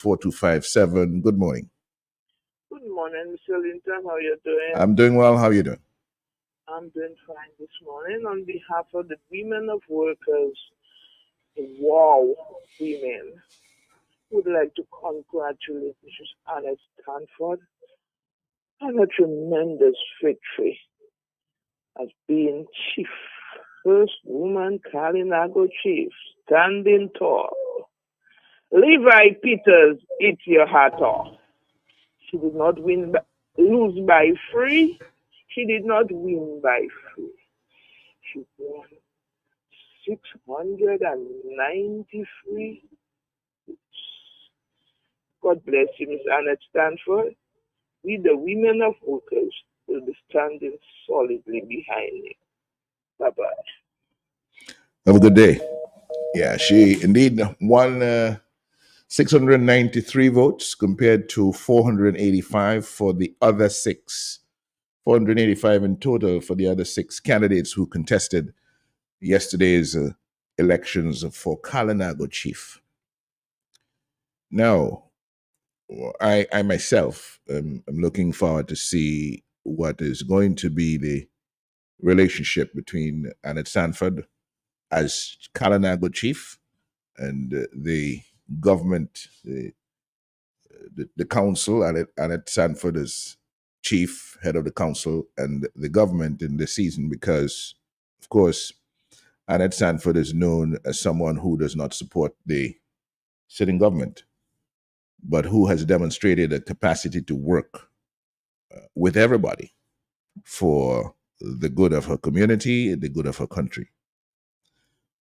4257. Good morning. Good morning, Mr. Linton. How are you doing? I'm doing well. How are you doing? I'm doing fine this morning. On behalf of the women of workers, the WOW women, would like to congratulate Mrs. Anette Sanford on a tremendous victory as being chief, first woman Kalinago chief, standing tall. Levi Peters, eat your hat off. She did not lose by free. She did not win by free. She won 693. God bless you, Miss Anette Sanford. We, the women of workers, will be standing solidly behind you. Bye-bye. Have a good day. Yeah, she indeed won 693 votes compared to 485 for the other six. 485 in total for the other six candidates who contested yesterday's elections for Kalinago chief. Now, I myself am looking forward to see what is going to be the relationship between Anette Sanford as Kalinago chief and the government, the council, Anette Sanford as chief, head of the council, and the government in this season, because, of course, Anette Sanford is known as someone who does not support the sitting government, but who has demonstrated a capacity to work with everybody for the good of her community, the good of her country.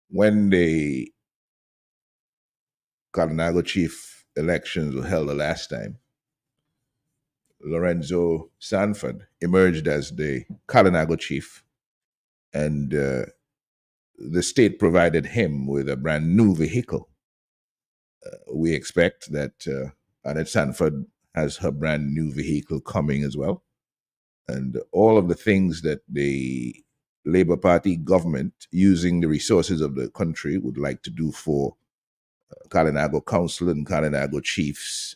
When the Kalinago chief elections were held the last time, Lorenzo Sanford emerged as the Kalinago chief, and the state provided him with a brand new vehicle. We expect that Annette Sanford has her brand new vehicle coming as well. And all of the things that the Labour Party government, using the resources of the country, would like to do for Kalinago Council and Kalinago chiefs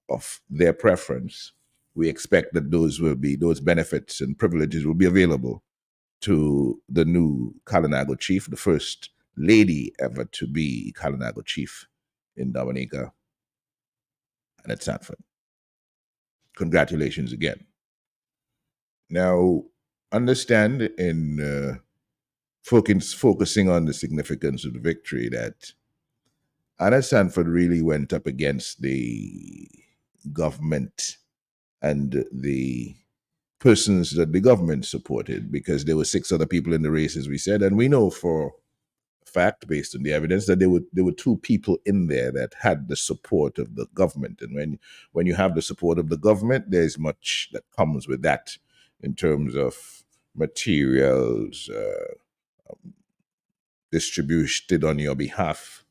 of their preference, we expect that those benefits and privileges will be available to the new Kalinago chief, the first lady ever to be Kalinago chief in Dominica, Annette Sanford. Congratulations again. Now, understand in focusing on the significance of the victory that Annette Sanford really went up against the government and the persons that the government supported, because there were six other people in the race, as we said, and we know for a fact, based on the evidence, that there were two people in there that had the support of the government. And when you have the support of the government, there's much that comes with that in terms of materials distributed on your behalf,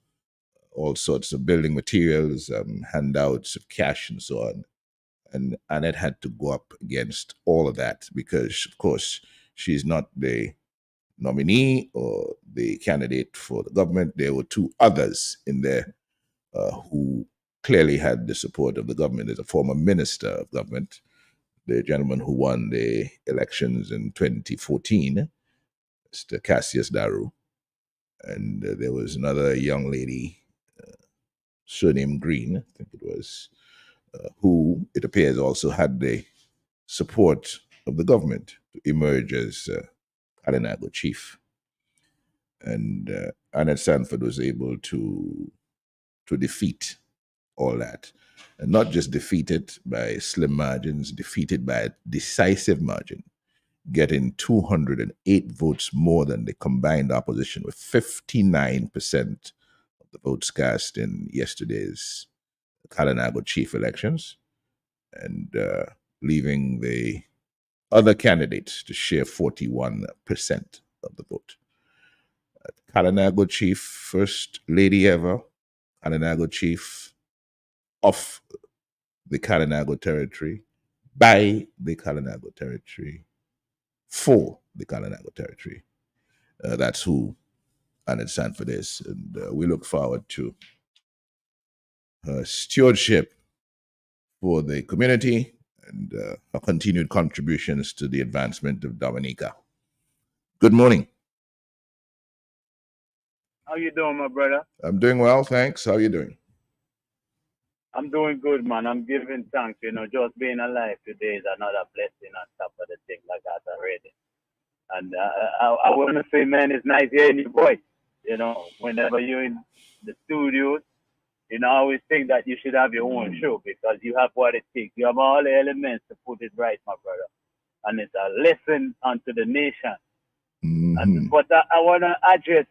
all sorts of building materials, handouts of cash, and so on. And Annette had to go up against all of that because, of course, she's not the nominee or the candidate for the government. There were two others in there who clearly had the support of the government. There's a former minister of government, the gentleman who won the elections in 2014, Mr. Cassius Daru. And there was another young lady, surnamed Green, I think it was, who it appears also had the support of the government to emerge as Kalinago chief. And Annette Sanford was able to defeat all that. And not just defeat it by slim margins, defeat it by a decisive margin, getting 208 votes more than the combined opposition, with 59% of the votes cast in yesterday's Kalinago chief elections, and leaving the other candidates to share 41% of the vote. Kalinago chief, first lady ever, Kalinago chief of the Kalinago territory, by the Kalinago territory, for the Kalinago territory. That's who Annette Sanford is. And we look forward to her stewardship for the community, and her continued contributions to the advancement of Dominica. Good morning. How you doing, my brother? I'm doing well, thanks. How are you doing? I'm doing good, man. I'm giving thanks. Just being alive today is another blessing on top of the thing like that already. And I want to say, man, it's nice hearing your voice. Whenever you're in the studios, I always think that you should have your own show because you have what it takes. You have all the elements to put it right, my brother. And it's a lesson unto the nation. Mm-hmm. But I want to address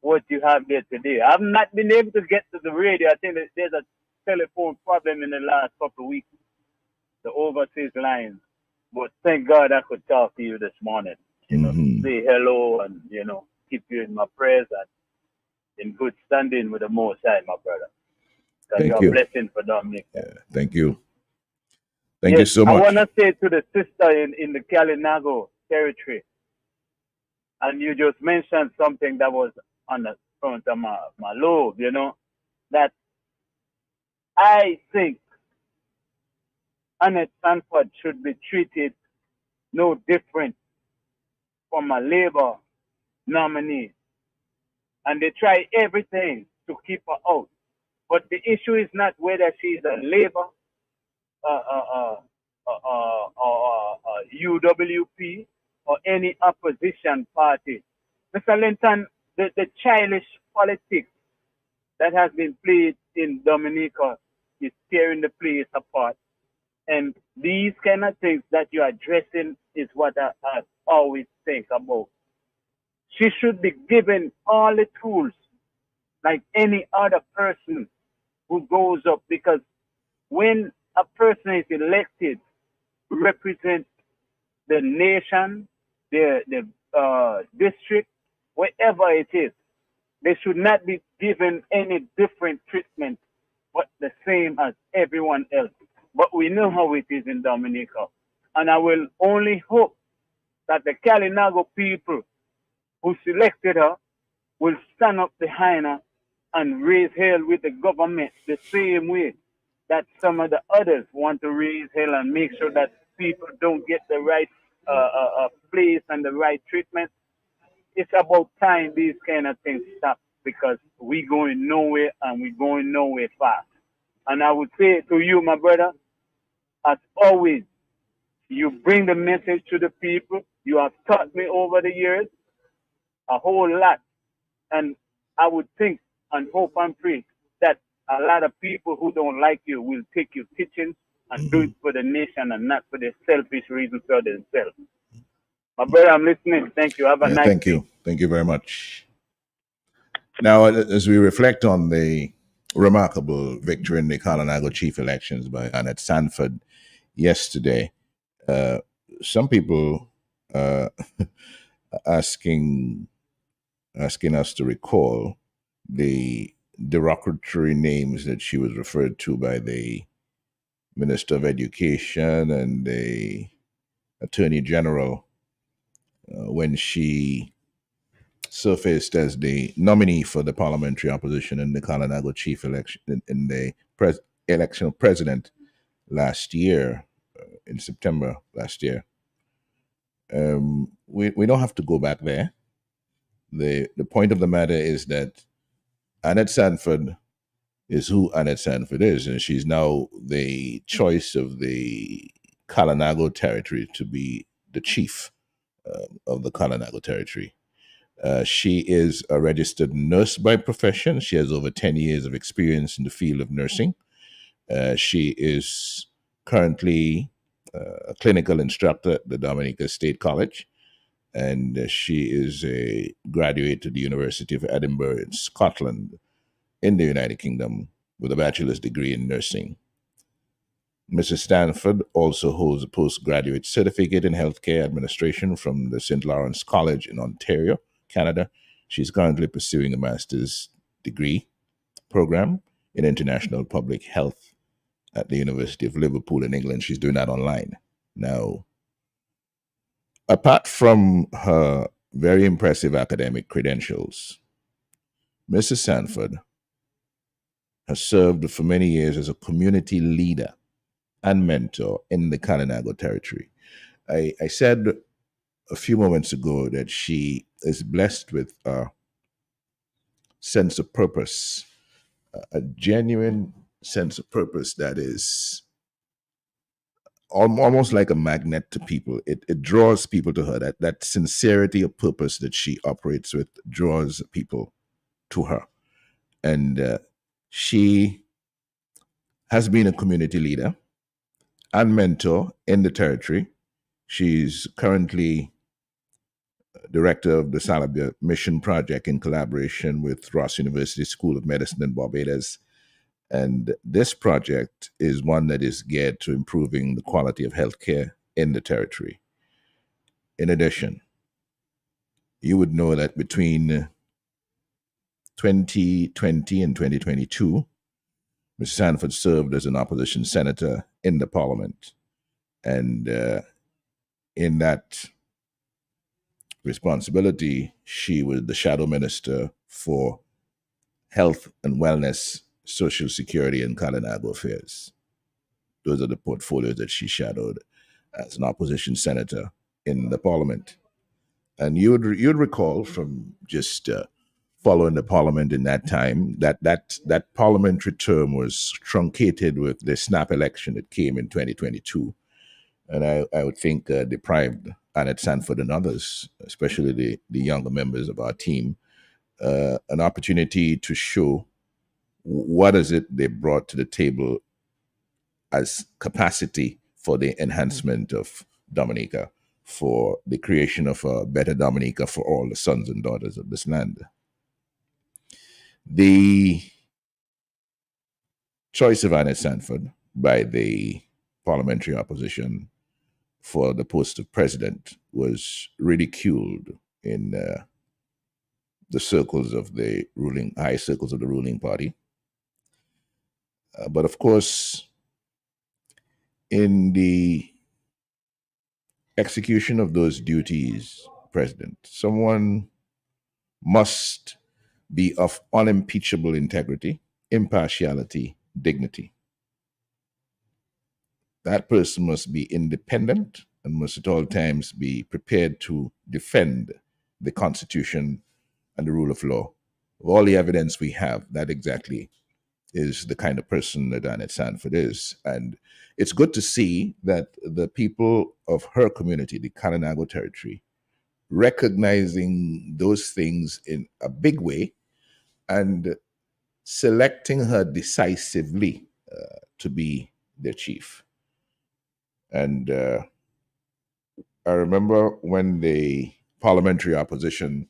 what you have there today. I've not been able to get to the radio. I think that there's a telephone problem in the last couple of weeks, the overseas lines. But thank God I could talk to you this morning, say hello and, keep you in my prayers and in good standing with the Most High, my brother. Because you're a blessing for Dominic. Yeah, thank you. Thank you so much. I want to say to the sister in the Kalinago territory, and you just mentioned something that was on the front of my lobe, that I think Anette Sanford should be treated no different from a Labour nominee. And they try everything to keep her out. But the issue is not whether she's a Labour, UWP, or any opposition party. Mr. Linton, the childish politics that has been played in Dominica is tearing the place apart. And these kind of things that you're addressing is what I always think about. She should be given all the tools like any other person who goes up, because when a person is elected to represent the nation, the district, wherever it is, they should not be given any different treatment, but the same as everyone else. But we know how it is in Dominica. And I will only hope that the Kalinago people who selected her will stand up behind her and raise hell with the government the same way that some of the others want to raise hell and make sure that people don't get the right place and the right treatment. It's about time these kind of things stop, because we going nowhere and we going nowhere fast. And I would say to you, my brother, as always, you bring the message to the people. You have taught me over the years a whole lot. And I would think and hope and pray that a lot of people who don't like you will take your teachings and do it for the nation and not for the selfish reasons for themselves. My brother, I'm listening. Thank you. Have a nice Thank you. Thank you very much. Now, as we reflect on the remarkable victory in the Kalinago chief elections by Anette Sanford yesterday, some people asking us to recall the derogatory names that she was referred to by the Minister of Education and the Attorney General when she surfaced as the nominee for the parliamentary opposition in the Kalinago chief election in the election of president last year, in September last year. We don't have to go back there. The point of the matter is that Anette Sanford is who Anette Sanford is, and she's now the choice of the Kalinago territory to be the chief of the Kalinago territory. She is a registered nurse by profession. She has over 10 years of experience in the field of nursing. She is currently a clinical instructor at the Dominica State College, and she is a graduate of the University of Edinburgh in Scotland in the United Kingdom with a bachelor's degree in nursing. Mrs. Sanford also holds a postgraduate certificate in healthcare administration from the St. Lawrence College in Ontario, Canada. She's currently pursuing a master's degree program in international public health at the University of Liverpool in England. She's doing that online. Now, apart from her very impressive academic credentials, Mrs. Sanford has served for many years as a community leader and mentor in the Kalinago territory. I said a few moments ago that she is blessed with a sense of purpose, a genuine sense of purpose that is almost like a magnet to people. It draws people to her. That sincerity of purpose that she operates with draws people to her. And she has been a community leader and mentor in the territory. She's currently director of the Salabia Mission Project in collaboration with Ross University School of Medicine in Barbados. And this project is one that is geared to improving the quality of healthcare in the territory. In addition, you would know that between 2020 and 2022, Ms. Sanford served as an opposition senator in the parliament. And in that responsibility, she was the shadow minister for health and wellness, social security, and Kalinago affairs. Those are the portfolios that she shadowed as an opposition senator in the parliament. And you'd recall from just following the parliament in that time that parliamentary term was truncated with the snap election that came in 2022, and I would think deprived Anette Sanford and others, especially the younger members of our team, an opportunity to show what is it they brought to the table as capacity for the enhancement of Dominica, for the creation of a better Dominica for all the sons and daughters of this land. The choice of Anette Sanford by the parliamentary opposition for the post of president was ridiculed in the circles of the ruling, high circles of the ruling party. But of course, in the execution of those duties, President, someone must be of unimpeachable integrity, impartiality, dignity. That person must be independent and must at all times be prepared to defend the Constitution and the rule of law. Of all the evidence we have, that exactly is the kind of person that Anette Sanford is. And it's good to see that the people of her community, the Kalinago territory, recognizing those things in a big way and selecting her decisively to be their chief. And I remember when the parliamentary opposition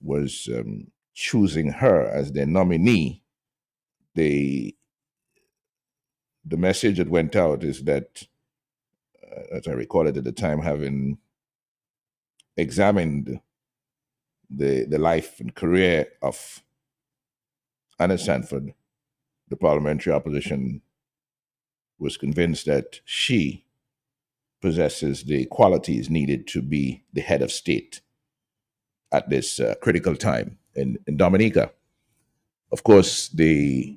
was choosing her as their nominee, the message that went out is that, as I recall it at the time, having examined the life and career of Anna Sanford, the parliamentary opposition was convinced that she possesses the qualities needed to be the head of state at this critical time in Dominica. Of course, the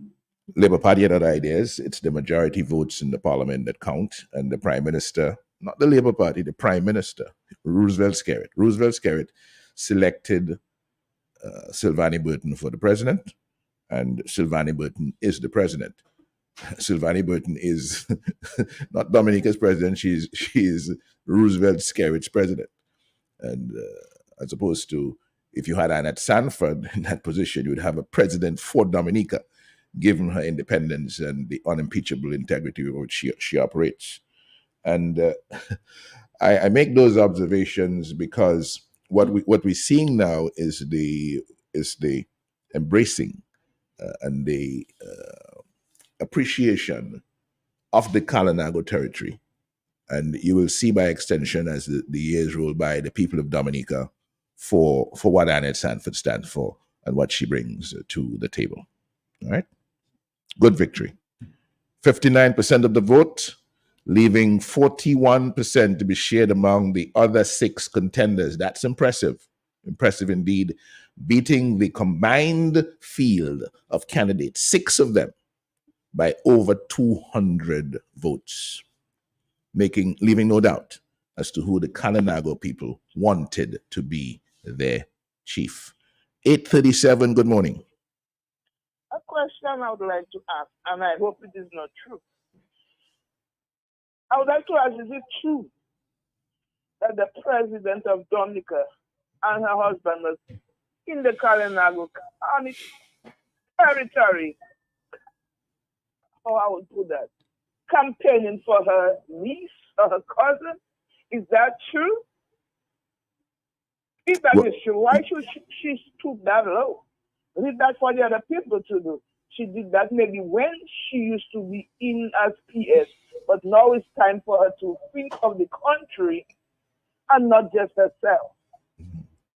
Labour Party had other ideas. It's the majority votes in the parliament that count, and the prime minister, not the Labour Party, the prime minister, Roosevelt Skerrit selected Sylvanie Burton for the president, and Sylvanie Burton is the president. Sylvanie Burton is not Dominica's president; she's Roosevelt Skerrit's president, and as opposed to if you had Anette Sanford in that position, you would have a president for Dominica, given her independence and the unimpeachable integrity with which she operates. And I make those observations because what we're seeing now is the embracing and the appreciation of the Kalinago territory. And you will see by extension as the years roll by, the people of Dominica for what Anette Sanford stands for and what she brings to the table. All right? Good victory. 59% of the vote, leaving 41% to be shared among the other 6 contenders. That's impressive. Impressive indeed. Beating the combined field of candidates, 6 of them, by over 200 votes, leaving no doubt as to who the Kalinago people wanted to be their chief. 8:37, good morning. A question I would like to ask, and I hope it is not true. I would like to ask, is it true that the president of Dominica and her husband was in the Kalinago territory, how I would put that, campaigning for her niece or her cousin? Is that true? If that is true, why should she stoop that low? Leave that for the other people to do. She did that maybe when she used to be in as PS, but now it's time for her to think of the country and not just herself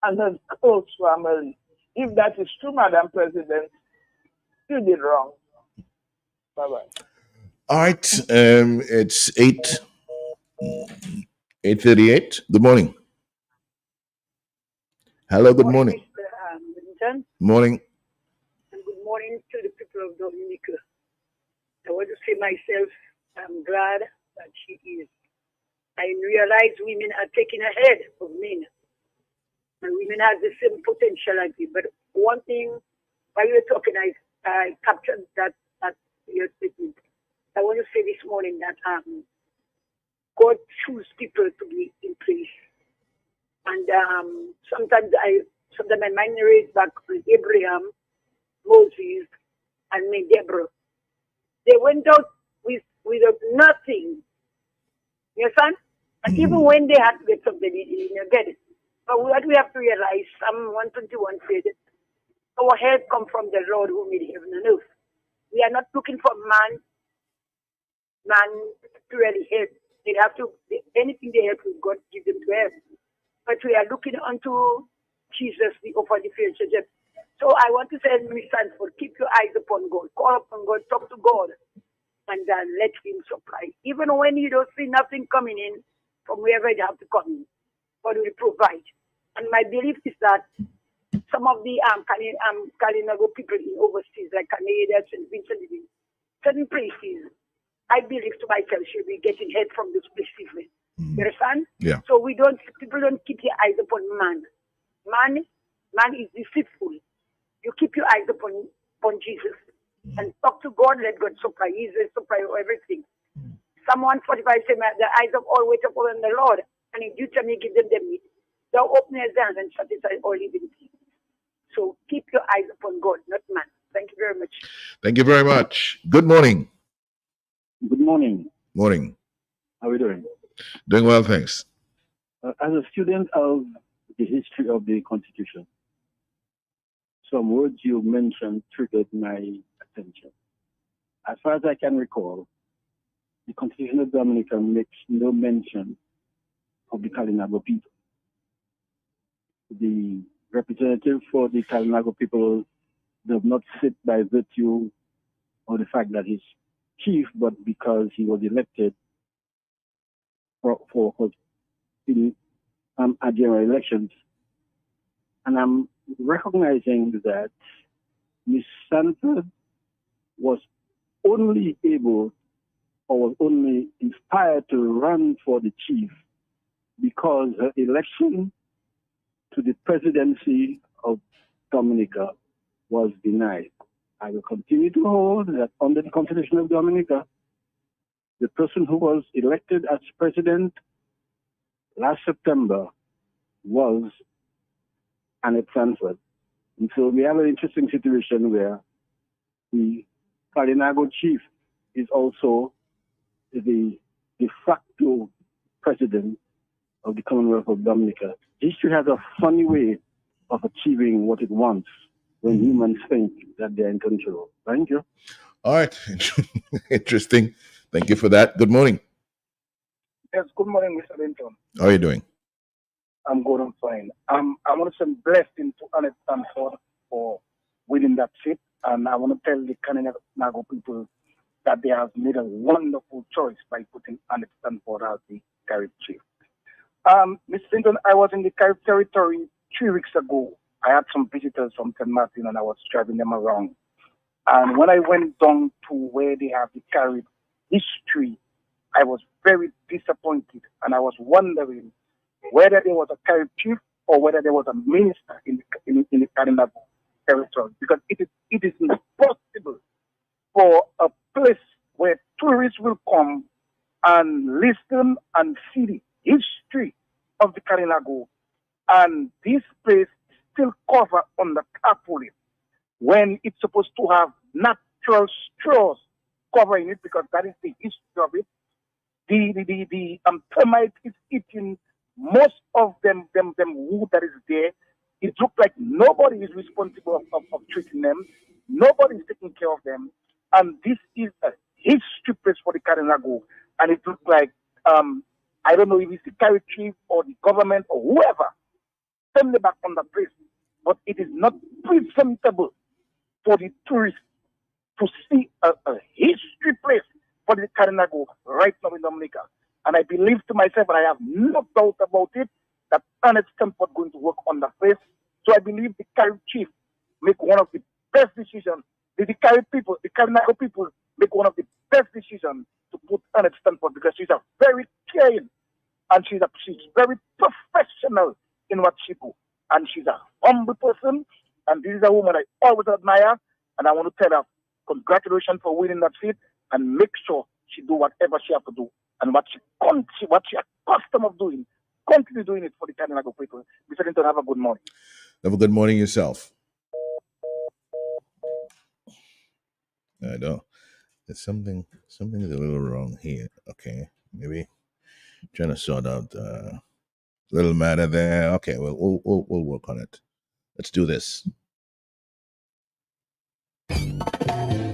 and her close family. If that is true, Madam President, you did wrong. Bye-bye. All right, it's 8:38. Good morning. Hello, good morning. Mr. Linton, Morning. and good morning to the people of Dominica. I want to say myself, I'm glad that she is. I realize women are taking ahead of men, and women have the same potential as you. But one thing, while you were talking, I captured that your statement. I want to say this morning that God choose people to be in place. And sometimes my mind narrates back to Abraham, Moses, and me, Deborah. They went out with nothing. You understand? And even when they had to get something, they didn't get it. But what we have to realize, Psalm 121 said, our help comes from the Lord who made heaven and earth. We are not looking for man to really help. They have to, anything they help with, God give them to help. But we are looking unto Jesus, the offer differentiated. So I want to say, Miss Sanford, keep your eyes upon God. Call upon God, talk to God, and let Him supply. Even when you don't see nothing coming in from wherever it have to come in, God will provide. And my belief is that some of the Kalinago people in overseas, like Canada, St. Vincent, certain places, I believe to myself should be getting help from those places. You understand? Yeah. So people don't keep their eyes upon man. Man is deceitful. You keep your eyes upon Jesus and talk to God. Let God supply. He is the supply of everything. Psalm 145 says, the eyes of all wait upon the Lord, and in due time He gives them their meat. Thou open His hands and satisfy all living things. So keep your eyes upon God, not man. Thank you very much. Thank you very much. Good morning. Good morning. Morning. How are we doing? Doing well, thanks. As a student of the history of the Constitution, some words you mentioned triggered my attention. As far as I can recall, the Constitution of Dominica makes no mention of the Kalinago people. The representative for the Kalinago people does not sit by virtue of the fact that he's chief, but because he was elected for general elections. And I'm recognizing that Miss Sanford was only able or was only inspired to run for the chief because her election to the presidency of Dominica was denied. I will continue to hold that under the Constitution of Dominica, the person who was elected as president last September was Anette Sanford. And so we have an interesting situation where the Kalinago chief is also the de facto president of the Commonwealth of Dominica. History has a funny way of achieving what it wants when humans think that they're in control. Thank you. All right. Interesting. Thank you for that. Good morning. Yes, good morning, Mr. Linton. How are you doing? I'm good, I'm fine. I want to send blessing to Anette Sanford for winning that seat, and I want to tell the Kalinago people that they have made a wonderful choice by putting Anette Sanford as the Carib chief. Mr. Linton, I was in the Carib territory 3 weeks ago. I had some visitors from St. Martin, and I was driving them around. And when I went down to where they have the Carib history, I was very disappointed, and I was wondering whether there was a Carib chief or whether there was a minister in the Kalinago territory, because it is not possible for a place where tourists will come and listen and see the history of the Kalinago, and this place still covered under tarpaulin when it's supposed to have natural straws covering it, because that is the history of it. The termite is eating most of them wood that is there. It looks like nobody is responsible of treating them. Nobody is taking care of them. And this is a history place for the Kalinago. And it looks like, I don't know if it's the Carib chief or the government or whoever, send them back on the place. But it is not presentable for the tourists to see a history place for the Kalinago right now in Dominica. And I believe to myself, and I have no doubt about it, that Anette Sanford going to work on the place. So I believe the Carib chief make one of the best decisions. The Carib people, the Kalinago people make one of the best decisions to put Anette Sanford, because she's a very caring and she's very professional in what she do. And she's a humble person, and this is a woman I always admire, and I want to tell her congratulations for winning that seat, and make sure she do whatever she have to do, and what she accustomed of doing, continue doing it for the Kalinago people. Mr. Clinton, have a good morning. Have a good morning yourself. I know. There's something is a little wrong here. Okay, maybe trying to sort out a little matter there. Okay, well, we'll work on it. Let's do this.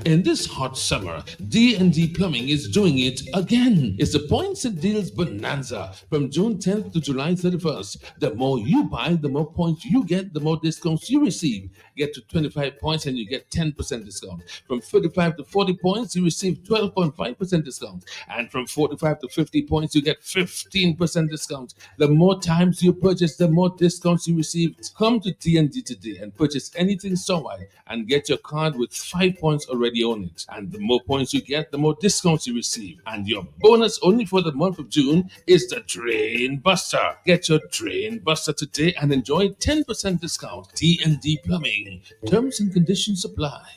In this hot summer, D&D Plumbing is doing it again. It's the Points and Deals Bonanza from June 10th to July 31st. The more you buy, the more points you get, the more discounts you receive. Get to 25 points and you get 10% discount. From 35 to 40 points, you receive 12.5% discount. And from 45 to 50 points, you get 15% discount. The more times you purchase, the more discounts you receive. Come to D&D today and purchase anything store-wide and get your card with 5 points already on it. And the more points you get, the more discounts you receive. And your bonus only for the month of June is the Drain Buster. Get your Drain Buster today and enjoy 10% discount. D&D Plumbing. Terms and conditions apply.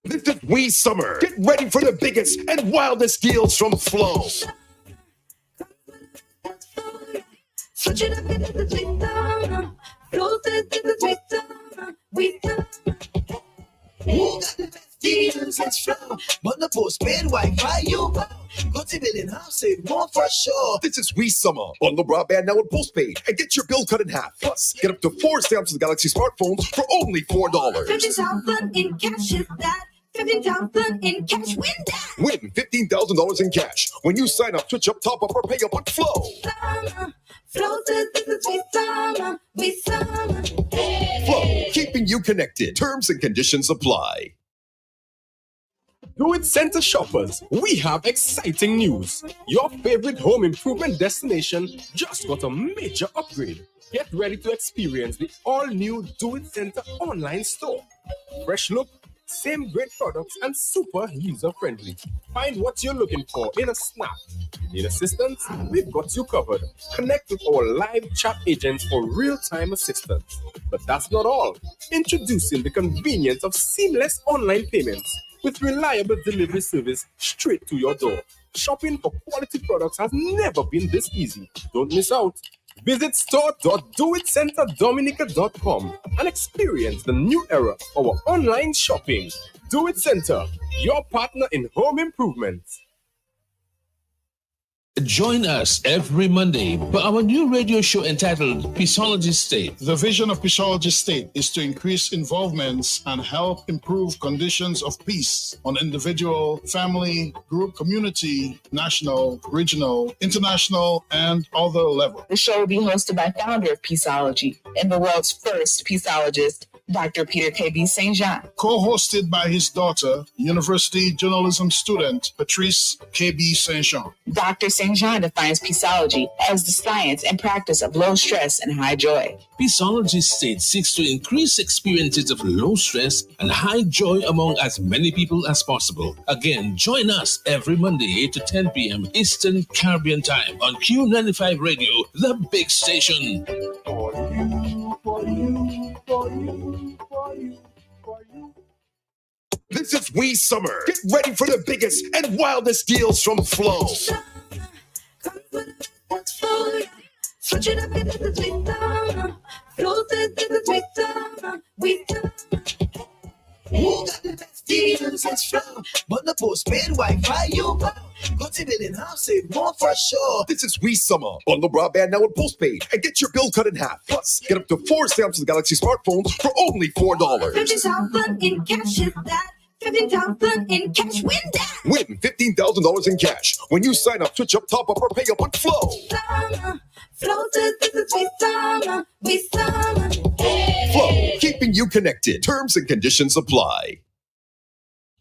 This is We Summer. Get ready for the biggest and wildest deals from Flow. Switch it up into the Twitter. Flow to the Twitter. We who got the best deals? It's Flow. On the postpaid Wi-Fi, you go. Go to Million House, save more for sure. This is We Summer. Bundle broadband now on postpaid and get your bill cut in half. Plus, get up to 4 Samsung Galaxy smartphones for only $4. 50,000 in cash is that. 15,000 in cash, win that. Win $15,000 in cash when you sign up, switch up, top up, or pay up on Flow. Flow to We Summer. Flow, keeping you connected. Terms and conditions apply. Do It Center shoppers, we have exciting news. Your favorite home improvement destination just got a major upgrade. Get ready to experience the all-new Do It Center online store. Fresh look, same great products, and super user-friendly. Find what you're looking for in a snap. Need assistance? We've got you covered. Connect with our live chat agents for real-time assistance. But that's not all. Introducing the convenience of seamless online payments with reliable delivery service straight to your door. Shopping for quality products has never been this easy. Don't miss out. Visit store.doitcenterdominica.com and experience the new era of our online shopping. Do It Center, your partner in home improvements. Join us every Monday for our new radio show entitled Peaceology State. The vision of Peaceology State is to increase involvements and help improve conditions of peace on individual, family, group, community, national, regional, international, and other levels. The show will be hosted by founder of Peaceology and the world's first peaceologist, Dr. Peter K.B. St. John. Co-hosted by his daughter, University journalism student Patrice K.B. St. Jean. Dr. St. John defines peaceology as the science and practice of low stress and high joy. Peaceology State seeks to increase experiences of low stress and high joy among as many people as possible. Again, join us every Monday 8 to 10 p.m. Eastern Caribbean Time on Q95 Radio, the big station. This is We Summer. Get ready for the biggest and wildest deals from Flow. Switch it up into the Twitter. Flow the Twitter. We Who got the best deals? It's Flow. But the postpaid Wi-Fi you got. Got a bill in half, save more for sure. This is We Summer. Bundle broadband now with postpaid and get your bill cut in half. Plus, get up to 4 Samsung Galaxy smartphones for only $4. 50,000 in cash is that. 15,000 in cash, win that. Win $15,000 in cash when you sign up, switch up, top up, or pay up with Flow. Flow the Twitter. We summer. Flow, keeping you connected. Terms and conditions apply.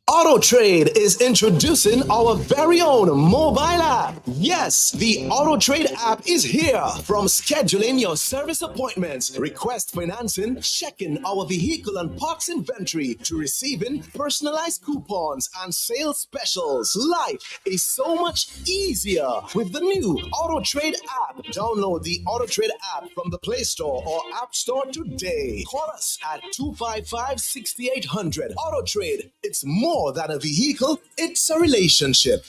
AutoTrade is introducing our very own mobile app. Yes, the AutoTrade app is here. From scheduling your service appointments, request financing, checking our vehicle and parts inventory, to receiving personalized coupons and sales specials. Life is so much easier with the new AutoTrade app. Download the AutoTrade app from the Play Store or App Store today. Call us at 255-6800. AutoTrade, it's more than a vehicle, it's a relationship.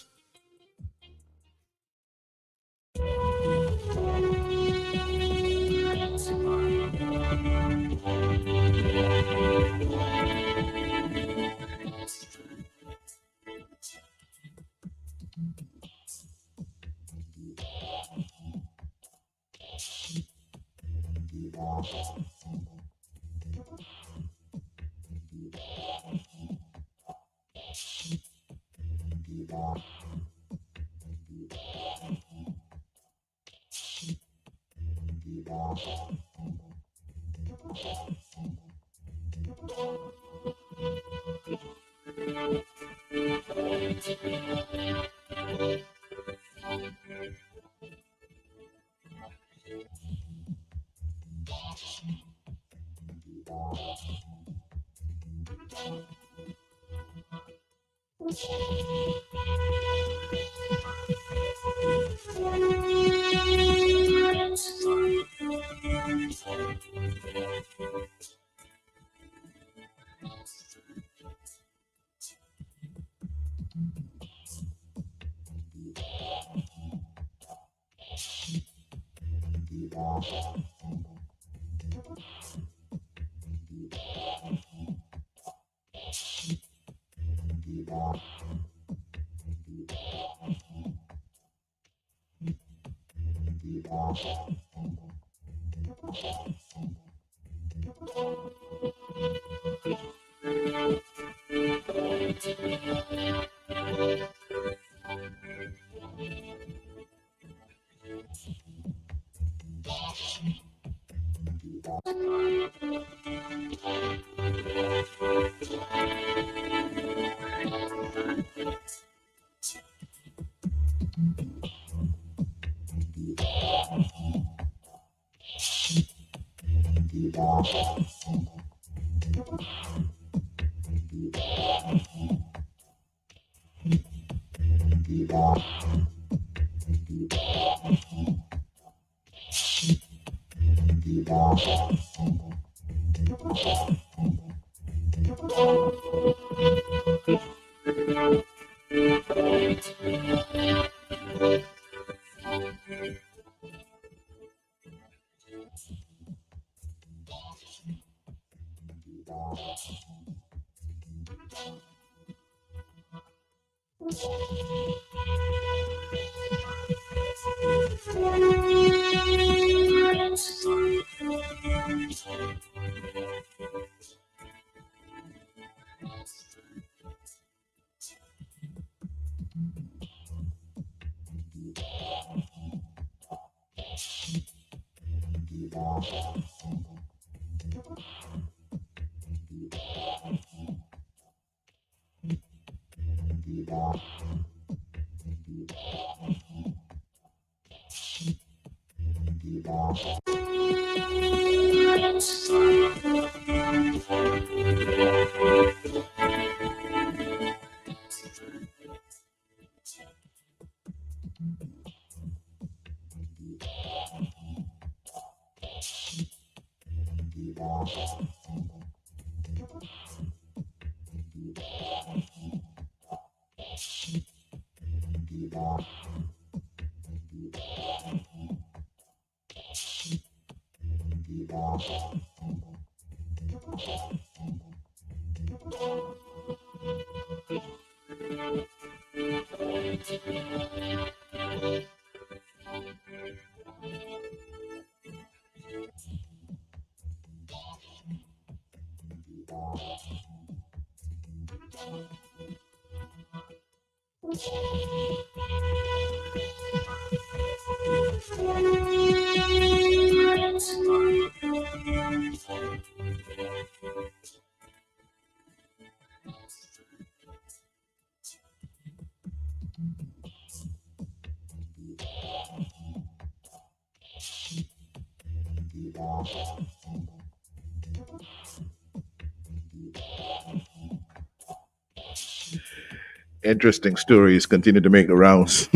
Interesting stories continue to make the rounds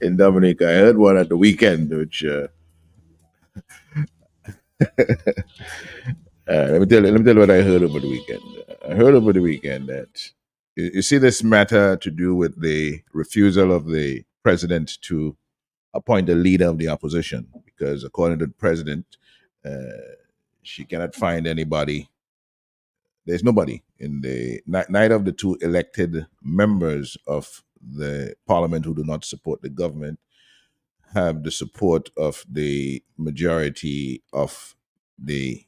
in Dominica. I heard one at the weekend, which let me tell you what I heard over the weekend. I heard over the weekend that you see this matter to do with the refusal of the president to appoint a leader of the opposition, because according to the president, uh, she cannot find anybody. There's nobody in the neither of the two elected members of the parliament who do not support the government have the support of the majority of the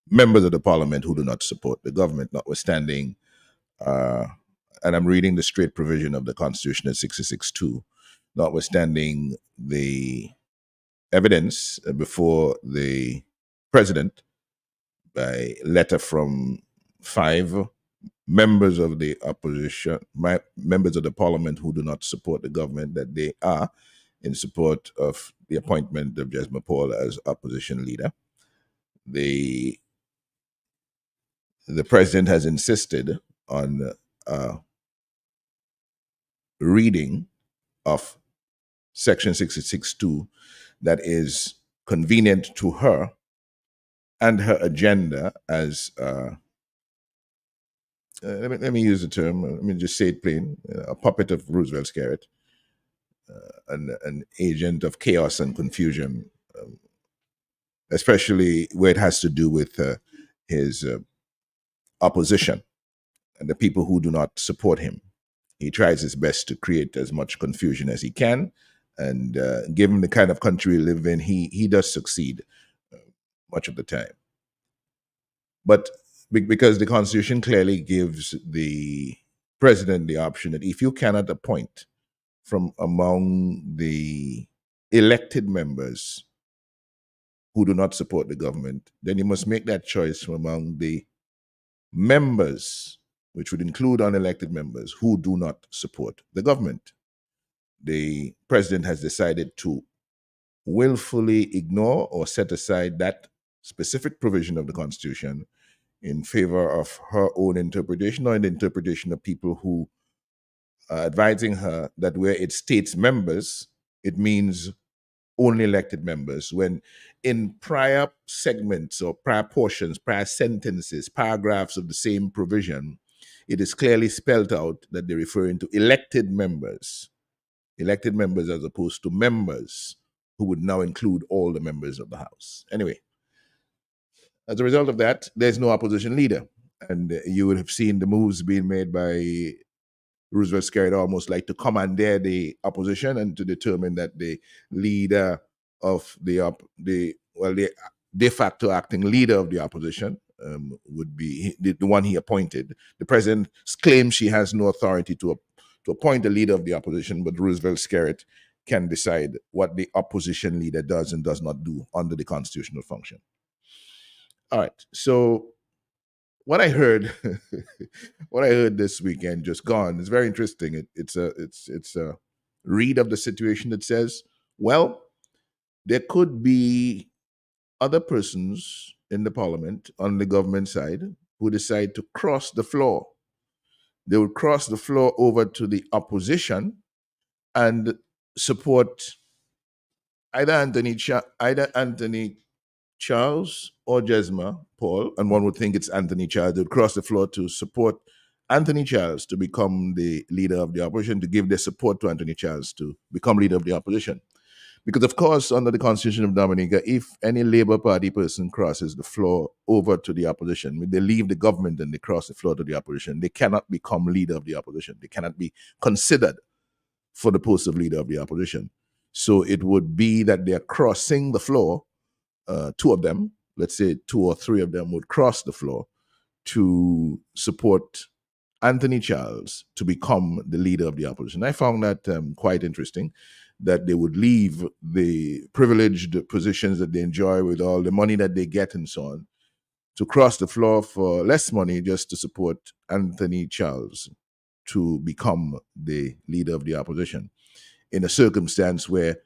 members of the parliament who do not support the government, notwithstanding, uh, and I'm reading the straight provision of the Constitution at 66.2, notwithstanding the evidence before the president by letter from 5 members of the opposition, members of the parliament who do not support the government, that they are in support of the appointment of Jesma Paul as opposition leader. The president has insisted on reading of Section 66.2 that is convenient to her and her agenda as let me use the term, let me just say it plain, a puppet of Roosevelt's carrot, an agent of chaos and confusion, especially where it has to do with his opposition and the people who do not support him. He tries his best to create as much confusion as he can, and given the kind of country we live in, he does succeed much of the time. But because the Constitution clearly gives the president the option that if you cannot appoint from among the elected members who do not support the government, then you must make that choice from among the members, which would include unelected members who do not support the government. The president has decided to willfully ignore or set aside that specific provision of the Constitution in favor of her own interpretation or in the interpretation of people who are advising her that where it states members, it means only elected members, when in prior segments or prior portions, prior sentences, paragraphs of the same provision, it is clearly spelled out that they're referring to elected members as opposed to members, who would now include all the members of the House. Anyway, as a result of that, there's no opposition leader. And you would have seen the moves being made by Roosevelt Skerritt almost like to commandeer the opposition and to determine that the leader of the de facto acting leader of the opposition would be the one he appointed. The president claims she has no authority to appoint the leader of the opposition, but Roosevelt Skerritt can decide what the opposition leader does and does not do under the constitutional function. All right, so what I heard, what I heard this weekend just gone is very interesting. It's a read of the situation that says, well, there could be other persons in the parliament on the government side who decide to cross the floor. They would cross the floor over to the opposition and support either Anthony Charles or Jesma Paul, and one would think it's Anthony Charles. They would cross the floor to support Anthony Charles to become the leader of the opposition, to give their support to Anthony Charles to become leader of the opposition. Because, of course, under the Constitution of Dominica, if any Labour Party person crosses the floor over to the opposition, when they leave the government and they cross the floor to the opposition, they cannot become leader of the opposition. They cannot be considered for the post of leader of the opposition. So it would be that they're crossing the floor. Two of them, let's say 2 or 3 of them, would cross the floor to support Anthony Charles to become the leader of the opposition. I found that quite interesting, that they would leave the privileged positions that they enjoy with all the money that they get and so on, to cross the floor for less money just to support Anthony Charles to become the leader of the opposition, in a circumstance where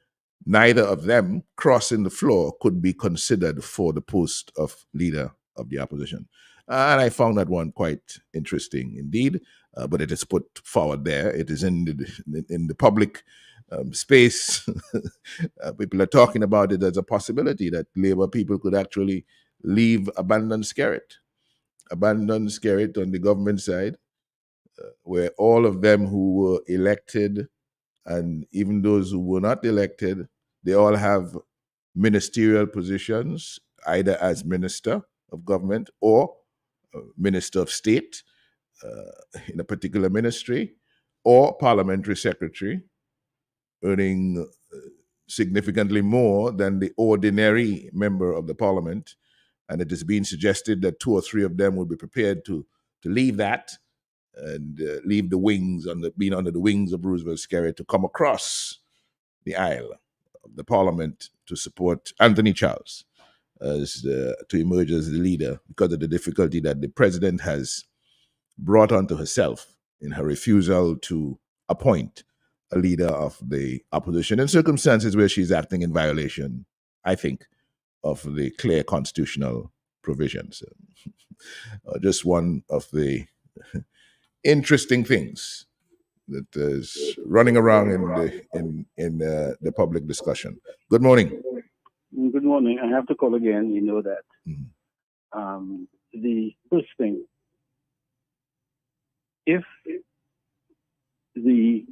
neither of them crossing the floor could be considered for the post of leader of the opposition. And I found that one quite interesting indeed, but it is put forward there. It is in the public space. People are talking about it as a possibility that Labour people could actually leave abandoned Skerrit on the government side, where all of them who were elected and even those who were not elected, they all have ministerial positions, either as minister of government or minister of state in a particular ministry, or parliamentary secretary, earning significantly more than the ordinary member of the parliament. And it is being suggested that 2 or 3 of them would be prepared to leave that and leave the wings, being under the wings of Roosevelt Skerrit, to come across the aisle of the parliament to support Anthony Charles to emerge as the leader, because of the difficulty that the president has brought onto herself in her refusal to appoint a leader of the opposition in circumstances where she's acting in violation, I think, of the clear constitutional provisions. Just one of the interesting things that is running around in the public discussion. Good morning. Good morning. I have to call again. You know that. The first thing, if the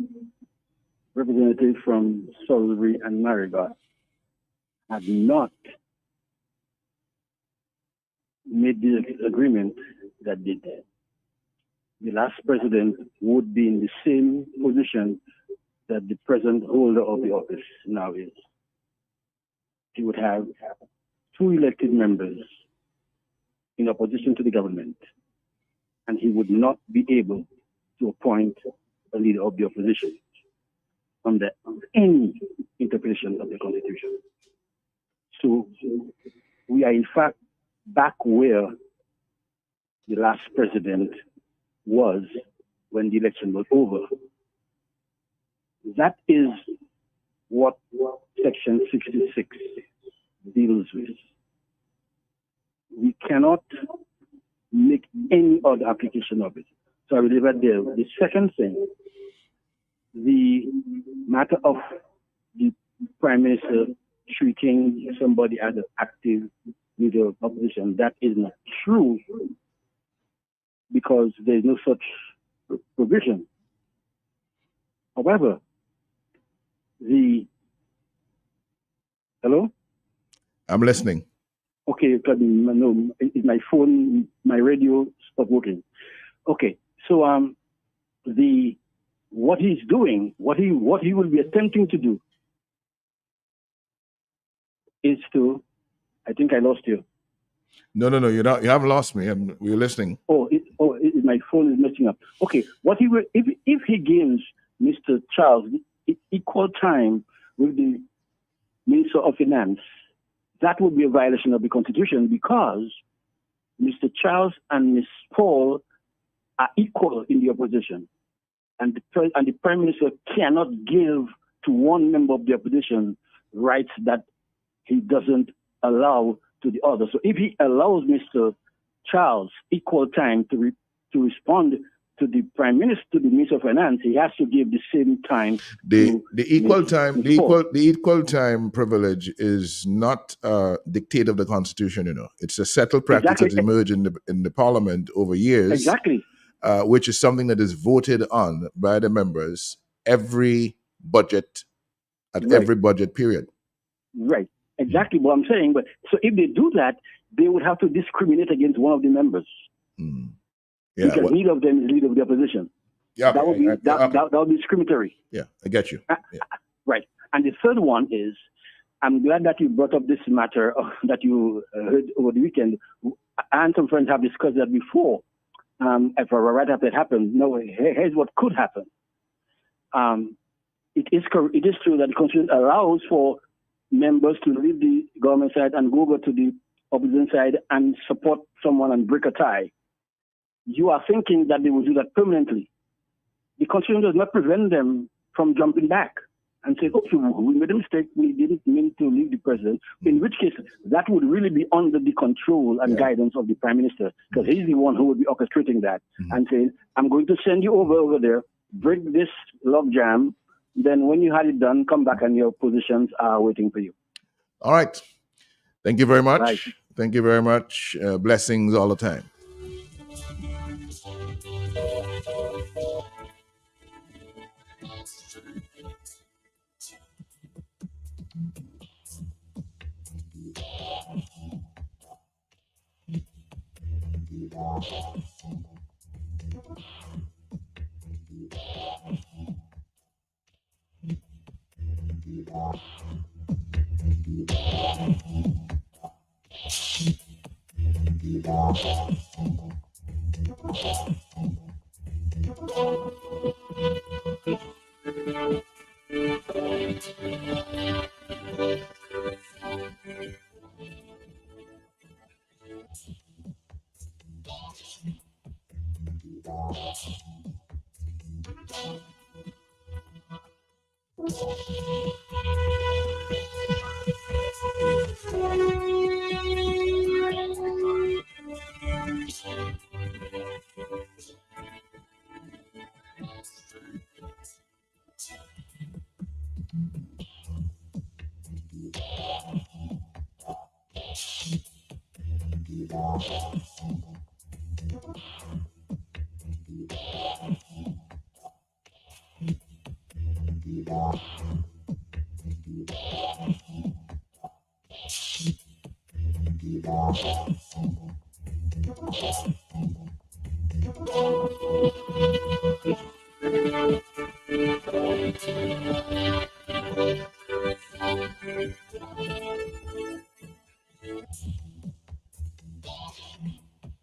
representative from Salisbury and Marigot had not made the agreement that they did, the last president would be in the same position that the present holder of the office now is. He would have 2 elected members in opposition to the government, and he would not be able to appoint a leader of the opposition under any interpretation of the Constitution. So we are in fact back where the last president was when the election was over. That is what Section 66 deals with. We cannot make any other application of it. So I will leave it there. The second thing, the matter of the Prime Minister treating somebody as an active leader of opposition, that is not true, because there is no such provision. However, Hello? I'm listening. Okay, no, my phone, my radio stopped working. Okay, so what he's doing, what he will be attempting to do is to, I think I lost you. No, you're not. You haven't lost me. We're listening. My phone is messing up. Okay, what he will, if he gives Mr. Charles equal time with the Minister of Finance, that would be a violation of the Constitution, because Mr. Charles and Ms. Paul are equal in the opposition, and the Prime Minister cannot give to one member of the opposition rights that he doesn't allow to the other. So if he allows Mr. Charles equal time to respond to the Prime Minister, to the Minister of Finance, he has to give the same time. The equal time privilege is not dictate of the Constitution. It's a settled practice that emerged in the Parliament over years. Exactly. Which is something that is voted on by the members every budget every budget period. Right. Exactly what I'm saying. But so if they do that, they would have to discriminate against one of the members. Yeah, because neither of them is leader of the opposition. Yeah, that would be that would be discriminatory. Yeah, I get you. Right. And the third one is, I'm glad that you brought up this matter that you heard over the weekend. I and some friends have discussed that before. Right after it happened. No, here's what could happen. It is true that the Constitution allows for members to leave the government side and go over to the opposition side and support someone and break a tie. You are thinking that they will do that permanently. The Constitution does not prevent them from jumping back and saying, okay, we made a mistake, we didn't mean to leave the president, in which case that would really be under the control and guidance of the Prime Minister, because he's the one who would be orchestrating that and saying, I'm going to send you over there, break this logjam, then when you had it done, come back and your positions are waiting for you. All right. Thank you very much. Right. Thank you very much. Blessings all the time.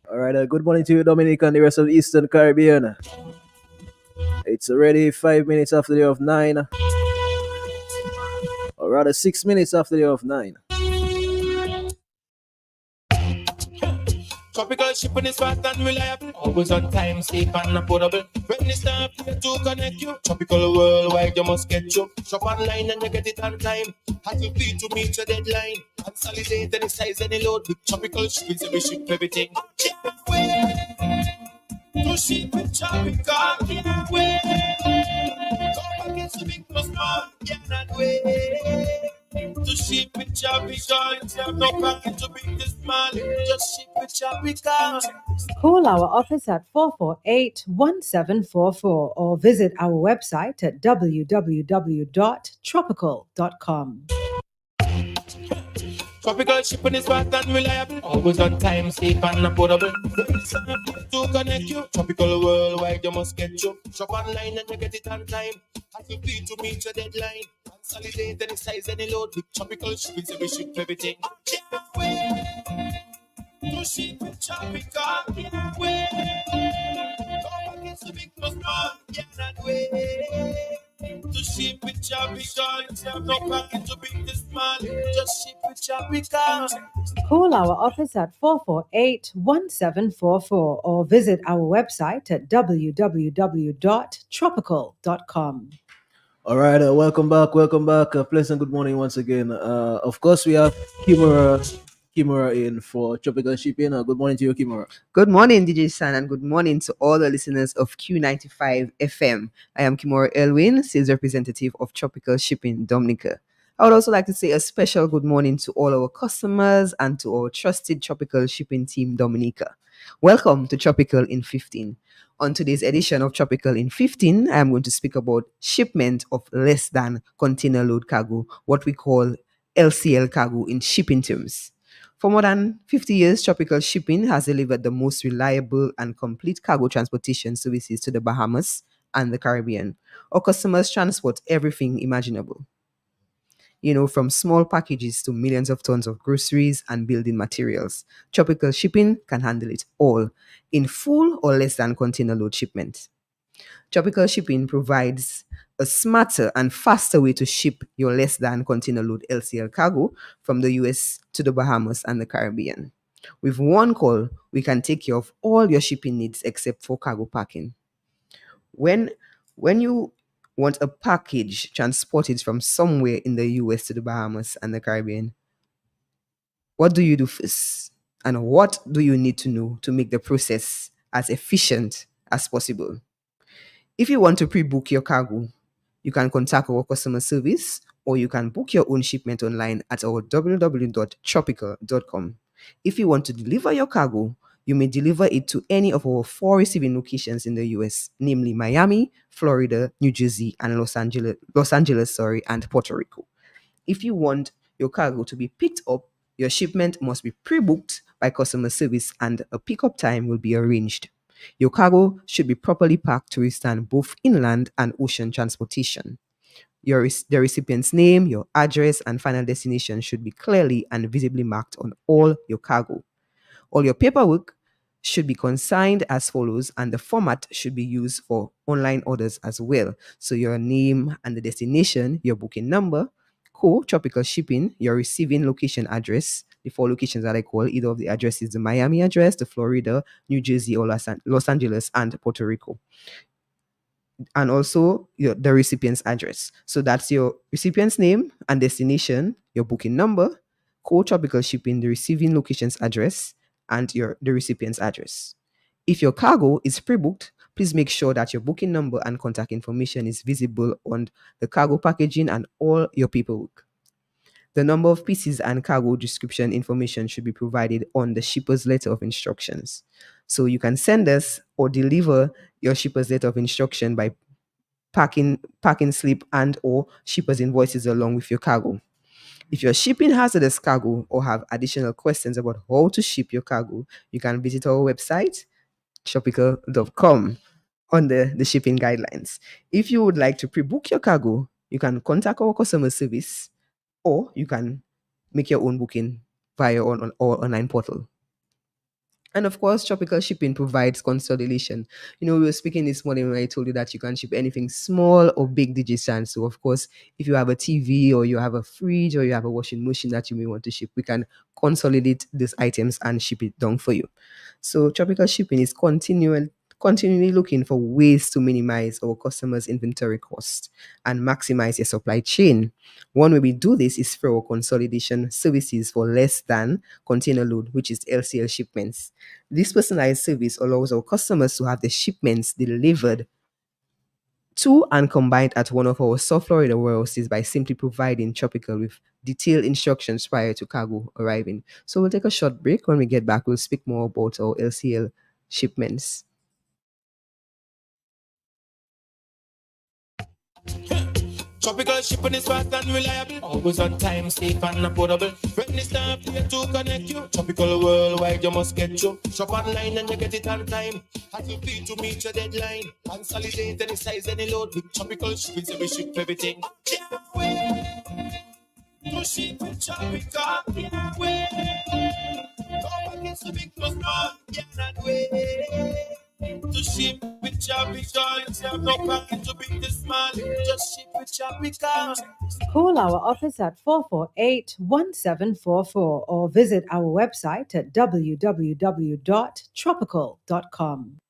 All right, good morning to you, Dominic, and the rest of the Eastern Caribbean. It's already 5 minutes after the hour of 9, or rather 6 minutes after the hour of 9. Tropical shipping is fast and reliable. Always on time, safe and affordable. When it's time to connect you, tropical worldwide, you must get you. Shop online and you get it on time. Have to be to meet your deadline. Consolidate any size, any load. With tropical shipping, so we ship everything. Can't wait to ship with tropical. Can't wait. Come against the big plus small. Cannot wait. To ship with tropical. No packet to big this small. Just ship with tropical. Call our office at 448-1744 or visit our website at www.tropical.com. Tropical shipping is fast and reliable. Always on time, safe and affordable. To connect you, tropical worldwide, you must get you. Shop online and you get it on time. Have to be to meet your deadline. Consolidate any size, any load. With tropical shipping, so we ship everything. Can't wait to ship with tropical. Can't wait. Come against the big plus small. Cannot wait. To ship with tropical. No packet to big this small. Just ship with tropical. Call our office at 448-1744 or visit our website at www.tropical.com. All right, welcome back, welcome back. Pleasant good morning once again. Of course, we have Kimura in for tropical shipping. Good morning to you, Kimura. Good morning, DJ San, and good morning to all the listeners of Q95 FM. I am Kimura Elwin, sales representative of Tropical Shipping Dominica. I would also like to say a special good morning to all our customers and to our trusted Tropical Shipping team, Dominica. Welcome to Tropical in 15. On today's edition of Tropical in 15, I am going to speak about shipment of less than container load cargo, what we call LCL cargo in shipping terms. For more than 50 years, Tropical Shipping has delivered the most reliable and complete cargo transportation services to the Bahamas and the Caribbean. Our customers transport everything imaginable, from small packages to millions of tons of groceries and building materials. Tropical Shipping can handle it all in full or less than container load shipment. Tropical Shipping provides a smarter and faster way to ship your less than container load LCL cargo from the US to the Bahamas and the Caribbean. With one call, we can take care of all your shipping needs except for cargo packing. When you want a package transported from somewhere in the US to the Bahamas and the Caribbean, what do you do first? And what do you need to know to make the process as efficient as possible? If you want to pre-book your cargo, you can contact our customer service or you can book your own shipment online at our www.tropical.com. If you want to deliver your cargo, you may deliver it to any of our 4 receiving locations in the US, namely Miami, Florida, New Jersey, and Los Angeles, and Puerto Rico. If you want your cargo to be picked up, your shipment must be pre-booked by customer service and a pickup time will be arranged. Your cargo should be properly packed to withstand both inland and ocean transportation. The recipient's name, your address, and final destination should be clearly and visibly marked on all your cargo. All your paperwork should be consigned as follows, and the format should be used for online orders as well. So your name and the destination, your booking number, Tropical Shipping, your receiving location address, the 4 locations that I call, either of the addresses, the Miami address, the Florida, New Jersey, or Los Angeles, and Puerto Rico. And also the recipient's address. So that's your recipient's name and destination, your booking number, Tropical Shipping, the receiving location's address, and the recipient's address. If your cargo is pre-booked, please make sure that your booking number and contact information is visible on the cargo packaging and all your paperwork. The number of pieces and cargo description information should be provided on the shipper's letter of instructions. So you can send us or deliver your shipper's letter of instruction by packing slip and or shipper's invoices along with your cargo. If you're shipping hazardous cargo or have additional questions about how to ship your cargo, you can visit our website, tropical.com, under the shipping guidelines. If you would like to pre-book your cargo, you can contact our customer service or you can make your own booking via our online portal. And of course, Tropical Shipping provides consolidation. We were speaking this morning when I told you that you can ship anything small or big, DJ. So of course, if you have a TV or you have a fridge or you have a washing machine that you may want to ship, we can consolidate these items and ship it down for you. So Tropical Shipping is continually looking for ways to minimize our customers' inventory cost and maximize their supply chain. One way we do this is through our consolidation services for less than container load, which is LCL shipments. This personalized service allows our customers to have the shipments delivered to and combined at one of our South Florida warehouses by simply providing Tropical with detailed instructions prior to cargo arriving. So we'll take a short break. When we get back, we'll speak more about our LCL shipments. Tropical shipping is fast and reliable. Always on time, safe and affordable. When it's time for you to connect you. Tropical worldwide, you must get you. Shop online and you get it on time. As you feel to meet your deadline. Consolidate any size, any load. With Tropical shipping, so we ship everything. Can't wait to ship with Tropical. Can't wait. Go against the big plus one. Cannot wait. To ship with Tropical, you have no pocket to big this small. Just ship with Tropical. Call our office at 448-1744 or visit our website at www.tropical.com.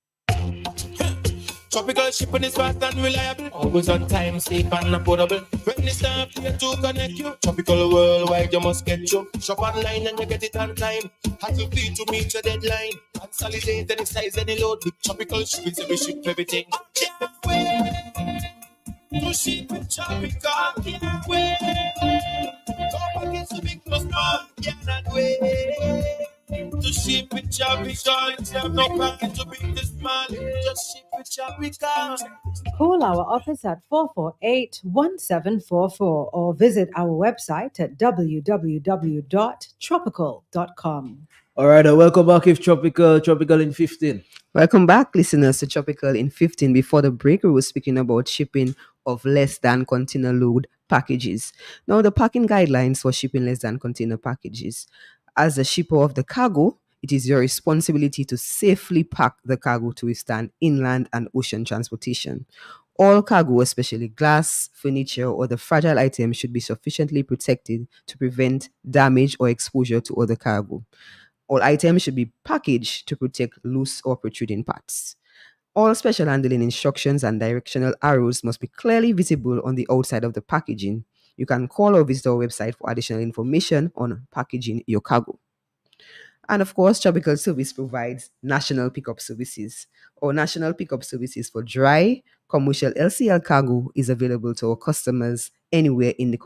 Tropical shipping is fast and reliable. Always on time, safe and affordable. When it's time for you to connect you. Tropical worldwide, you must get you. Shop online and you get it on time. Have to feel to meet your deadline. Consolidate any size, any load. With tropical shipping, so we ship everything. Can't wait to ship with tropical. Can't wait. Go package to big plus small. Cannot wait. To ship with tropical. It's no package to big to small. Just ship with tropical. Call our office at 448-1744 or visit our website at www.tropical.com. All right, welcome back. If Tropical in 15. Welcome back, listeners, to Tropical in 15. Before the break, we were speaking about shipping of less than container load packages. Now, the packing guidelines for shipping less than container packages. As the shipper of the cargo, it is your responsibility to safely pack the cargo to withstand inland and ocean transportation. All cargo, especially glass, furniture, or the fragile items, should be sufficiently protected to prevent damage or exposure to other cargo. All items should be packaged to protect loose or protruding parts. All special handling instructions and directional arrows must be clearly visible on the outside of the packaging. You can call or visit our website for additional information on packaging your cargo. And of course, Tropical Service provides national pickup services. Our national pickup services for dry, commercial LCL cargo is available to our customers anywhere in the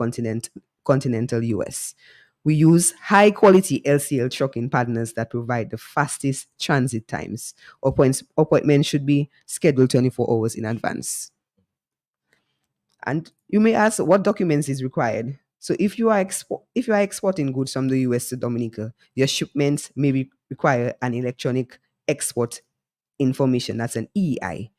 continental US. We use high quality LCL trucking partners that provide the fastest transit times. Appointments should be scheduled 24 hours in advance. And you may ask what documents is required. So if you are exporting goods from the US to Dominica, your shipments may require an electronic export information. That's an EEI.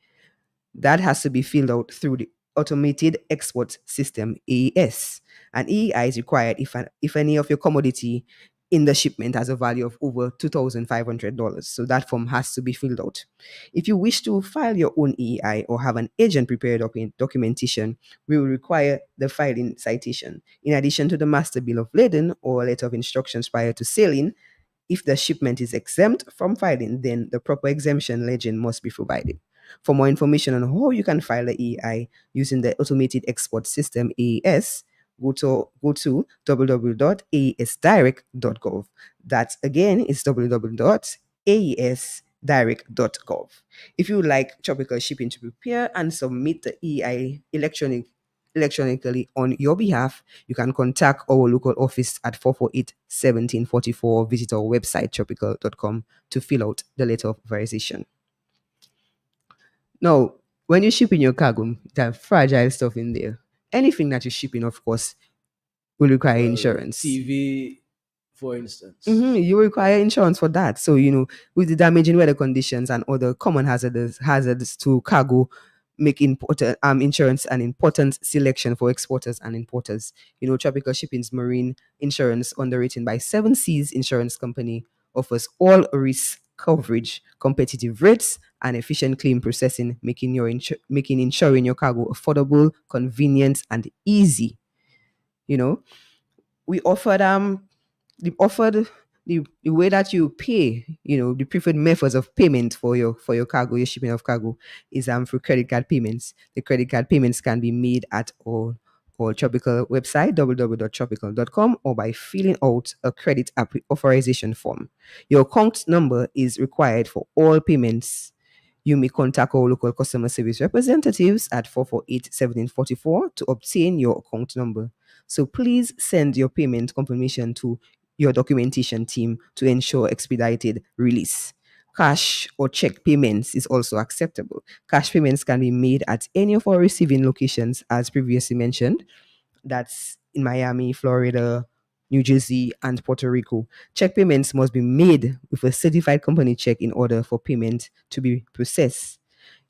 That has to be filled out through the automated export system, AES. An EEI is required if any of your commodity in the shipment has a value of over $2,500. So that form has to be filled out. If you wish to file your own EEI or have an agent prepare documentation, we will require the filing citation. In addition to the master bill of lading or letter of instructions prior to sailing, if the shipment is exempt from filing, then the proper exemption legend must be provided. For more information on how you can file the EEI using the automated export system AES, go to www.aesdirect.gov. That again is www.aesdirect.gov. If you would like Tropical Shipping to prepare and submit the EEI electronically on your behalf, you can contact our local office at 448-1744 or visit our website tropical.com to fill out the letter of authorization. Now, when you ship in your cargo, there are fragile stuff in there. Anything that you ship in, of course, will require insurance. TV, for instance. You require insurance for that. So, with the damaging weather conditions and other common hazards to cargo, make important insurance an important selection for exporters and importers. Tropical Shipping's marine insurance, underwritten by 7 Seas Insurance Company, offers all risk coverage, competitive rates, and efficient claim processing, making insuring your cargo affordable, convenient, and easy. We offered the way that you pay, the preferred methods of payment for your cargo, your shipping of cargo, is through credit card payments. The credit card payments can be made at our Tropical website, www.tropical.com, or by filling out a credit authorization form. Your account number is required for all payments. You may contact our local customer service representatives at 448-1744 to obtain your account number. So please send your payment confirmation to your documentation team to ensure expedited release. Cash or check payments is also acceptable. Cash payments can be made at any of our receiving locations, as previously mentioned. That's in Miami, Florida, New Jersey, and Puerto Rico. Check payments must be made with a certified company check in order for payment to be processed.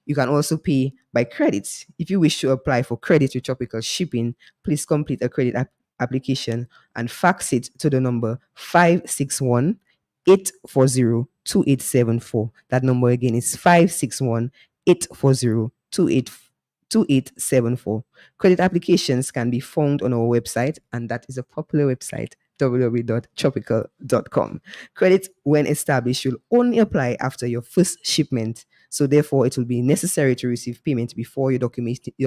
You can also pay by credit. If you wish to apply for credit with Tropical Shipping, please complete a credit application and fax it to the number 561-840-2874. That number again is 561-840-2874. Credit applications can be found on our website, and that is a popular website, www.tropical.com. Credit when established will only apply after your first shipment, so therefore it will be necessary to receive payment before your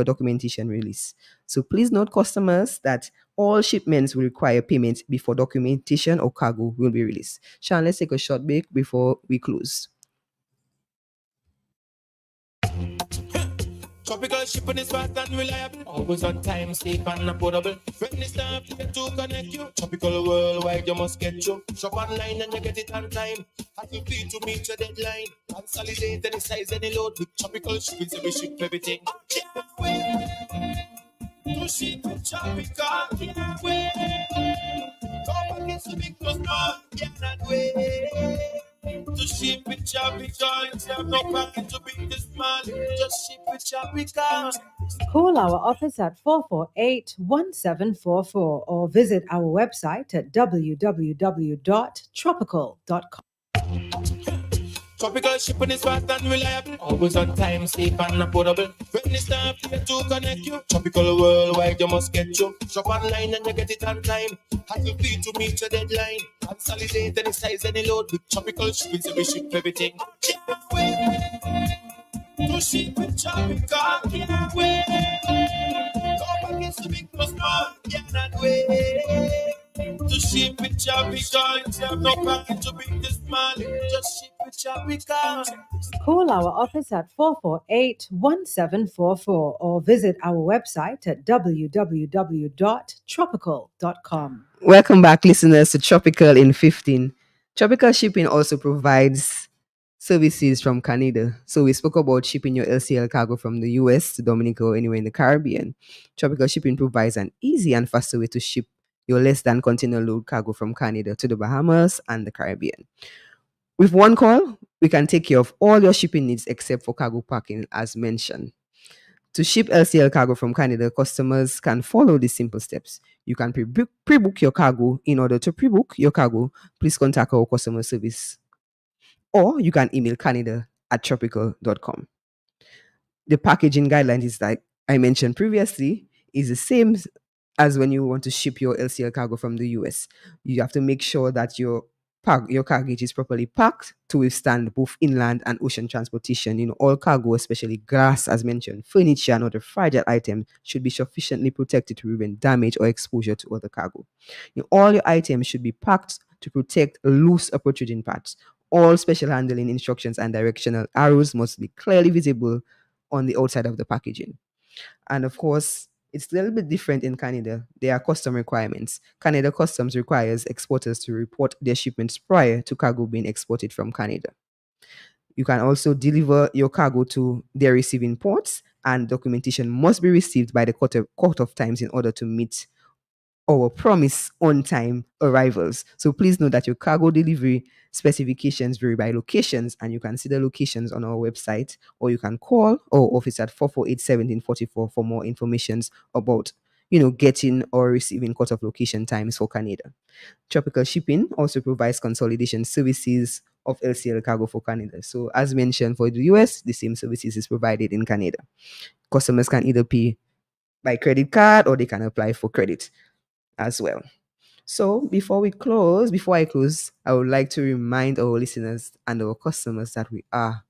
documentation release. So please note, customers, that all shipments will require payment before documentation or cargo will be released. Sean, let's take a short break before we close. Tropical shipping is fast and reliable. Always on time, safe and affordable. Friendly staff here to connect you. Tropical worldwide, you must get you. Shop online and you get it on time. Happy fee to meet your deadline. Consolidate any size, any load. With tropical shipping, so we ship everything. Can't wait to ship with tropical. Can't wait. Go back into big plus small. Cannot wait. To ship with tropical. It's not no packet to big this small. Just ship with tropical. Call our office at 448-1744 or visit our website at www.tropical.com. Tropical shipping is fast and reliable. Always on time, safe and affordable. Friendly staff here to connect you. Tropical worldwide, you must get you. Shop online and you get it on time. Happy fee to meet your deadline. Consolidate any size, any load. With tropical shipping, so we ship everything. Can't wait to ship with tropical. Can't wait. Go back into big plus small. Cannot wait to ship with tropical. It's not no packet to big this small. Just ship with tropical. Call our office at 448-1744 or visit our website at www.tropical.com. Welcome back, listeners, to Tropical in 15. Tropical Shipping also provides services from Canada. So we spoke about shipping your LCL cargo from the US to Dominica or anywhere in the Caribbean. Tropical Shipping provides an easy and faster way to ship your less than container load cargo from Canada to the Bahamas and the Caribbean. With one call, we can take care of all your shipping needs except for cargo packing, as mentioned. To ship LCL cargo from Canada, customers can follow these simple steps. You can pre-book your cargo. In order to pre-book your cargo, please contact our customer service, or you can email canada@tropical.com. The packaging guidelines is, like I mentioned previously, is the same as when you want to ship your LCL cargo from the US. You have to make sure that your cargo is properly packed to withstand both inland and ocean transportation. All cargo, especially glass, as mentioned, furniture and other fragile items, should be sufficiently protected to prevent damage or exposure to other cargo. All your items should be packed to protect loose or protruding parts. All special handling instructions and directional arrows must be clearly visible on the outside of the packaging. And of course, it's a little bit different in Canada. There are custom requirements. Canada Customs requires exporters to report their shipments prior to cargo being exported from Canada. You can also deliver your cargo to their receiving ports, and documentation must be received by the cut-off times in order to meet our promise on-time arrivals. So please know that your cargo delivery specifications vary by locations, and you can see the locations on our website, or you can call our office at 448-1744 for more information about getting or receiving cut-off location times for Canada. Tropical Shipping also provides consolidation services of LCL cargo for Canada. So as mentioned, for the US, the same services is provided in Canada. Customers can either pay by credit card or they can apply for credit as well. So before I close, I would like to remind our listeners and our customers that we are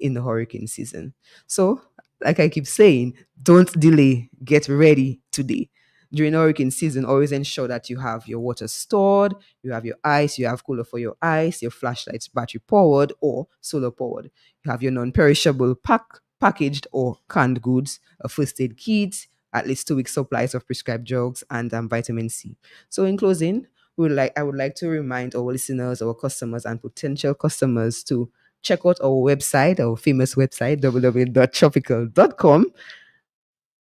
in the hurricane season. So, like I keep saying, don't delay. Get ready today. During hurricane season, always ensure that you have your water stored, you have your ice, you have cooler for your ice, your flashlights battery powered or solar powered. You have your non-perishable packaged or canned goods, a first aid kit, at least 2 weeks supplies of prescribed drugs, and vitamin C. So in closing, I would like to remind our listeners, our customers, and potential customers to check out our website, our famous website, www.tropical.com,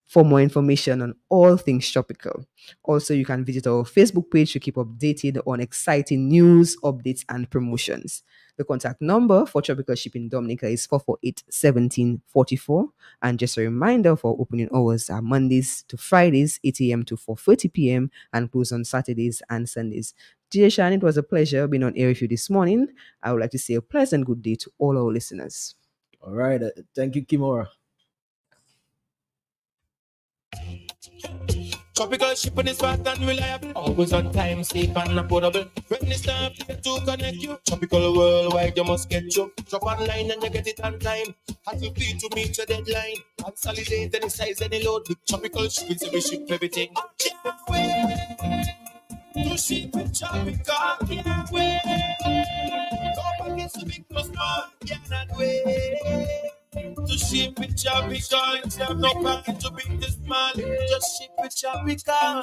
for more information on all things tropical. Also, you can visit our Facebook page to keep updated on exciting news, updates, and promotions. The contact number for Tropical Shipping Dominica is 448-1744. And just a reminder, for opening hours are Mondays to Fridays, 8 a.m. to 4:30 p.m. and close on Saturdays and Sundays. Dear Shan, it was a pleasure being on air with you this morning. I would like to say a pleasant good day to all our listeners. All right. Thank you, Kimura. Tropical shipping is fast and reliable. Always on time, safe and affordable. When it's time to connect you. Tropical worldwide, you must get you. Shop online and you get it on time. As you feel to meet your deadline. Consolidate any size, any load. With tropical shipping, so we ship everything. I can't wait to ship with tropical. Can't wait. Go back to big plus small. Cannot wait. To ship with tropical. It's not no plan to big this small. Just ship with tropical.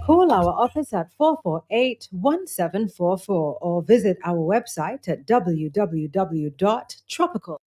Call our office at 448-1744 or visit our website at www.tropical.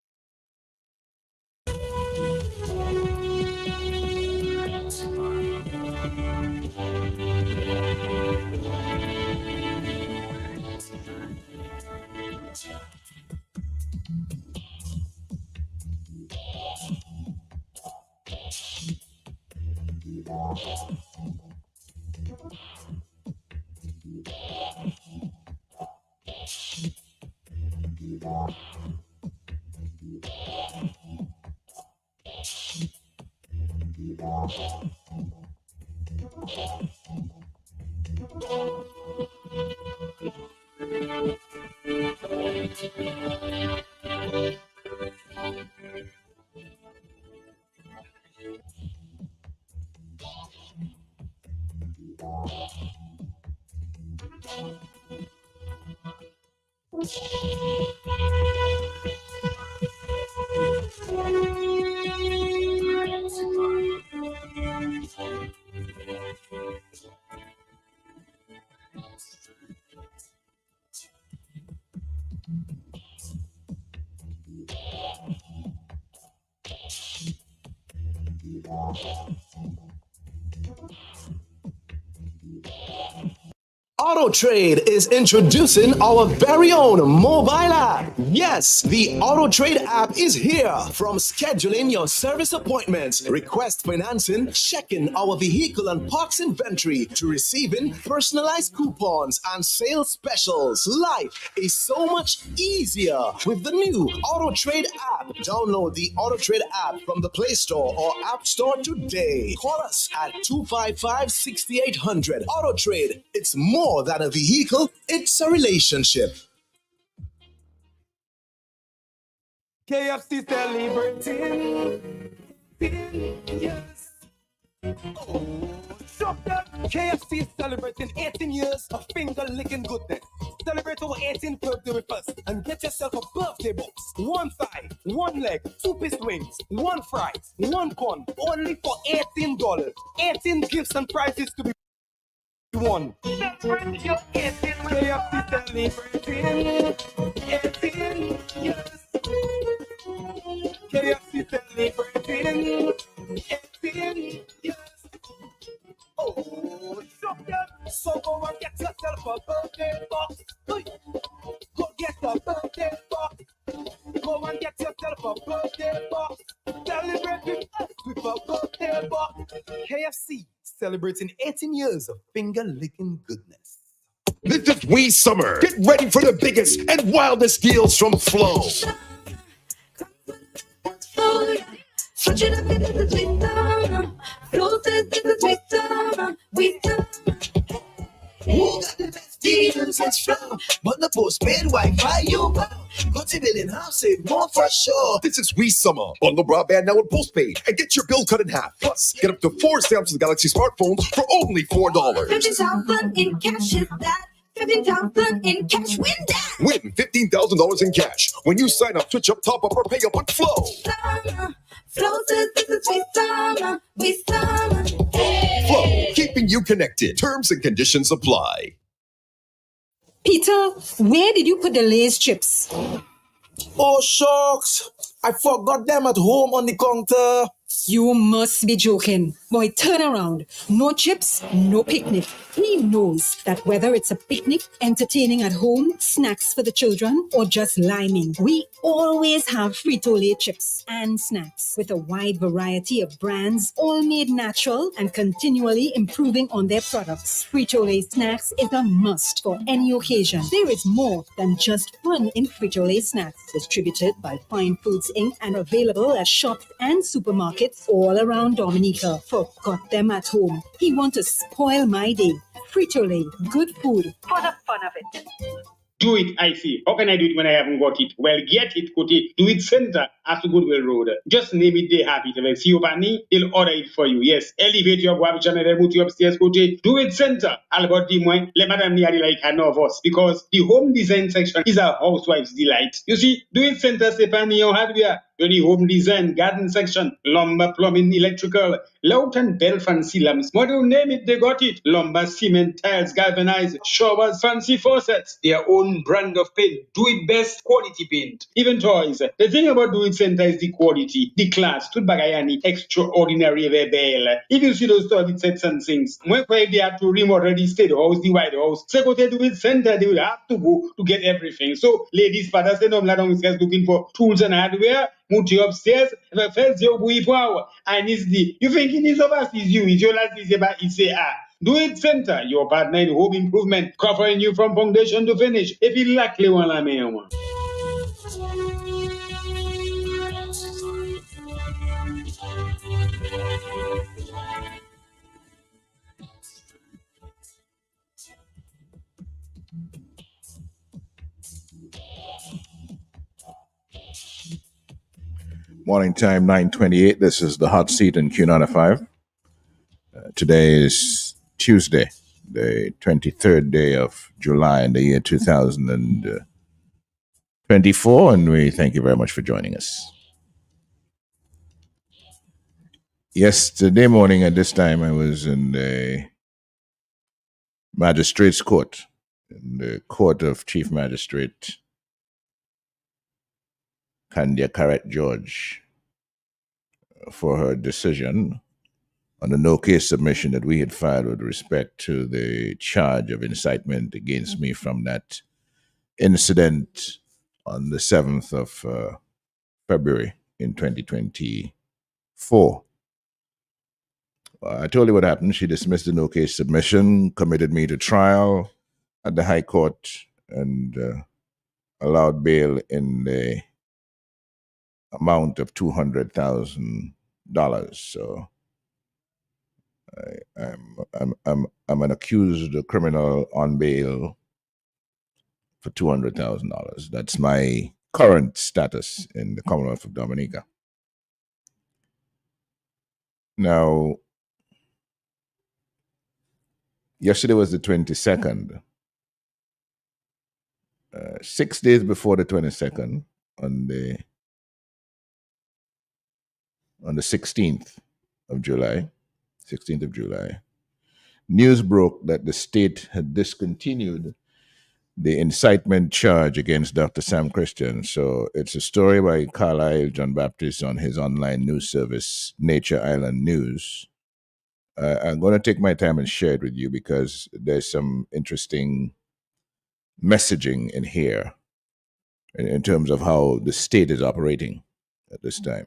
Auto Trade is introducing our very own mobile app. Yes, the Auto Trade app is here. From scheduling your service appointments, request financing, checking our vehicle and parts inventory, to receiving personalized coupons and sales specials. Life is so much easier with the new Auto Trade app. Download the Auto Trade app from the Play Store or App Store today. Call us at 255-6800. Auto Trade, it's more than a vehicle, it's a relationship. KFC celebrating 10 years. Oh, shop that. KFC is celebrating 18 years of finger-licking goodness. Celebrate our 18th birthday with us and get yourself a birthday box. One thigh, one leg, 2-piece wings, one fries, one corn, only for $18. 18 gifts and prizes to be won. Celebrate your 18th KFC celebrating 18 years. KFC celebrating 18 years. Oh, shop them. So go and get yourself a birthday box. Hey. Go get a birthday box. Go and get yourself a birthday box. Celebrate with us with a birthday box. KFC celebrating 18 years of finger-licking goodness. This is We Summer. Get ready for the biggest and wildest deals from Flow. Switching up into the Twitter, floated in the Twitter, we Who got the best deals? It's Flow. But the postpaid Wi-Fi you wow. Got to build in house, save more for sure. This is We Summer. Bundle broadband now on postpaid and get your bill cut in half. Plus, get up to 4 Samsung Galaxy smartphones for only $4. 50,000 in cash is that. 15,000 in cash, win that. Win $15,000 in cash when you sign up, switch up, top up, or pay up with Flow. Floated in the Twitter, we summer. Flow, keeping you connected. Terms and conditions apply. Peter, where did you put the Lay's chips? Oh, shucks. I forgot them at home on the counter. You must be joking. Boy, turn around. No chips, no picnic. He knows that whether it's a picnic, entertaining at home, snacks for the children, or just liming, we always have Frito-Lay chips and snacks with a wide variety of brands, all made natural and continually improving on their products. Frito-Lay snacks is a must for any occasion. There is more than just fun in Frito-Lay snacks. Distributed by Fine Foods Inc. and available at shops and supermarkets supermarkets all around Dominica. Forgot them at home. He want to spoil my day. Frito-Lay, good food for the fun of it. Do it, I see. How can I do it when I haven't got it? Well, get it, Kuti. Do it center after Goodwill Road. Just name it, they have it. If I see you, Bani, they'll order it for you. Yes, elevate your garbage and remove you upstairs, Kuti. Do it center. Albert Dimoy, let Madame Niari like her of us. Because the home design section is a housewife's delight. You see, do it center, Stepani, your hardware. The home design, garden section, lumber, plumbing, electrical, lout and bell fancy lamps. What do you name it? They got it. Lumber, cement, tiles, galvanized, showers, fancy faucets. Their own brand of paint. Do it best quality paint. Even toys. The thing about Do It Center is the quality, the class, to bagayani, extraordinary bell. If you see those toilet sets and things, when they have to remodel the state house, the White House, so go to Do It Center, they will have to go to get everything. So, ladies, fathers, they know looking for tools and hardware. Move you upstairs. If first you go for hour, and it's the you think it is of us is you, it's your last is about it's a Do It Center, your partner in home improvement, covering you from foundation to finish. If you likely one I may want. Morning time, 9:28. This is the hot seat in Q95. Today is Tuesday, the 23rd day of July in the year 2024, and we thank you very much for joining us. Yesterday morning at this time, I was in the magistrate's court, in the court of Chief Magistrate Candia Carrett George, for her decision on the no-case submission that we had filed with respect to the charge of incitement against me from that incident on the 7th of February in 2024. I told you what happened. She dismissed the no-case submission, committed me to trial at the High Court, and allowed bail in the amount of $200,000. So I'm an accused criminal on bail for $200,000. That's my current status in the Commonwealth of Dominica. Now, yesterday was the 22nd. 6 days before the 22nd, on the 16th of July, news broke that the state had discontinued the incitement charge against Dr. Sam Christian. So it's a story by Carlisle John Baptist on his online news service, Nature Island News. I'm going to take my time and share it with you because there's some interesting messaging in here in terms of how the state is operating at this time.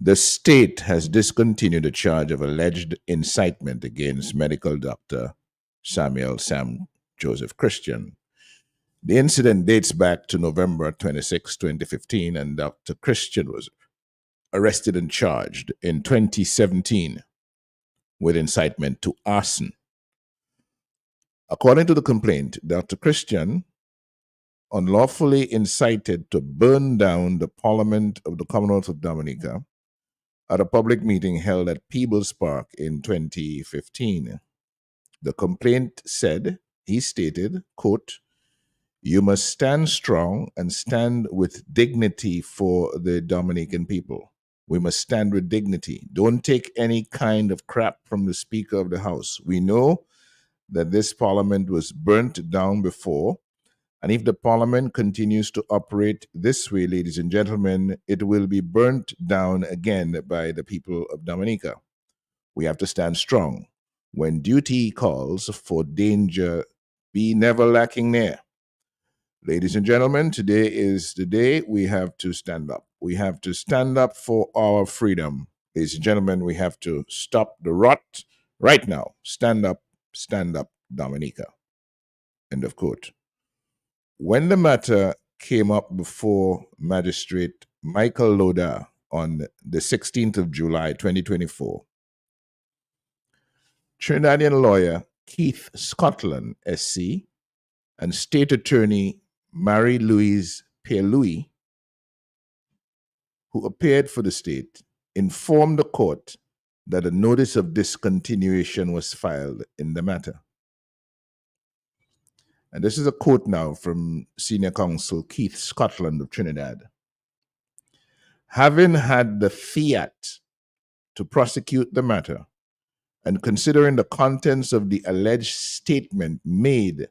The state has discontinued the charge of alleged incitement against medical doctor Samuel Sam Joseph Christian. The incident dates back to November 26, 2015, and Dr. Christian was arrested and charged in 2017 with incitement to arson. According to the complaint, Dr. Christian unlawfully incited to burn down the Parliament of the Commonwealth of Dominica at a public meeting held at Peebles Park in 2015. The complaint said, he stated, quote, "You must stand strong and stand with dignity for the Dominican people. We must stand with dignity. Don't take any kind of crap from the Speaker of the House. We know that this Parliament was burnt down before, and if the Parliament continues to operate this way, ladies and gentlemen, it will be burnt down again by the people of Dominica. We have to stand strong. When duty calls for danger, be never lacking near. Ladies and gentlemen, today is the day we have to stand up. We have to stand up for our freedom. Ladies and gentlemen, we have to stop the rot right now. Stand up, Dominica." End of quote. When the matter came up before Magistrate Michael Loda on the 16th of July, 2024, Trinidadian lawyer Keith Scotland, SC, and State Attorney Marie-Louise Pierre-Louis, who appeared for the state, informed the court that a notice of discontinuation was filed in the matter. And this is a quote now from Senior Counsel Keith Scotland of Trinidad. Having had the fiat to prosecute the matter, and considering the contents of the alleged statement made,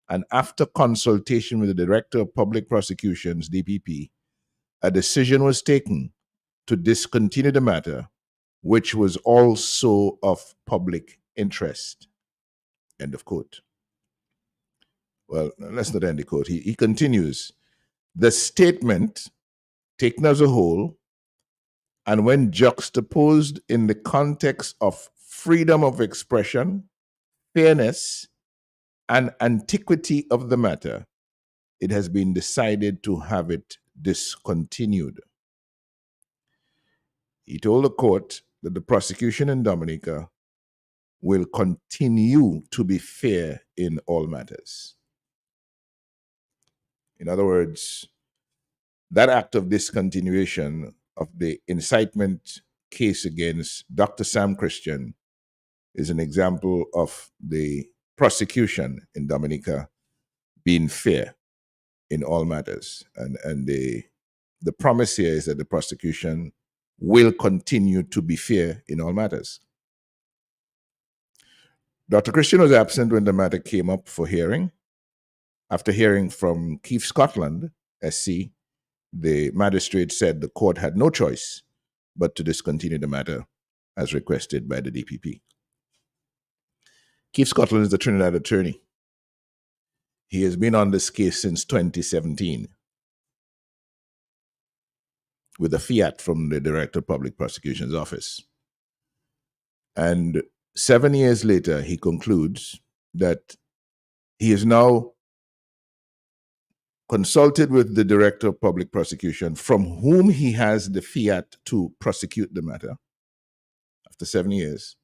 and after consultation with the Director of Public Prosecutions, DPP, a decision was taken to discontinue the matter, which was also of public interest. End of quote. Well, let's not end the quote. He continues, the statement, taken as a whole, and when juxtaposed in the context of freedom of expression, fairness, and antiquity of the matter, it has been decided to have it discontinued. He told the court that the prosecution in Dominica will continue to be fair in all matters. In other words, that act of discontinuation of the incitement case against Dr. Sam Christian is an example of the prosecution in Dominica being fair in all matters. And the promise here is that the prosecution will continue to be fair in all matters. Dr. Christian was absent when the matter came up for hearing. After hearing from Keith Scotland, SC, the magistrate said the court had no choice but to discontinue the matter as requested by the DPP. Keith Scotland is the Trinidad attorney. He has been on this case since 2017 with a fiat from the Director of Public Prosecution's office. And 7 years later, he concludes that he is now consulted with the Director of Public Prosecution, from whom he has the fiat to prosecute the matter after 7 years.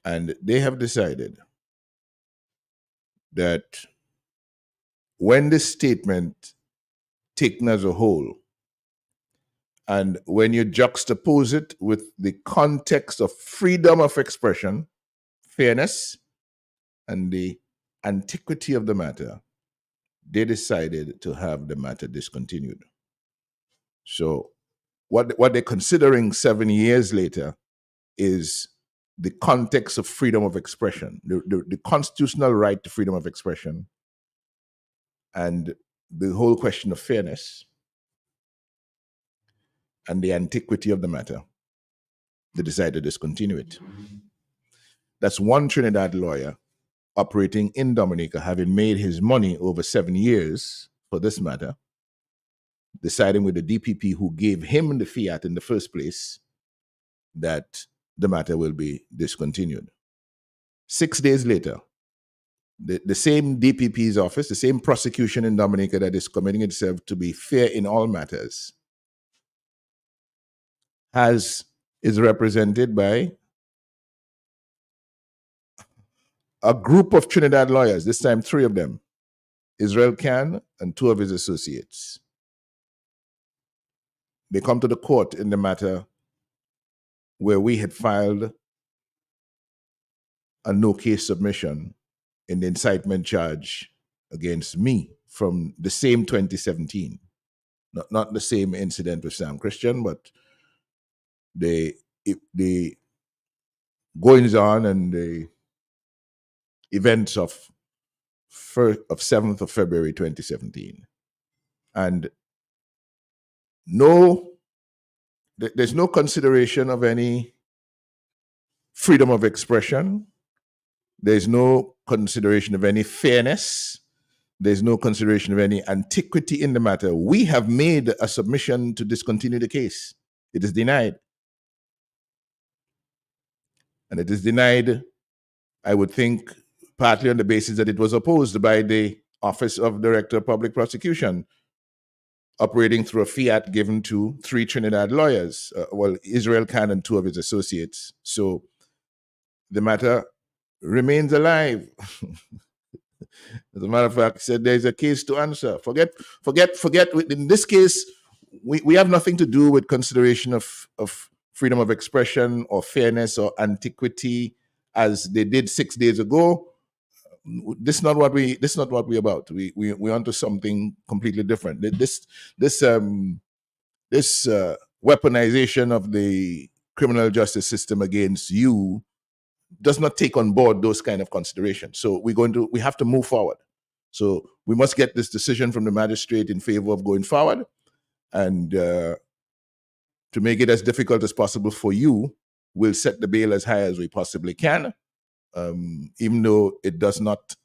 And they have decided that when this statement taken as a whole, and when you juxtapose it with the context of freedom of expression, fairness, and the antiquity of the matter, they decided to have the matter discontinued. So what they're considering 7 years later is the context of freedom of expression, the constitutional right to freedom of expression, and the whole question of fairness and the antiquity of the matter. They decided to discontinue it. That's one Trinidad lawyer operating in Dominica, having made his money over 7 years for this matter, deciding with the DPP, who gave him the fiat in the first place, that the matter will be discontinued. 6 days later, the same DPP's office, the same prosecution in Dominica that is committing itself to be fair in all matters, is represented by a group of Trinidad lawyers, this time 3 of them, Israel Can and 2 of his associates. They come to the court in the matter where we had filed a no-case submission in the incitement charge against me from the same 2017. Not the same incident with Sam Christian, but the goings on and the events of 7th of February 2017. And there's no consideration of any freedom of expression. There's no consideration of any fairness. There's no consideration of any antiquity in the matter. We have made a submission to discontinue the case. It is denied. And it is denied, I would think, partly on the basis that it was opposed by the Office of Director of Public Prosecution, operating through a fiat given to 3 Trinidad lawyers, Israel Khan and 2 of his associates. So the matter remains alive. As a matter of fact, said there's a case to answer. Forget. In this case, we have nothing to do with consideration of freedom of expression or fairness or antiquity, as they did 6 days ago. This is not what we're about. We onto something completely different. This weaponization of the criminal justice system against you does not take on board those kind of considerations. So we have to move forward. So we must get this decision from the magistrate in favor of going forward, and to make it as difficult as possible for you, we'll set the bail as high as we possibly can, even though it does not,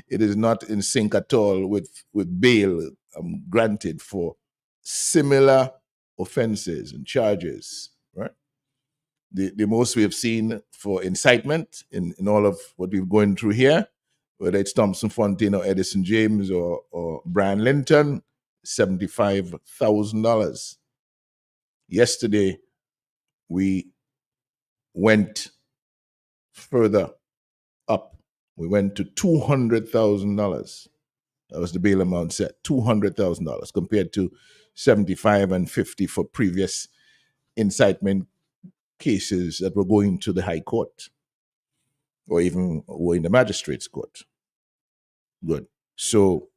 it is not in sync at all with bail granted for similar offenses and charges, right? The most we have seen for incitement in all of what we've gone through here, whether it's Thompson Fontaine or Edison James or Brian Linton, $75,000. Yesterday, we went further up. We went to $200,000. That was the bail amount set, $200,000 compared to 75 and 50 for previous incitement cases that were going to the High Court or even were in the magistrate's court. Good. So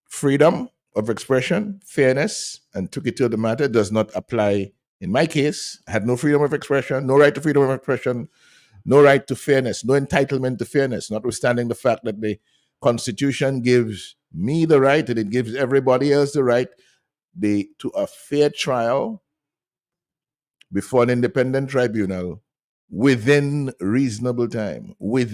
freedom of expression, fairness, and took it to the matter does not apply in my case. I had no freedom of expression, no right to freedom of expression, no right to fairness, no entitlement to fairness, notwithstanding the fact that the Constitution gives me the right and it gives everybody else the right to a fair trial before an independent tribunal within reasonable time, which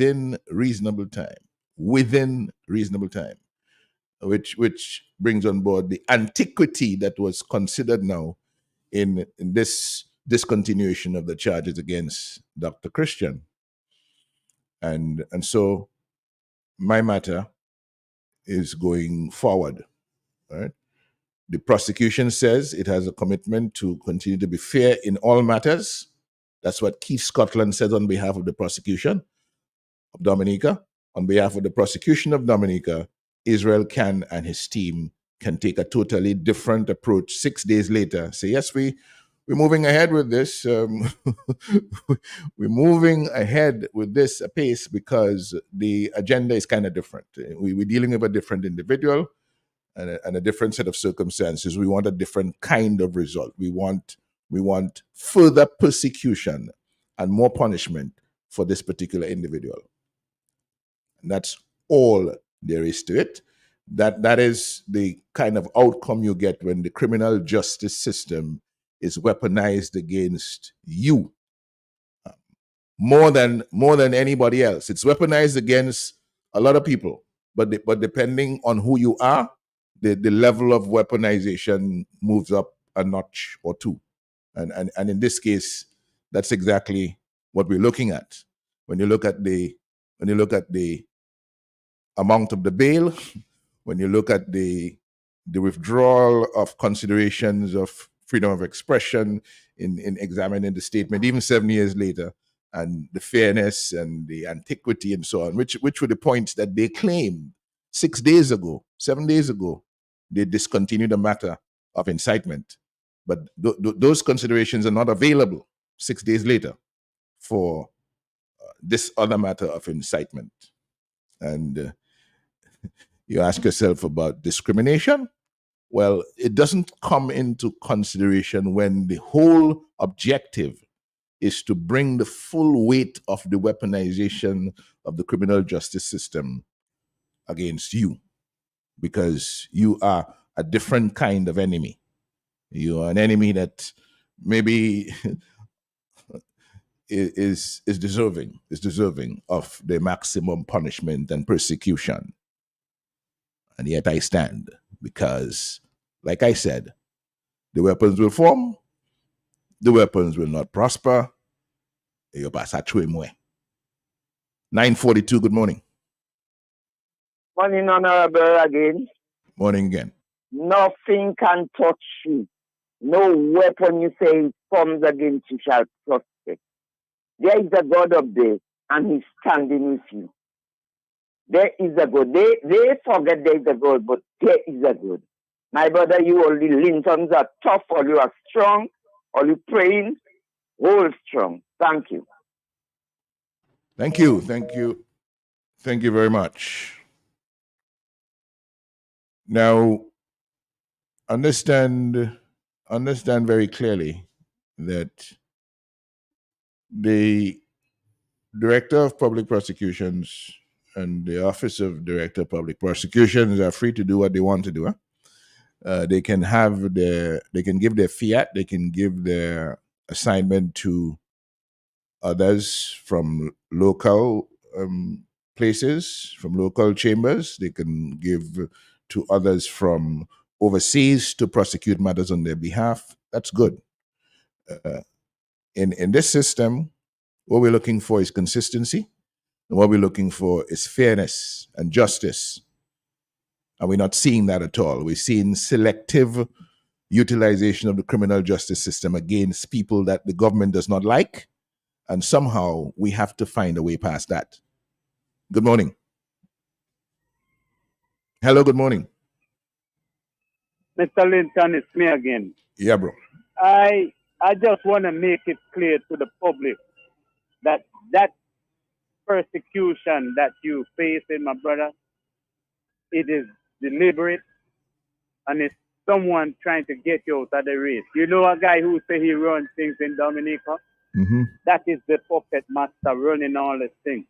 brings on board the antiquity that was considered now in this discontinuation of the charges against Dr. Christian. And so my matter is going forward, right? The prosecution says it has a commitment to continue to be fair in all matters. That's what Keith Scotland said on behalf of the prosecution of Dominica. On behalf of the prosecution of Dominica, Israel Khan and his team can take a totally different approach 6 days later. Say, yes, we're moving ahead with this. We're moving ahead with this apace because the agenda is kind of different. We're dealing with a different individual and a different set of circumstances. We want a different kind of result. We want further persecution and more punishment for this particular individual. And that's all there is to it. That is the kind of outcome you get when the criminal justice system is weaponized against you more than anybody else. It's weaponized against a lot of people, but depending on who you are, the level of weaponization moves up a notch or two. And in this case, that's exactly what we're looking at. When you look at the amount of the bail, when you look at the withdrawal of considerations of freedom of expression in examining the statement, even 7 years later, and the fairness and the antiquity and so on, which were the points that they claimed 7 days ago, they discontinued the matter of incitement. But those considerations are not available 6 days later for this other matter of incitement. And you ask yourself about discrimination. Well, it doesn't come into consideration when the whole objective is to bring the full weight of the weaponization of the criminal justice system against you, because you are a different kind of enemy. You are an enemy that maybe is deserving of the maximum punishment and persecution. And yet I stand because, like I said, the weapons will form, the weapons will not prosper. 9:42, good morning. Morning, Honorable, again. Morning again. Nothing can touch you. No weapon you say comes against you shall prosper. There is a God up there, and He's standing with you. There is a God. They forget there is a God, but there is a God. My brother, you all the Lintons are tough, or you are strong, or you praying, hold strong. Thank you. Thank you. Thank you. Thank you very much. Now, understand very clearly that the Director of Public Prosecutions and the Office of Director of Public Prosecutions are free to do what they want to do. Huh? They can give their fiat, they can give their assignment to others from local places, from local chambers. They can give to others from overseas to prosecute matters on their behalf. That's good. In this system, what we're looking for is consistency, and what we're looking for is fairness and justice. And we're not seeing that at all. We're seeing selective utilization of the criminal justice system against people that the government does not like. And somehow we have to find a way past that. Good morning. Hello, good morning. Mr. Linton, it's me again. Yeah, bro. I just want to make it clear to the public that persecution that you face, my brother, it is deliberate, and it's someone trying to get you out of the race. You know a guy who say he runs things in Dominica? Mm-hmm. That is the puppet master running all the things.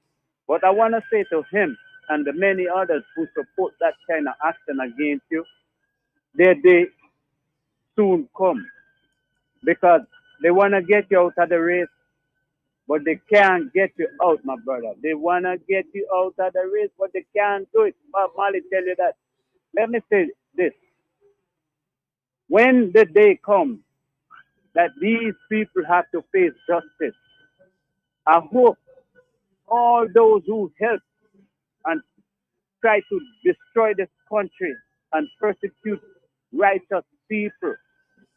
But I want to say to him and the many others who support that kind of action against you, their day soon come. Because they want to get you out of the race, but they can't get you out, my brother. They want to get you out of the race, but they can't do it. Bob Marley tell you that. Let me say this. When the day comes that these people have to face justice, I hope all those who help and try to destroy this country and persecute righteous people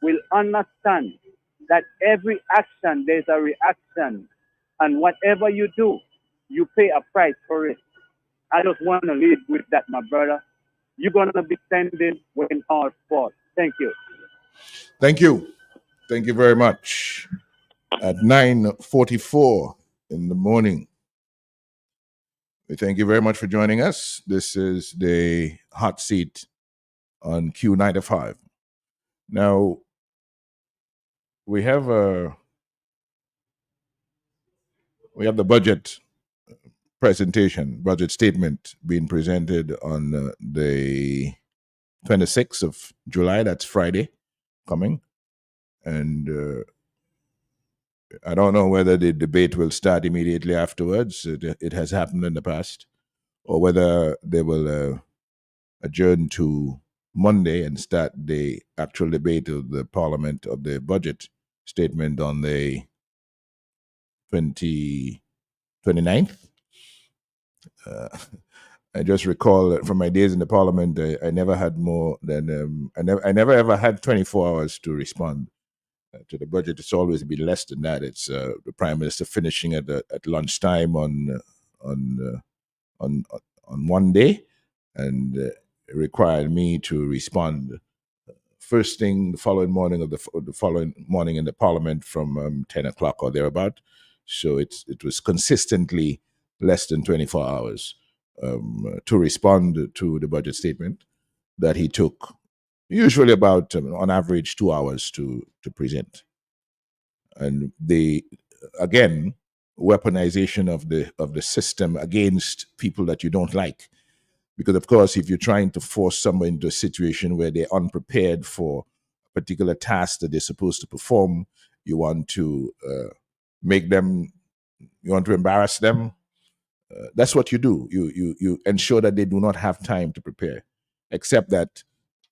will understand that every action, there's a reaction. And whatever you do, you pay a price for it. I just want to leave with that, my brother. You're going to be standing when all falls. Thank you. Thank you. Thank you very much. At 9:44 in the morning, we thank you very much for joining us. This is the hot seat on Q95. Now, we have the budget presentation, budget statement being presented on the 26th of July. That's Friday coming. And I don't know whether the debate will start immediately afterwards. It has happened in the past. Or whether they will adjourn to Monday and start the actual debate of the Parliament of the budget statement on the 29th. I just recall that from my days in the Parliament, I never had more than I never ever had 24 hours to respond to the budget. It's always been less than that. It's the Prime Minister finishing at lunchtime on one day, and it required me to respond first thing the following morning of the following morning in the Parliament from 10 o'clock or thereabout. So it was consistently less than 24 hours to respond to the budget statement that he took usually about on average 2 hours to present. And again, weaponization of the system against people that you don't like. Because of course, if you're trying to force someone into a situation where they're unprepared for a particular task that they're supposed to perform, you want to you want to embarrass them. That's what you do. You ensure that they do not have time to prepare. Except that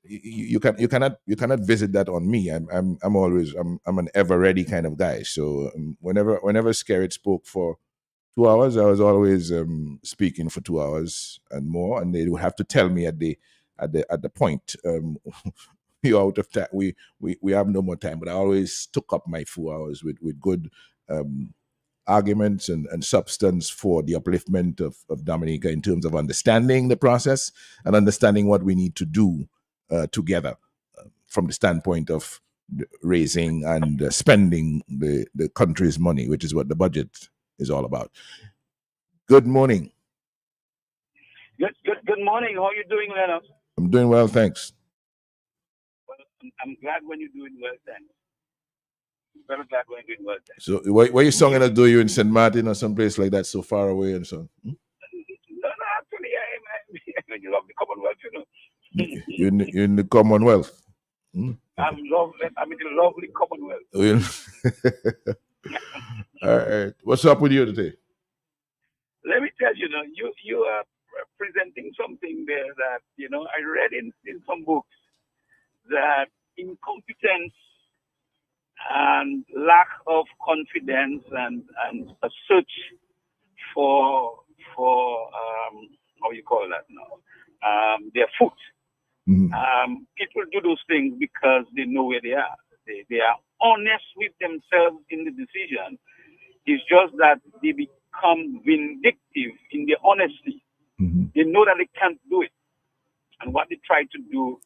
you cannot visit that on me. I'm an ever ready kind of guy. So whenever Skerritt spoke for 2 hours, I was always speaking for 2 hours and more, and they would have to tell me at at the point. We're out of time. We have no more time. But I always took up my 4 hours with good arguments and substance for the upliftment of Dominica in terms of understanding the process and understanding what we need to do together from the standpoint of raising and spending the country's money, which is what the budget is all about. Good morning. Good morning. How are you doing, Leonard? I'm doing well, thanks. Well, I'm glad when you're doing well, thanks. Very glad when you're doing well, thanks. So, where you song gonna do? You in St. Martin or someplace like that, so far away and so on? No, actually, I'm in the Commonwealth, you know. You're in the Commonwealth. I'm in the lovely Commonwealth. All right. What's up with you today? Let me tell you, you are presenting something there that, I read in some books that incompetence and lack of confidence and a search for how you call that now, their foot. People do those things because they know where they are. They are honest with themselves in the decision. It's just that they become vindictive in their honesty. They know that they can't do it. And what they try to do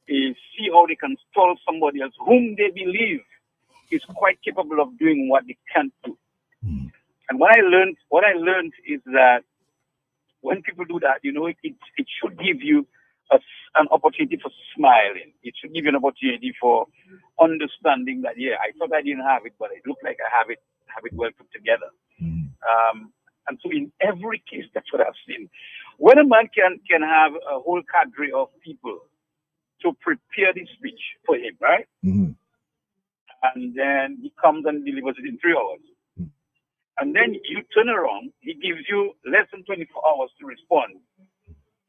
is see how they can stall somebody else whom they believe is quite capable of doing what they can't do. And what I learned is that when people do that, it should give you an opportunity for smiling. It should give you an opportunity for understanding that, yeah, I thought I didn't have it, but it looked like I have it well put together. And so in every case, that's what I've seen. When a man can have a whole cadre of people to prepare the speech for him, right? And then he comes and delivers it in 3 hours. And then you turn around, he gives you less than 24 hours to respond.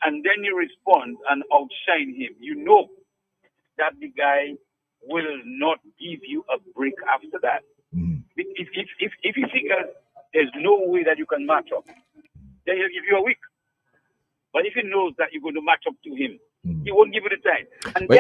And then you respond and outshine him. You know that the guy will not give you a break after that. If he figures there's no way that you can match up, then he'll give you a week. But if he knows that you're going to match up to him, he won't give you the time. And but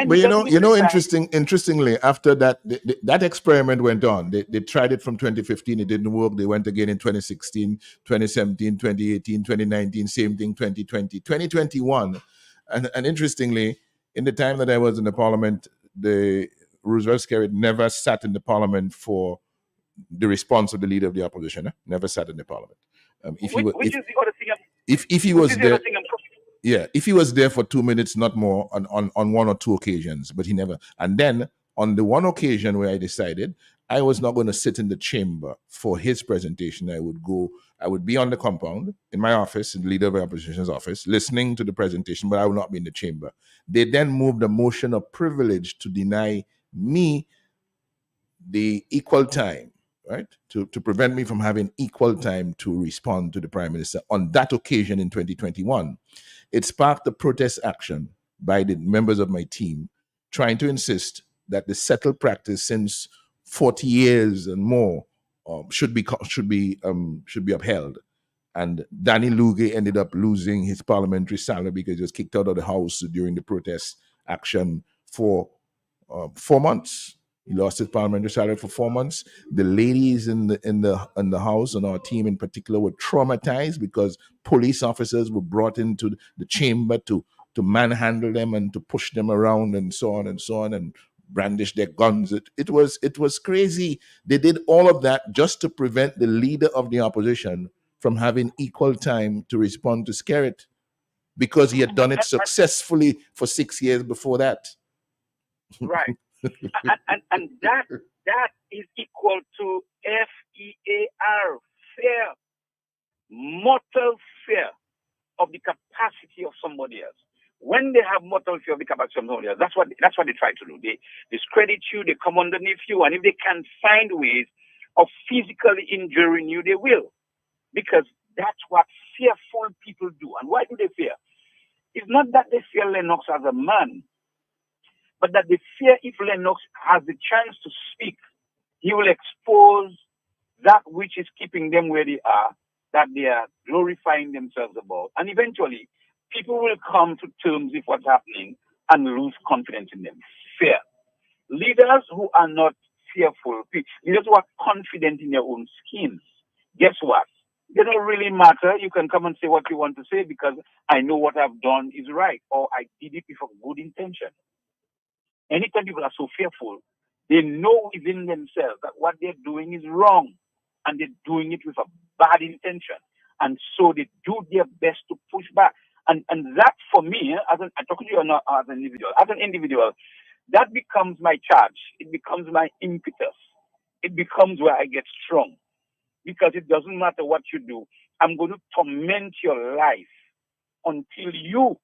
interestingly, after that, that experiment went on. They tried it from 2015. It didn't work. They went again in 2016, 2017, 2018, 2019, same thing, 2020, 2021. And interestingly, in the time that I was in the parliament, the Roosevelt Skerritt never sat in the parliament for the response of the leader of the opposition. Never sat in the parliament. If he was there, yeah, if he was there for 2 minutes, not more, on 1 or 2 occasions, but he never. And then on the one occasion where I decided I was not going to sit in the chamber for his presentation, I would be on the compound in my office, in the leader of the opposition's office, listening to the presentation, but I would not be in the chamber. They then moved a motion of privilege to deny me the equal time, right? To prevent me from having equal time to respond to the Prime Minister. On that occasion in 2021, it sparked a protest action by the members of my team trying to insist that the settled practice since 40 years and more should be upheld. And Danny Luge ended up losing his parliamentary salary because he was kicked out of the House during the protest action for 4 months. He lost his parliamentary salary for 4 months. The ladies in the House and our team in particular were traumatized because police officers were brought into the chamber to manhandle them and to push them around and so on and brandish their guns. It was crazy. They did all of that just to prevent the leader of the opposition from having equal time to respond to Skerritt because he had done it successfully for 6 years before that. Right. and that is equal to FEAR, fear, mortal fear of the capacity of somebody else. When they have mortal fear of the capacity of somebody else, that's what they try to do. They discredit you, they come underneath you, and if they can find ways of physically injuring you, they will. Because that's what fearful people do. And why do they fear? It's not that they fear Lennox as a man, but that they fear if Lennox has the chance to speak, he will expose that which is keeping them where they are, that they are glorifying themselves about. And eventually, People will come to terms with what's happening and lose confidence in them. Fear. Leaders who are not fearful, leaders who are confident in their own skin, guess what? They don't really matter. You can come and say what you want to say because I know what I've done is right or I did it with a good intention. Anytime people are so fearful, they know within themselves that what they're doing is wrong and they're doing it with a bad intention. And so they do their best to push back. And that for me, I'm talking to you not as an individual, that becomes my charge. It becomes my impetus. It becomes where I get strong. Because it doesn't matter what you do. I'm going to torment your life until you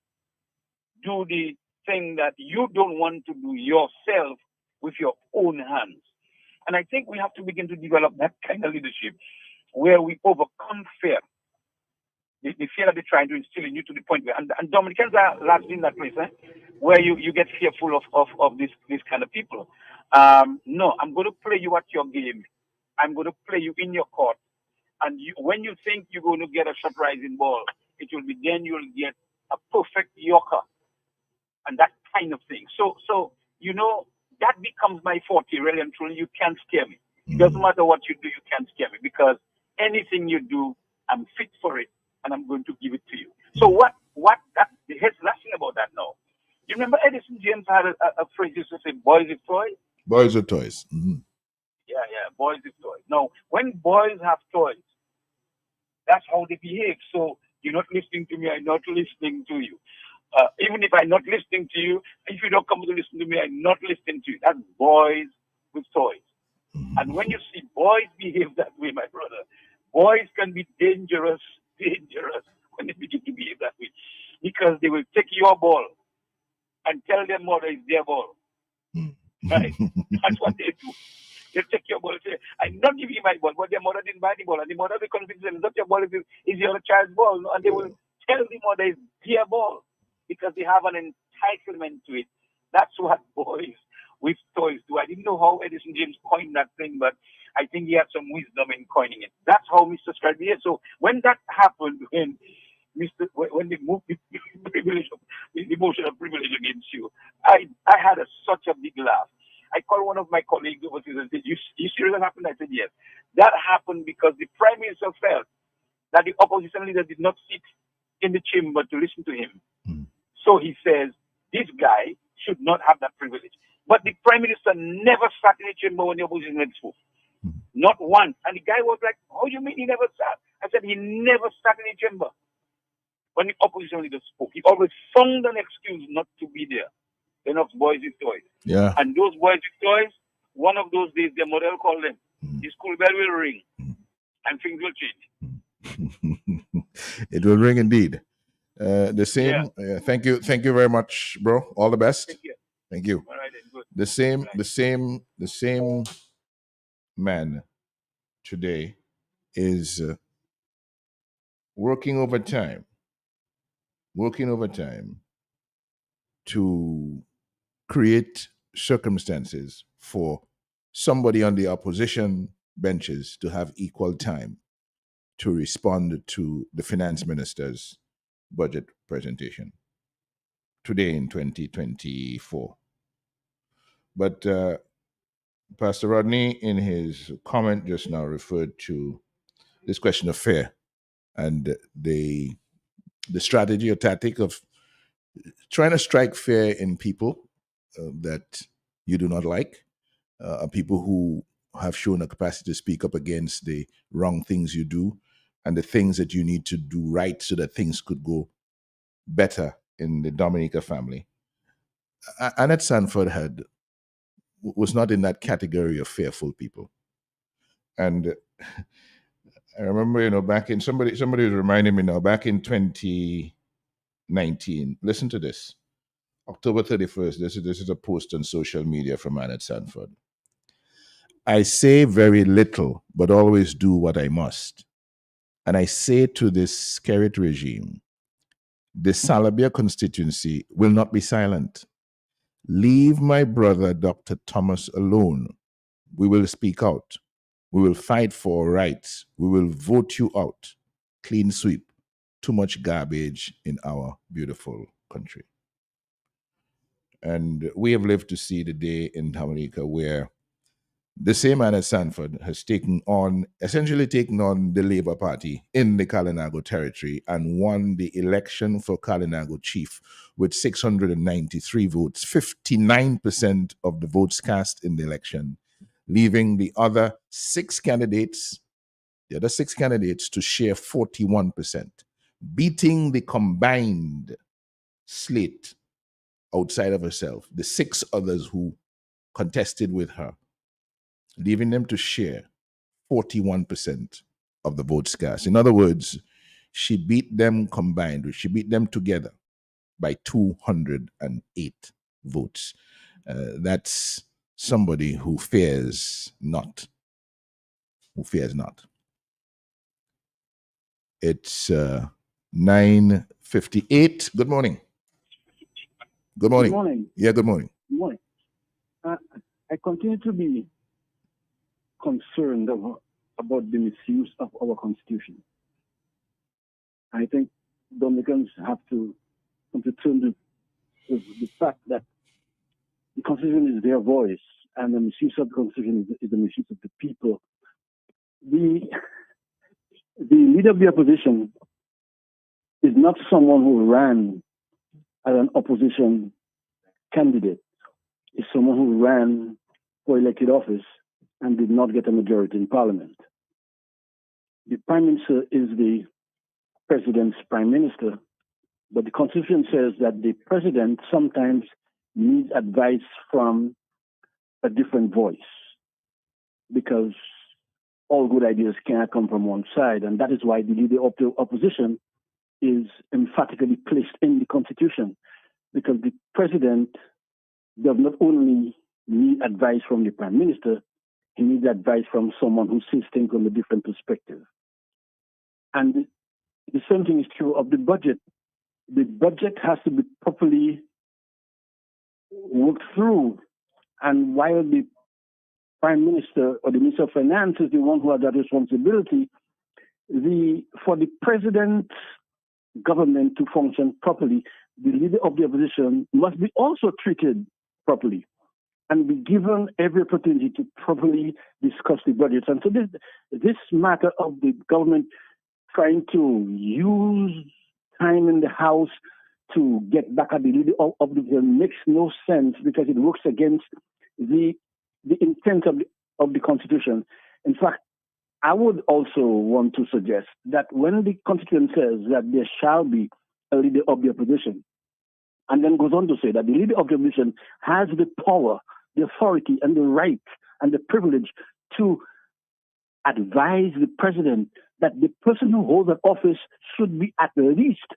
do the thing that you don't want to do yourself with your own hands. And I think we have to begin to develop that kind of leadership where we overcome fear. The fear that they're trying to instill in you to the point where, and Dominicans are largely in that place, where you get fearful of this kind of people. No, I'm going to play you at your game. I'm going to play you in your court. And when you think you're going to get a surprising ball, it will be then you'll get a perfect yorker and that kind of thing. So that becomes my forte, really and truly. You can't scare me. It doesn't matter what you do, you can't scare me because anything you do, I'm fit for it and I'm going to give it to you. So here's the last thing about that now. You remember Edison James had a phrase used to say, boys with toys? Boys with toys. Yeah, boys with toys. Now, when boys have toys, that's how they behave. So you're not listening to me, I'm not listening to you. Even if I'm not listening to you, if you don't come to listen to me, I'm not listening to you. That's boys with toys. And when you see boys behave that way, my brother, boys can be dangerous when they begin to behave that way. Because they will take your ball and tell their mother it's their ball. Right? That's what they do. They take your ball and say, I'm not giving you my ball, but their mother didn't buy the ball. And the mother will convince them, it's not your ball, it's your child's ball. And they will tell the mother it's their ball because they have an entitlement to it. That's what boys with toys do. I didn't know how Edison James coined that thing, but I think he had some wisdom in coining it. That's how Mr. Scribe behaved. So when that happened, when they moved the motion of privilege against you, I had such a big laugh. I called one of my colleagues overseas and said, you serious that happened? I said, yes. That happened because the Prime Minister felt that the opposition leader did not sit in the chamber to listen to him. So he says, this guy should not have that privilege. But the Prime Minister never sat in the chamber when the opposition leader spoke. Not once. And the guy was like, how do you mean he never sat? I said, he never sat in the chamber when the opposition leader spoke. He always found an excuse not to be there. Enough boys with toys. Yeah. And those boys with toys, one of those days, their mother will call them. The school bell will ring. And things will change. It will ring indeed. The same. Thank you very much, bro. All the best. Thank you. All right, then, good. The same man today is working overtime to create circumstances for somebody on the opposition benches to have equal time to respond to the finance minister's budget presentation today in 2024. But Pastor Rodney, in his comment just now, referred to this question of fear and the strategy or tactic of trying to strike fear in people that you do not like, people who have shown a capacity to speak up against the wrong things you do and the things that you need to do right so that things could go better in the Dominica family. Anette Sanford was not in that category of fearful people. And I remember, back in, somebody was reminding me now, back in 2019, listen to this. October 31st, this is a post on social media from Anette Sanford. I say very little, but always do what I must. And I say to this Skerrit regime, the Salabia constituency will not be silent. Leave my brother, Dr. Thomas, alone. We will speak out. We will fight for our rights. We will vote you out. Clean sweep. too much garbage in our beautiful country. And we have lived to see the day in Dominica where the same Anette Sanford has essentially taken on the Labour Party in the Kalinago territory and won the election for Kalinago chief with 693 votes, 59% of the votes cast in the election, leaving the other six candidates to share 41%, beating the combined slate outside of herself, the six others who contested with her, leaving them to share 41% of the votes cast. In other words, she beat them together by 208 votes. That's somebody who fears not. It's 9:58. Good morning. Good morning. Good morning. Yeah, good morning. Good morning. I continue to be concerned about the misuse of our Constitution. I think Dominicans have to come to terms with the fact that the Constitution is their voice, and the misuse of the Constitution is the misuse of the people. The leader of the opposition is not someone who ran as an opposition candidate. It's someone who ran for elected office and did not get a majority in Parliament. The Prime Minister is the President's Prime Minister, but the Constitution says that the President sometimes needs advice from a different voice, because all good ideas cannot come from one side, and that is why the leader of the opposition is emphatically placed in the Constitution, because the President does not only need advice from the Prime Minister, he needs advice from someone who sees things from a different perspective. And the same thing is true of the budget. The budget has to be properly worked through, and while the Prime Minister or the Minister of Finance is the one who has that responsibility, for the President's government to function properly, the leader of the opposition must be also treated properly and be given every opportunity to properly discuss the budget. And so this matter of the government trying to use time in the House to get back at the leader of the opposition makes no sense, because it works against the intent of the Constitution. In fact, I would also want to suggest that when the Constitution says that there shall be a leader of the opposition, and then goes on to say that the leader of the opposition has the power, the authority, and the right, and the privilege to advise the President that the person who holds that office should be at least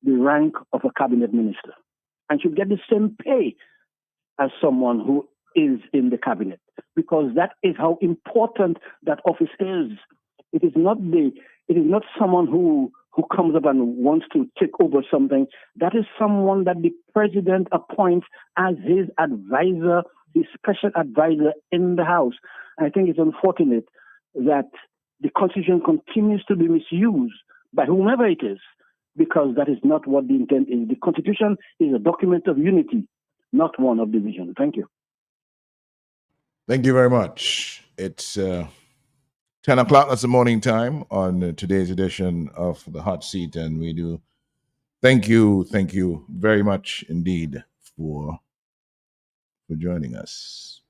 the rank of a cabinet minister and should get the same pay as someone who is in the cabinet, because that is how important that office is. It is not someone who comes up and wants to take over something. That is someone that the President appoints as his advisor, his special advisor in the House. I think it's unfortunate that the Constitution continues to be misused by whomever it is, because that is not what the intent is. The Constitution is a document of unity, not one of division. Thank you. Thank you very much. It's 10 o'clock. That's the morning time on today's edition of The Hot Seat. And we do thank you very much indeed for joining us.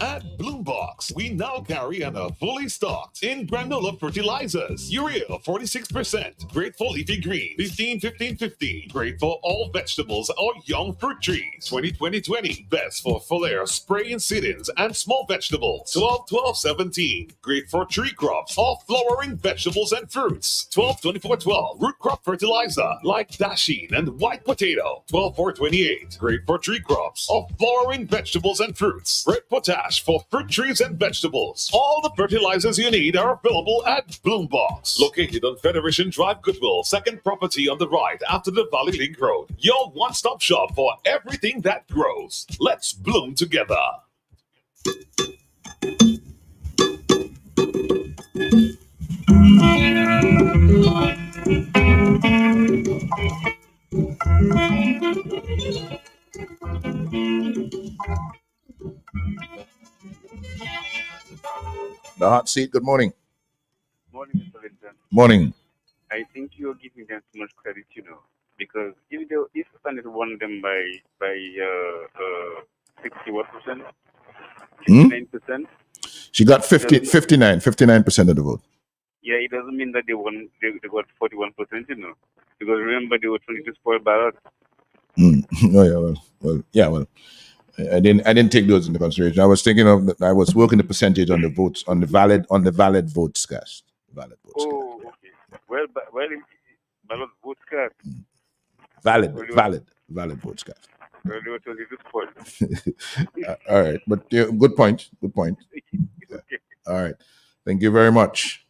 At Bloombox, we now carry and are fully stocked in granola fertilizers. Urea 46%, great for leafy green, 15-15-15, great for all vegetables or young fruit trees. 20-20-20, best for foliar spray and seedings and small vegetables. 12-12-17, great for tree crops or flowering vegetables and fruits. 12-24-12, root crop fertilizer like dasheen and white potato. 12-4-28, great for tree crops or flowering vegetables and fruits. Red potash for fruit trees and vegetables. All the fertilizers you need are available at Bloombox, located on Federation Drive, Goodwill, second property on the right after the Valley Link Road. Your one-stop shop for everything that grows. Let's bloom together. The hot seat. Good morning. Morning, Mr. Linton. Morning. I think you're giving them too much credit, because if Senate won them by 60 what percent, 59%. She got 59% of the vote. Yeah, it doesn't mean that they won. They got 41%, because remember they were trying to spoil ballot. Oh yeah, well, I didn't take those into consideration. I was thinking I was working the percentage on the votes on the valid votes cast. Okay. Well, ballot votes cast. Valid votes cast. Well, they were trying to spoil. All right, but yeah, good point. Yeah. All right, thank you very much.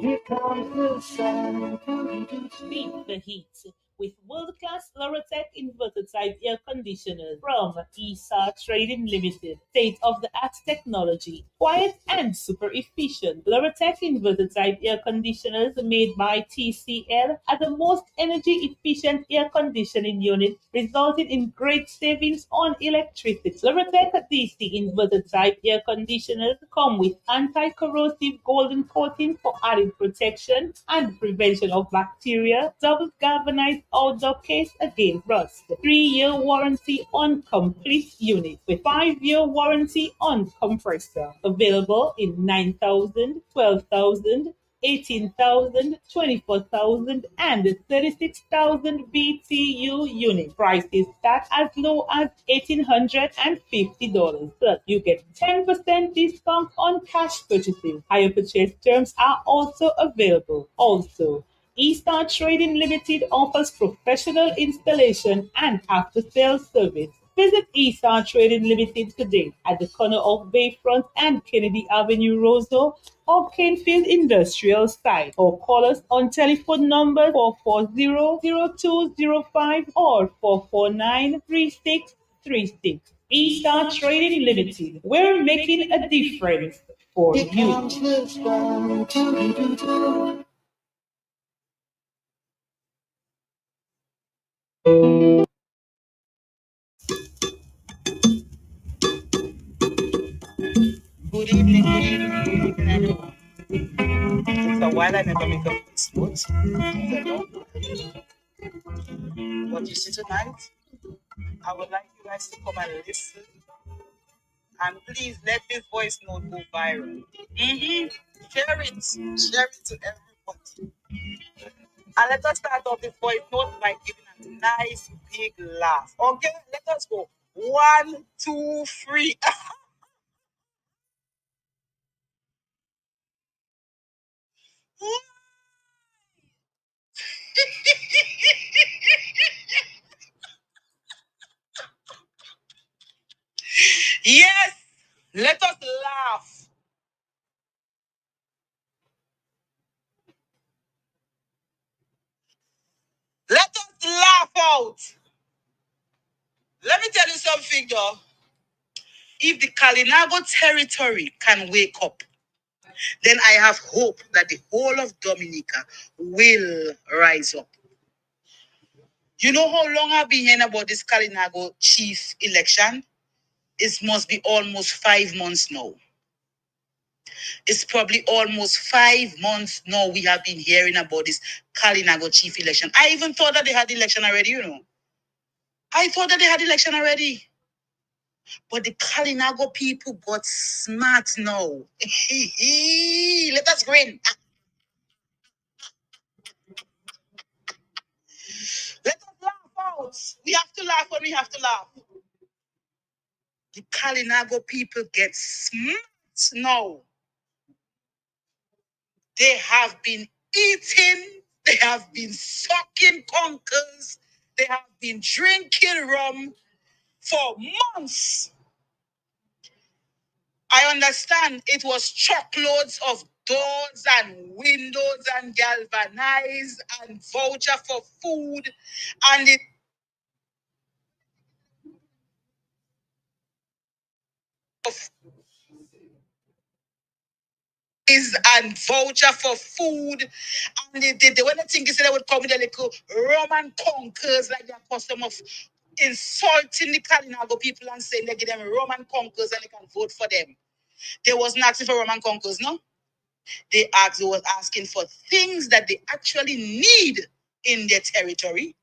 Here comes the sun. Beat the heat with world-class Lorotech inverter type air conditioners from ESA Trading Limited. State-of-the-art technology, quiet and super efficient. Lorotech inverter type air conditioners made by TCL are the most energy efficient air conditioning unit, resulting in great savings on electricity. Lorotech DC inverter type air conditioners come with anti-corrosive golden coating for added protection and prevention of bacteria, double galvanized outdoor case against rust, 3-year warranty on complete unit with 5-year warranty on compressor. Available in 9,000, 12,000, 18,000, 24,000, and 36,000 BTU units. Prices start as low as $1,850. Plus, you get 10% discount on cash purchases. Higher purchase terms are also available. Also, eStar Trading Limited offers professional installation and after-sales service. Visit eStar Trading Limited today at the corner of Bayfront and Kennedy Avenue, Roseville, or Canefield Industrial Site, or call us on telephone number 440-0205 or 449-3636. eStar Trading Limited. We're making a difference for you. Good evening, everyone. It's a while I never make a voice note. But you see tonight, I would like you guys to come and listen. And please let this voice note go viral. Share it to everybody. And let us start off this voice note by giving a nice big laugh. Okay, let us go. 1, 2, 3. Yes, let us laugh. Let us laugh out. Let me tell you something, though. If the Kalinago territory can wake up, then I have hope that the whole of Dominica will rise up. You know how long I've been hearing about this Kalinago chief election? It must be almost 5 months now. It's probably almost 5 months now we have been hearing about this Kalinago chief election. I even thought that they had the election already, you know. I thought that they had the election already. But the Kalinago people got smart now. Let us grin. Let us laugh out. We have to laugh when we have to laugh. The Kalinago people get smart now. They have been eating, they have been sucking conkers, they have been drinking rum for months. I understand it was truckloads of doors and windows and galvanized and voucher for food and it is and voucher for food and they when they think they would come with a little Roman conkers like their custom of insulting the Kalinago people and saying they give them Roman conkers and they can vote for them. They wasn't asking for Roman conkers, no? They was asking for things that they actually need in their territory.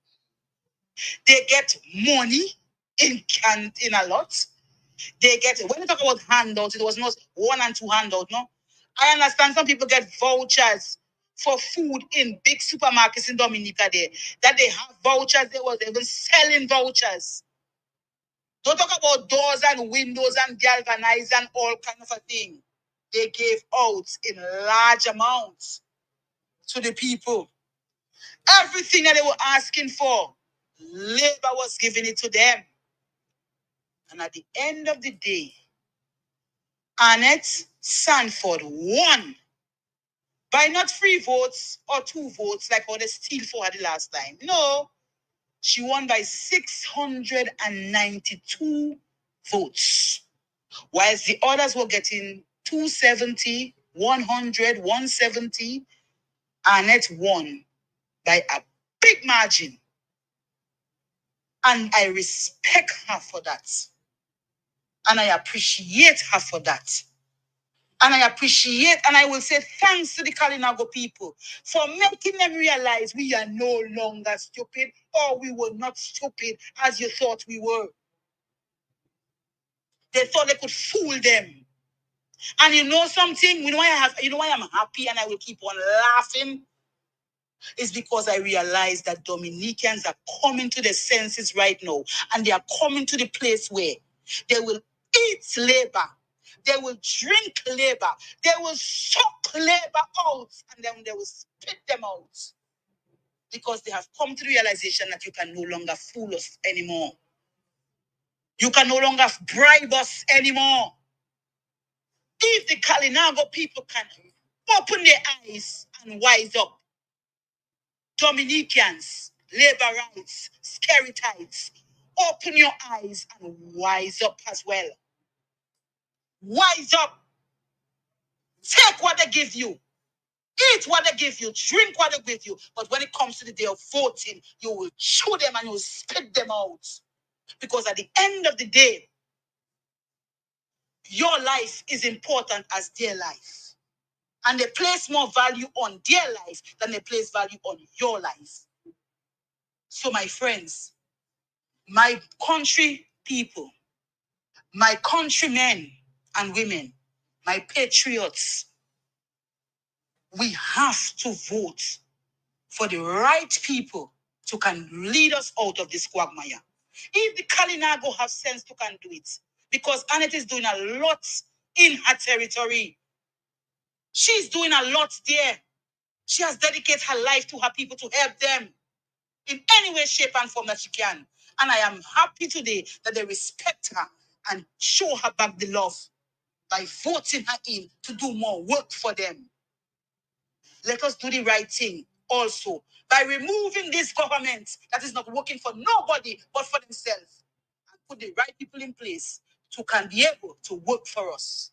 They get money in a lot. They get when they talk about handouts, it was not 1 and 2 handouts, no? I understand some people get vouchers for food in big supermarkets in Dominica there. That they have vouchers, they was even selling vouchers. Don't talk about doors and windows and galvanized and all kind of a thing. They gave out in large amounts to the people. Everything that they were asking for, Labour was giving it to them. And at the end of the day, Anette Sanford won by not 3 votes or 2 votes like how they steal for her the last time. No, she won by 692 votes. Whilst the others were getting 270, 100, 170, Anette won by a big margin. And I respect her for that. And I appreciate her for that. And I appreciate, and I will say thanks to the Kalinago people for making them realize we are no longer stupid, or we were not stupid as you thought we were. They thought they could fool them. And you know something? You know why I'm happy and I will keep on laughing? It's because I realize that Dominicans are coming to their senses right now, and they are coming to the place where they will eat labor, they will drink labor, they will suck labor out, and then they will spit them out. Because they have come to the realization that you can no longer fool us anymore. You can no longer bribe us anymore. If the Kalinago people can open their eyes and wise up, Dominicans, Laborites, Skeritites, open your eyes and wise up as well. Wise up. Take what they give you. Eat what they give you. Drink what they give you. But when it comes to the day of voting, you will chew them and you will spit them out. Because at the end of the day, your life is important as their life. And they place more value on their life than they place value on your life. So my friends, my country people, my countrymen and women, my patriots, we have to vote for the right people to can lead us out of this quagmire. If the Kalinago have sense to can do it, because Anette is doing a lot in her territory. She's doing a lot there. She has dedicated her life to her people to help them in any way, shape, and form that she can. And I am happy today that they respect her and show her back the love by voting her in to do more work for them. Let us do the right thing also by removing this government that is not working for nobody but for themselves, and put the right people in place to can be able to work for us.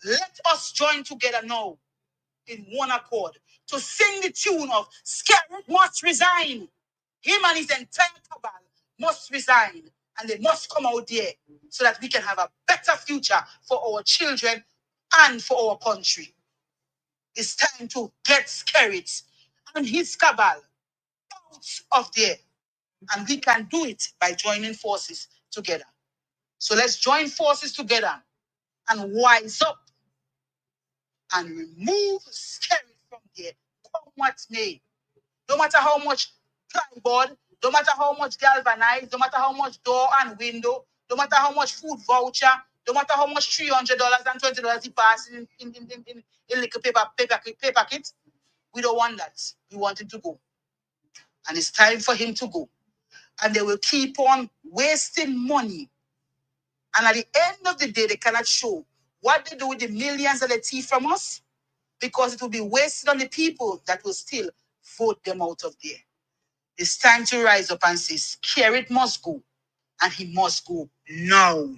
Let us join together now in one accord to sing the tune of Skerrit must resign. Him and his entire cabal must resign, and they must come out there so that we can have a better future for our children and for our country. It's time to get Skerrit and his cabal out of there. And we can do it by joining forces together. So let's join forces together and wise up and remove Skerrit from there. Come what may. No matter how much plyboard, no matter how much galvanized, no matter how much door and window, no matter how much food voucher, no matter how much $300 and $20 he pass in little paper kit, we don't want that. We want him to go. And it's time for him to go. And they will keep on wasting money. And at the end of the day, they cannot show what they do with the millions that they thief from us, because it will be wasted on the people that will still vote them out of there. It's time to rise up and say, Skerrit must go, and he must go now.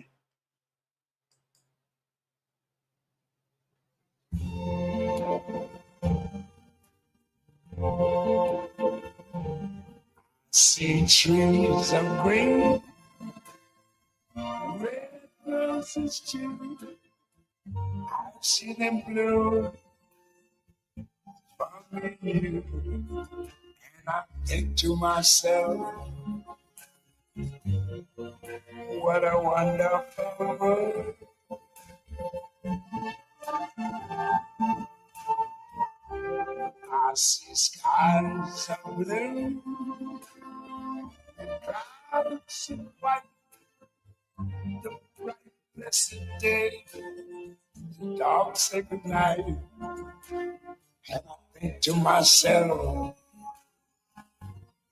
See trees of green, red roses too. I see them blue for me, and I think to myself, what a wonderful world. I see skies of blue, clouds of white, the bright blessed day, the dark sacred night, and I think to myself,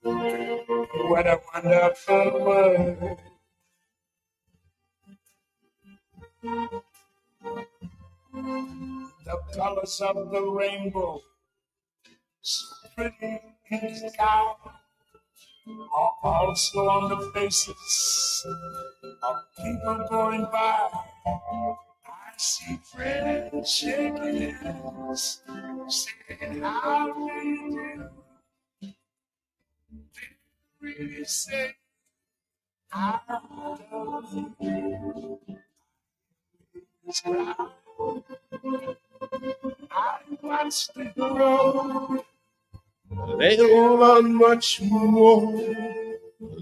what a wonderful world. The colors of the rainbow, so pretty in the sky, are also on the faces of people going by. I see friends shaking hands, saying how do you do? They really say, I love you. This crowd, I watched it grow. They learn much more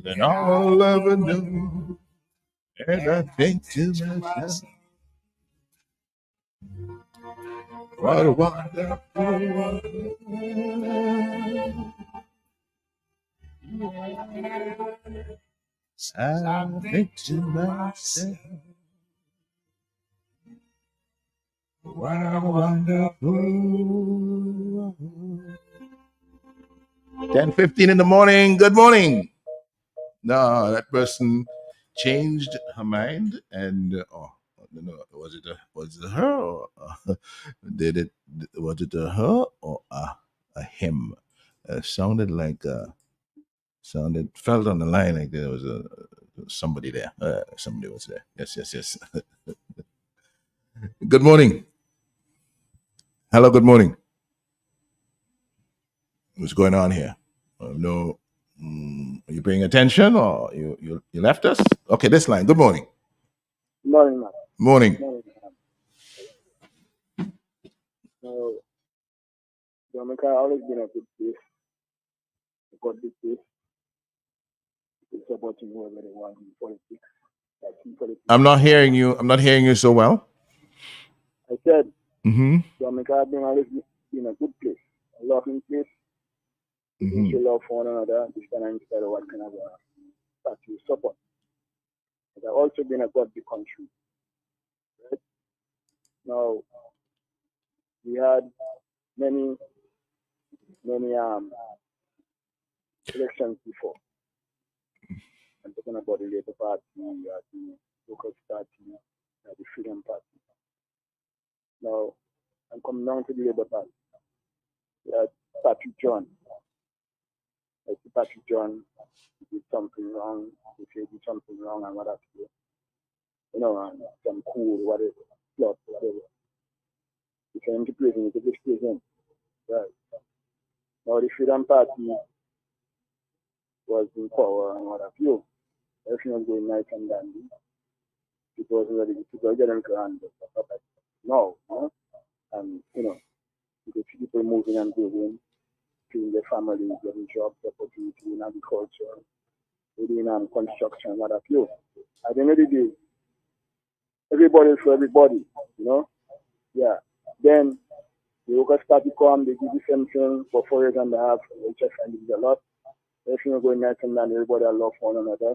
than I'll ever know. And I think to myself, what a wonderful world. I think to myself, what a wonderful world. 10:15 in the morning. Good morning. No, that person changed her mind, and no, was it her or did it? Was it a her or a him? Sounded like felt on the line like there was somebody there. Somebody was there. Yes. Good morning. Hello. Good morning. What's going on here? No. Are you paying attention or you left us? Okay, this line. Good morning. Morning, man. Morning. Morning, man. So, Jamaica always been a good place. A good place. It's supporting whoever they want in politics. Like in politics. I'm not hearing you. I'm not hearing you so well. I said, Mm-hmm. Jamaica been always been a good place. A loving place. People show love for one another. This kind of instead of what kind of party you support. It has also been a godly country. Right? Now, we had many elections before. I'm talking about the Labour Party, the Local Party, the Freedom Party. Now, I'm coming down to the Labour Party. We had Patrick John. I see Patrick John did something wrong. They say he did something wrong and what have you. You know, and some cool, whatever, plot, whatever. You can him to prison, you can just prison. Right. Now, the Freedom Party was in power and what have you. Everything was going nice and dandy. It was ready to go get them to hand. now. And, you can see people moving and going, feeding their families, getting jobs, opportunity in agriculture, within construction, what have you. At the end of the day, everybody is for everybody, Yeah. Then the workers' party come, they give you something for 4 years and a half, which I find is a lot. Everything is going nice and then everybody will love one another,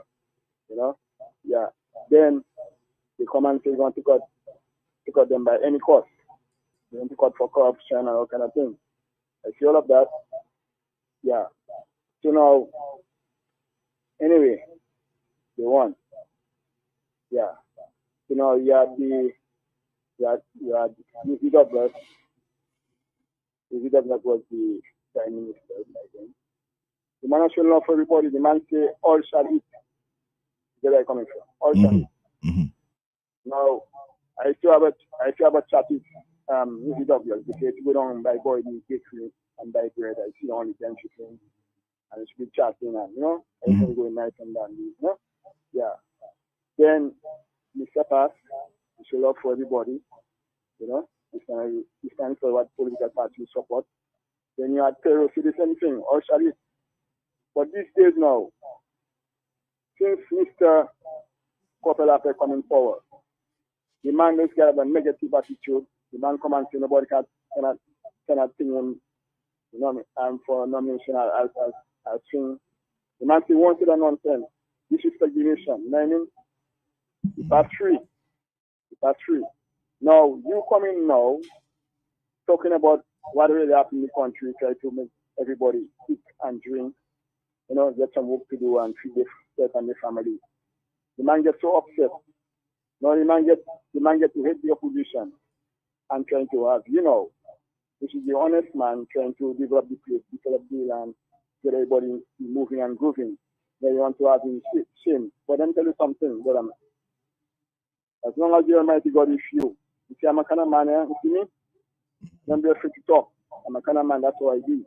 Yeah. Then they come and say they want to cut them by any cost. They want to cut for corruption and all kind of things. I see all of that. Yeah. So now, anyway, they won. Yeah. So now you had EWS. EWS was the prime minister, I think. The man shall love for everybody. The man say all shall eat. Where I coming from? All shall eat. Now I still have a chat with EWS because we don't buy boy the bakery and buy bread. I see only them chicken and it's be chatting and everything going nice and done. Yeah. Then Mr. Pass, we should love for everybody. We stand for what political party you support. Then you had Terror, see the same thing, all shall eat. But these days now, since Mr. Kopelape coming forward, the man has got a negative attitude. The man come and say nobody cannot think him, for nomination as thing. The man say one to the nonsense. Disrespect the nation. You know what I mean? It's three. Now you come in now talking about what really happened in the country, try to make everybody eat and drink, get some work to do and feed themselves and their family. The man gets so upset. Now the man gets to hate the opposition and trying to have, which is the honest man trying to develop the place, develop the land, get everybody moving and grooving. Then you want to have him shame. But let me tell you something, brother. As long as the Almighty God is you see I'm a kind of man, you see me? Don't be afraid to talk. I'm a kind of man, that's what I do.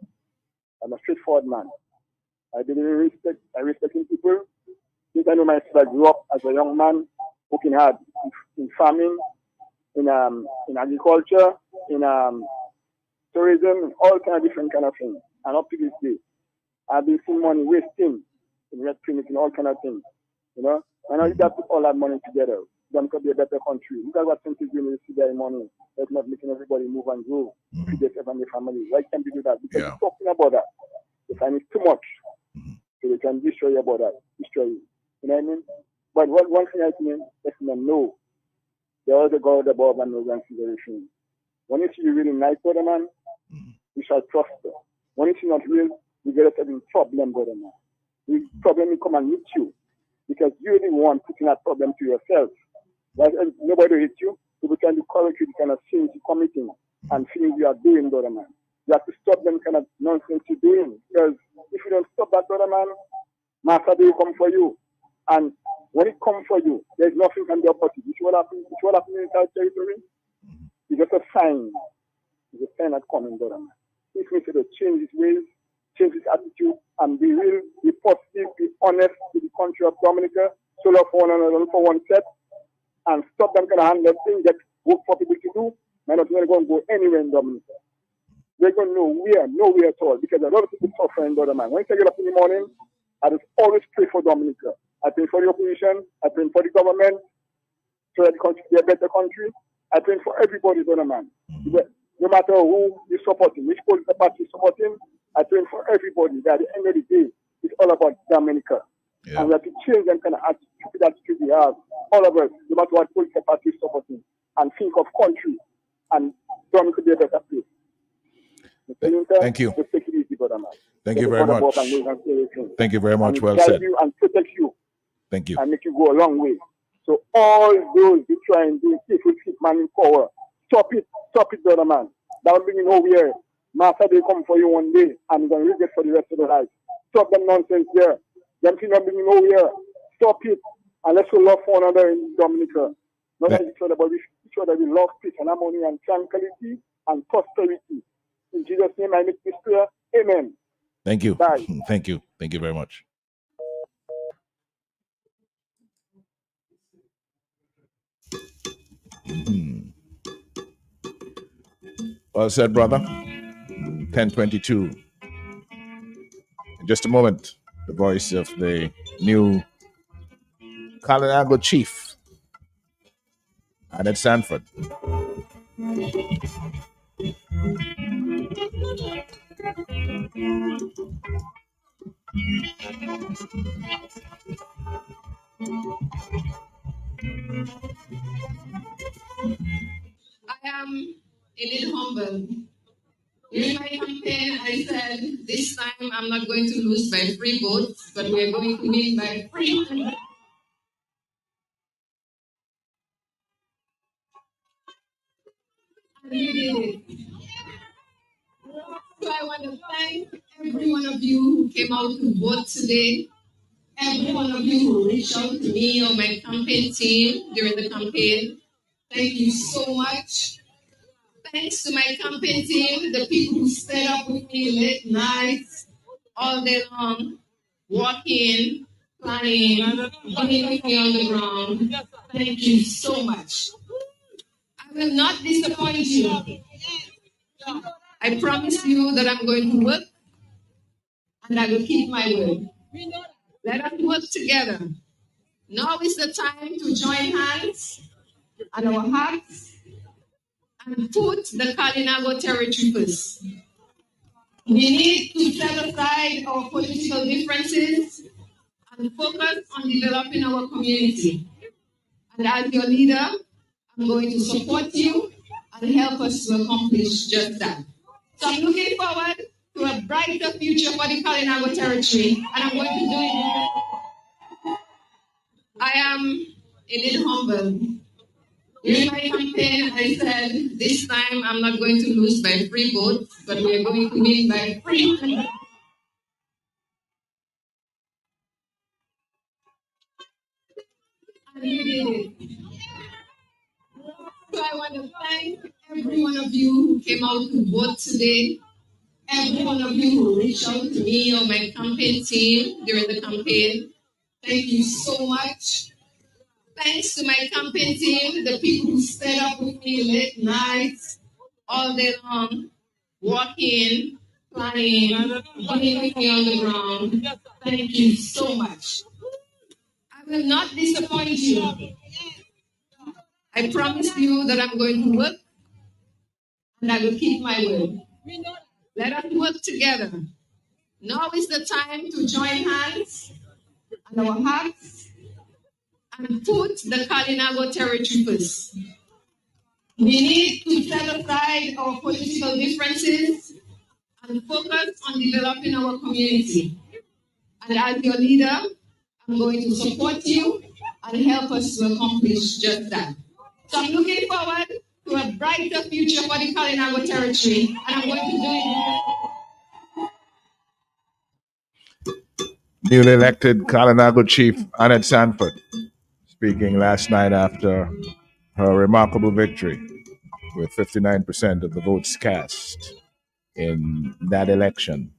I'm a straightforward man. I believe in respect. I respect people. Since I know myself, I grew up as a young man, working hard in farming, in agriculture, in tourism, all kind of different kind of things. And up to this day, I've been seeing money wasting in red clinic and all kind of things. And now you got to put all that money together. Then could be a better country. Look at what countries doing with their money. That's not making everybody move and grow. Feed themselves and their family. Why can't we do that? Because we're talking about that. They find it too much. So they can destroy your body, destroy you. You know what I mean? But one thing I think, let them know, there is a God above and no consideration. When you see you really nice, brother man, you shall prosper. When you see not real, you get a certain problem, brother man. The problem will come and meet you because you're the one putting that problem to yourself. Like, nobody hits you. People trying to correct you the kind of things you're committing and things you are doing, brother man. You have to stop them kind of nonsense you're doing. Because if you don't stop that, brother man, Master will come for you. And when it comes for you, there's nothing can be opposite. It's what happened in South territory. It's just a sign. It's a sign that's coming, brother man. If we should change his ways, change his attitude, and be real, be positive, be honest with the country of Dominica, so love for one another for one set, and stop them kind of handle things that work for people to do. Man, not going to go anywhere in Dominica. They're going nowhere at all, because a lot of people suffering, brother man. When I get up in the morning, I just always pray for Dominica. I pray for the opposition, I pray for the government, so that the country be a better country. I pray for everybody, brother man. No matter who you're supporting, which political party you're supporting, I pray for everybody. That at the end of the day, it's all about Dominica. Yeah. And we have to change them kind of attitude we have, all of us, no matter what political party you're supporting, and think of country, and Dominica be a better place. Thank you. Just take it easy, brother man. Thank you very much. Thank you very much. Well said. You and protect you. Thank you. And make you go a long way. So all those who try and do it will keep man in power. Stop it, brother man. That will bring you nowhere. Master they come for you one day and you're going to regret for the rest of the life. Stop them nonsense there. Them things not bring you nowhere. Stop it. And let's love one another in Dominica. Not like each other, but each other we love peace and harmony and tranquility and prosperity. In Jesus' name I make this prayer. Amen. Thank you. Bye. Thank you. Thank you very much. Well said, brother. 10:22. In just a moment, the voice of the new Kalinago chief, Anette Sanford. I am indeed humble. During my campaign, I said, this time I'm not going to lose by 3 votes, but we're going to win by 300. And we did it. So I want to thank every one of you who came out to vote today, every one of you who reached out to me or my campaign team during the campaign. Thank you so much. Thanks to my campaign team, the people who stayed up with me late nights, all day long, walking, planning, being with me on the ground. Thank you so much. I will not disappoint you. I promise you that I'm going to work and I will keep my word. Let us work together. Now is the time to join hands and our hearts and put the Kalinago territory first. We need to set aside our political differences and focus on developing our community. And as your leader, I'm going to support you and help us to accomplish just that. So I'm looking forward to a brighter future for the Kalinago territory, and I'm going to do it. I am indeed humble. During my campaign, I said, this time I'm not going to lose by 3 votes, but we're going to win by 300. And we did it. So I want to thank every one of you who came out to vote today, every one of you who reached out to me or my campaign team during the campaign. Thank you so much. Thanks to my campaign team, the people who stayed up with me late nights, all day long, walking, planning, being with me on the ground. Thank you so much. I will not disappoint you. I promise you that I'm going to work and I will keep my word. Let us work together. Now is the time to join hands and our hearts and put the Kalinago territory first. We need to set aside our political differences and focus on developing our community. And as your leader, I'm going to support you and help us to accomplish just that. So I'm looking forward to a brighter future for the Kalinago territory, and I'm going to do it. Newly elected Kalinago chief Anette Sanford speaking last night after her remarkable victory with 59% of the votes cast in that election.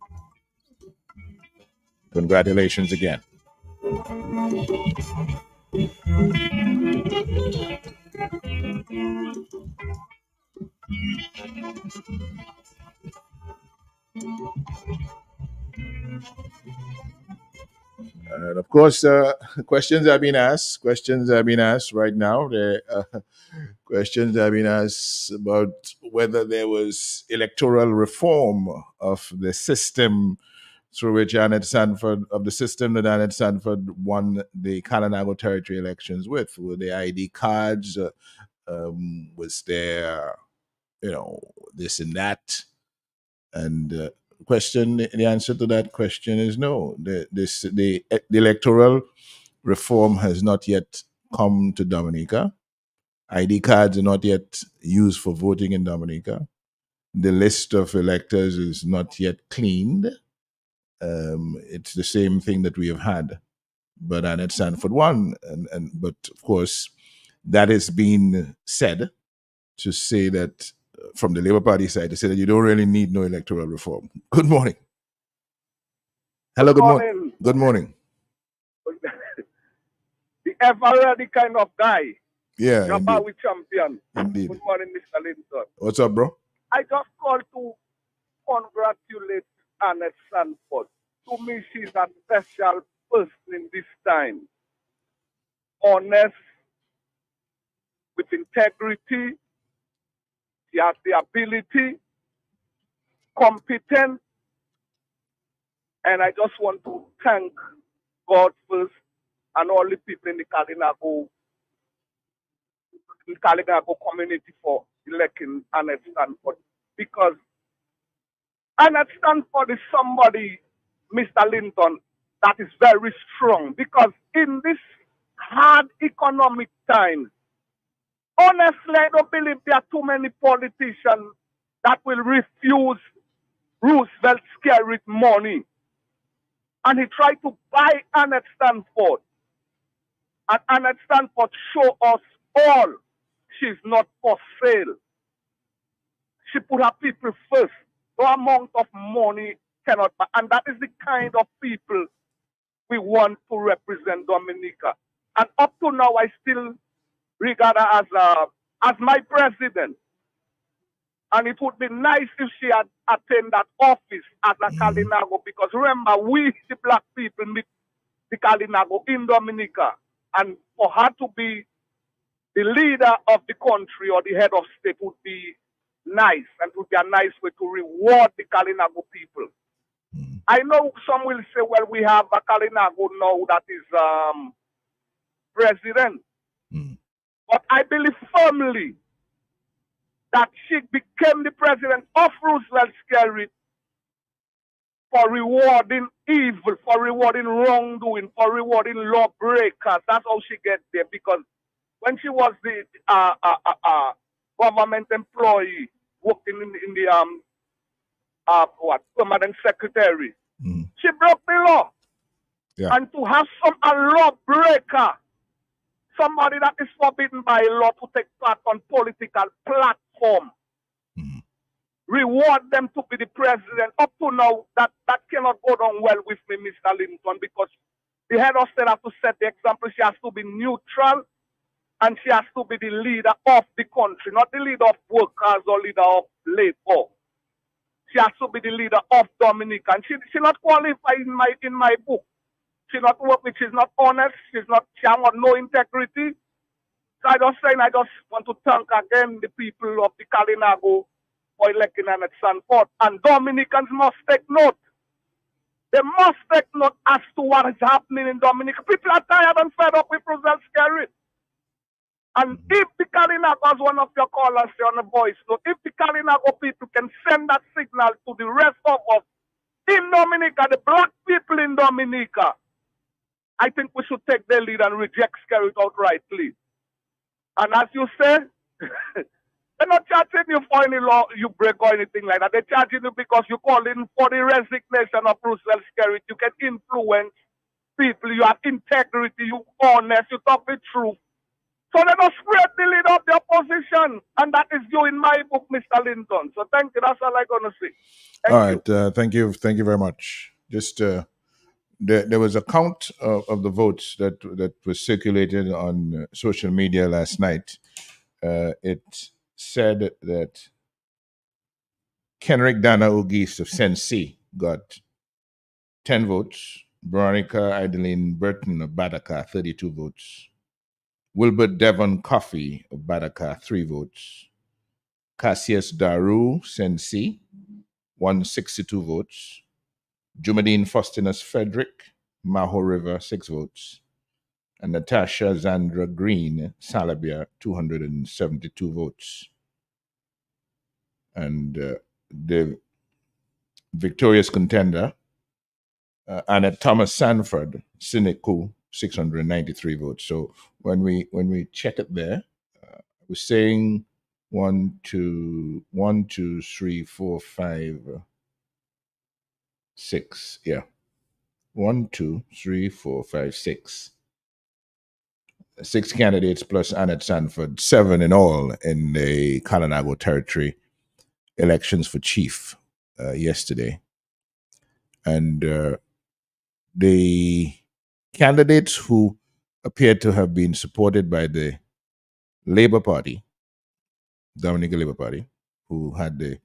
Congratulations again. And of course, questions have been asked. Questions have been asked right now. Questions have been asked about whether there was electoral reform of the system through which Anette Sanford, of the system that Anette Sanford won the Kalinago territory elections with. Were the ID cards? Was there, this and that? And the answer to that question is no. The electoral reform has not yet come to Dominica. ID cards are not yet used for voting in Dominica. The list of electors is not yet cleaned. It's the same thing that we have had, but Anette Sanford won, but of course, that has been said to say that from the Labour Party side to say that you don't really need no electoral reform. Good morning. Hello. Good morning. Good morning. The ever-ready kind of guy. Yeah, Jabba with champion. Indeed. Good morning, Mr. Linton. What's up, bro? I just called to congratulate Anette Sanford. To me, she's a special person in this time. Honest, with integrity, she has the ability, competent, and I just want to thank God first and all the people in the Kalinago community for electing Anette Sanford. Because Anette Sanford is somebody, Mr. Linton, that is very strong. Because in this hard economic times, honestly, I don't believe there are too many politicians that will refuse Roosevelt scary money. And he tried to buy Anette Sanford. And Anette Sanford show us all she's not for sale. She put her people first. No amount of money cannot buy. And that is the kind of people we want to represent Dominica. And up to now, I still regard her as my president. And it would be nice if she had attained that office as a Kalinago, because remember, we, the black people, meet the Kalinago in Dominica. And for her to be the leader of the country or the head of state would be nice, and would be a nice way to reward the Kalinago people. I know some will say, well, we have a Kalinago now that is president. But I believe firmly that she became the president of Roosevelt Scary for rewarding evil, for rewarding wrongdoing, for rewarding lawbreakers. That's how she gets there. Because when she was the government employee working in the permanent secretary, she broke the law. Yeah. And to have a lawbreaker, somebody that is forbidden by law to take part on political platform, reward them to be the president. Up to now, that cannot go down well with me, Mr. Linton, because the head of state has to set the example. She has to be neutral, and she has to be the leader of the country, not the leader of workers or leader of labor. She has to be the leader of Dominica, and she not qualified in my book. She not work with. She's not honest. She has got no integrity. So I just want to thank again the people of the Kalinago for electing Anette Sanford. And Dominicans must take note. They must take note as to what is happening in Dominica. People are tired and fed up with Roosevelt Scary. And if the Kalinago, as one of your callers say on the voice note, if the Kalinago people can send that signal to the rest of us in Dominica, the black people in Dominica, I think we should take their lead and reject Scary outrightly. And as you say, they're not charging you for any law you break or anything like that. They're charging you because you call in for the resignation of Roosevelt Scary. You can influence people. You have integrity. You honest. You talk the truth. So they don't spread the lead of the opposition. And that is you in my book, Mr. Linton. So thank you. That's all I'm going to say. All right. Thank you. Thank you very much. Just there was a count of the votes that was circulated on social media last night. It said that Kenrick Dana Ogis of Sensi got 10 votes. Veronica Idelene Burton of Badaka, 32 votes. Wilbert Devon Coffey of Badaka, 3 votes. Cassius Daru Sensi, 162 votes. Jumadine Faustinus Frederick, Maho River, 6 votes. And Natasha Zandra Green, Salabia, 272 votes. And the victorious contender, Annette Thomas Sanford, Sineku, 693 votes. So when we check it there, we're saying 1, 2, 3, 4, 5, 6. Yeah. 1, 2, 3, 4, 5, 6. 6 candidates plus Annette Sanford, 7 in all in the Kalinago territory elections for chief yesterday. And the candidates who appeared to have been supported by the Labour Party, Dominica Labour Party, who had the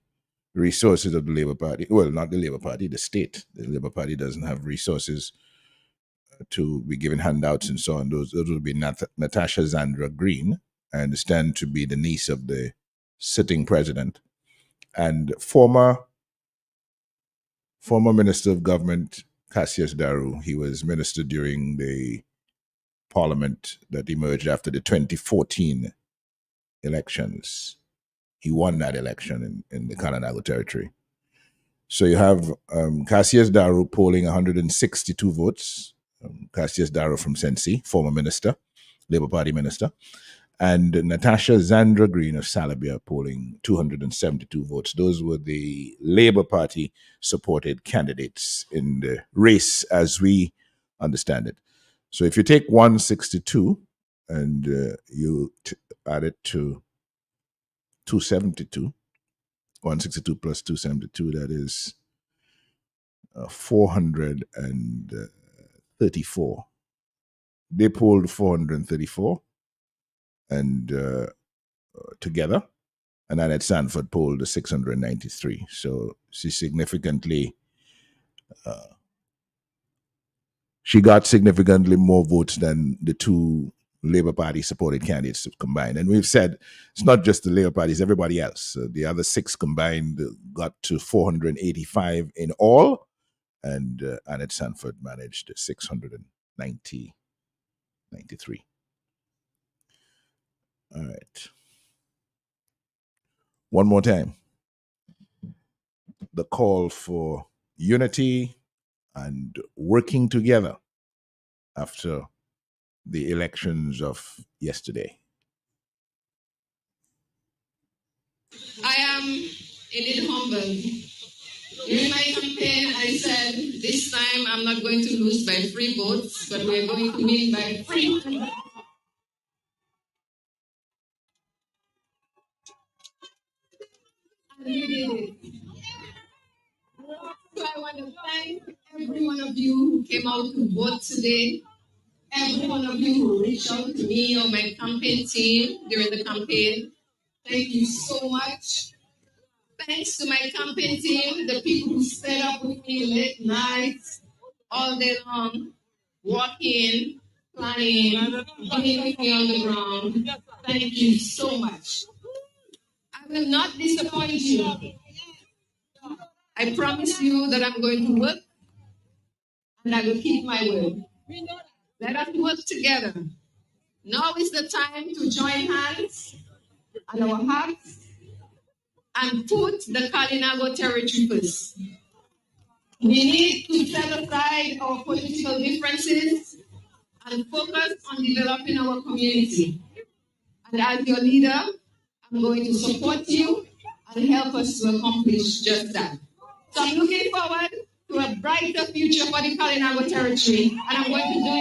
resources of the Labour Party. Well, not the Labour Party, the state. The Labour Party doesn't have resources to be given handouts and so on. Those would be Natasha Zandra Green, I understand to be the niece of the sitting president, and former Minister of Government Cassius Daru. He was minister during the parliament that emerged after the 2014 elections. He won that election in the Kalinago territory. So you have Cassius Daru polling 162 votes. Cassius Daru from Sensi, former minister, Labour Party minister, and Natasha Zandra Green of Salabia polling 272 votes. Those were the Labour Party supported candidates in the race as we understand it. So if you take 162 and you add it to 272, 162 plus 272, that is 434. They polled 434 and together, and Anette Sanford polled 693. So she got significantly more votes than the two Labour Party supported candidates combined. And we've said it's not just the Labour Party, it's everybody else. The other six combined got to 485 in all, and Anette Sanford managed 693. All right. One more time. The call for unity and working together after the elections of yesterday. I am indeed humbled. During my campaign, I said, this time I'm not going to lose by 3 votes, but we're going to win by 3. And we did it. So I want to thank every one of you who came out to vote today, every one of you who reached out to me or my campaign team during the campaign. Thank you so much. Thanks to my campaign team, the people who stayed up with me late nights, all day long, walking, planning, being with me on the ground. Thank you so much. I will not disappoint you. I promise you that I'm going to work and I will keep my word. Let us work together. Now is the time to join hands and our hearts and put the Kalinago territory first. We need to set aside our political differences and focus on developing our community. And as your leader, I'm going to support you and help us to accomplish just that. So I'm looking forward to a brighter future for the Kalinago territory, and I'm going to do it.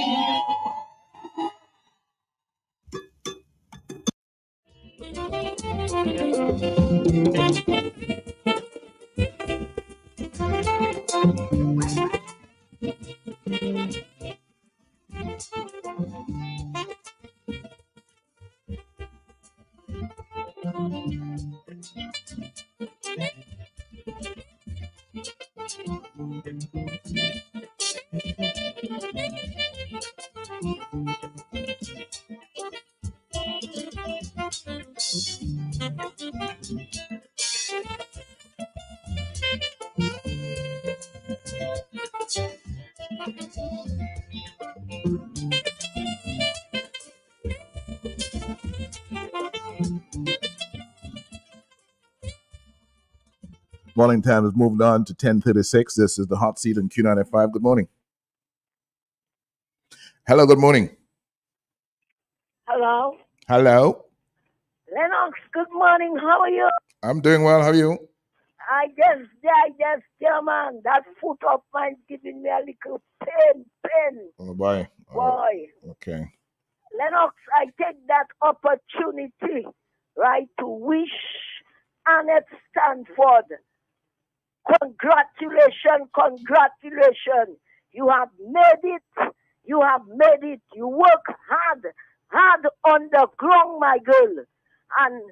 Morning time has moved on to 10:36. This is the hot seat in Q95. Good morning. Hello, good morning. Hello. Hello. Lennox, good morning. How are you? I'm doing well. How are you? I just, man, that foot of mine giving me a little pain. Oh, boy. Boy. Okay. Lennox, I take that opportunity, right, to wish Anette Sanford, congratulations. You have made it. You work hard on the ground, my girl. And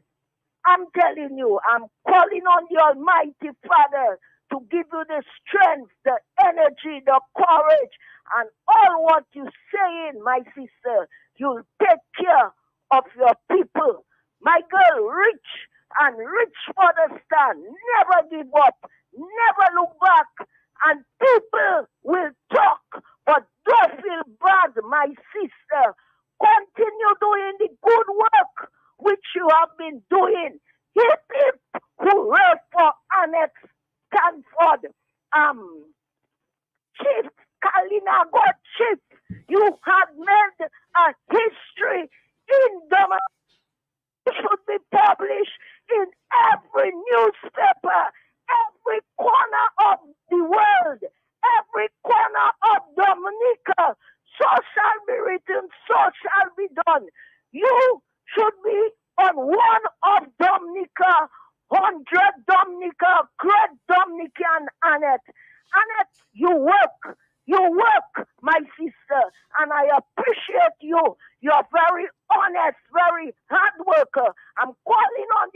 I'm telling you, I'm calling on the Almighty Father to give you the strength, the energy, the courage, and all what you're saying, my sister. You'll take care of your people. My girl, reach and reach for the stand. Never give up. Never look back. And people will talk, but don't feel bad, my sister. Continue doing the good work which you have been doing. Hip, hip, hooray for Anette Sanford. Chief, Kalinago Chief, you have made a history in the should be published in every newspaper, every corner of the world, every corner of Dominica. So shall be written, so shall be done. You should be on one of Dominica, 100 Dominica, great Dominican Annette. Annette, you work, my sister, and I appreciate you. You're very honest, very hard worker. I'm calling on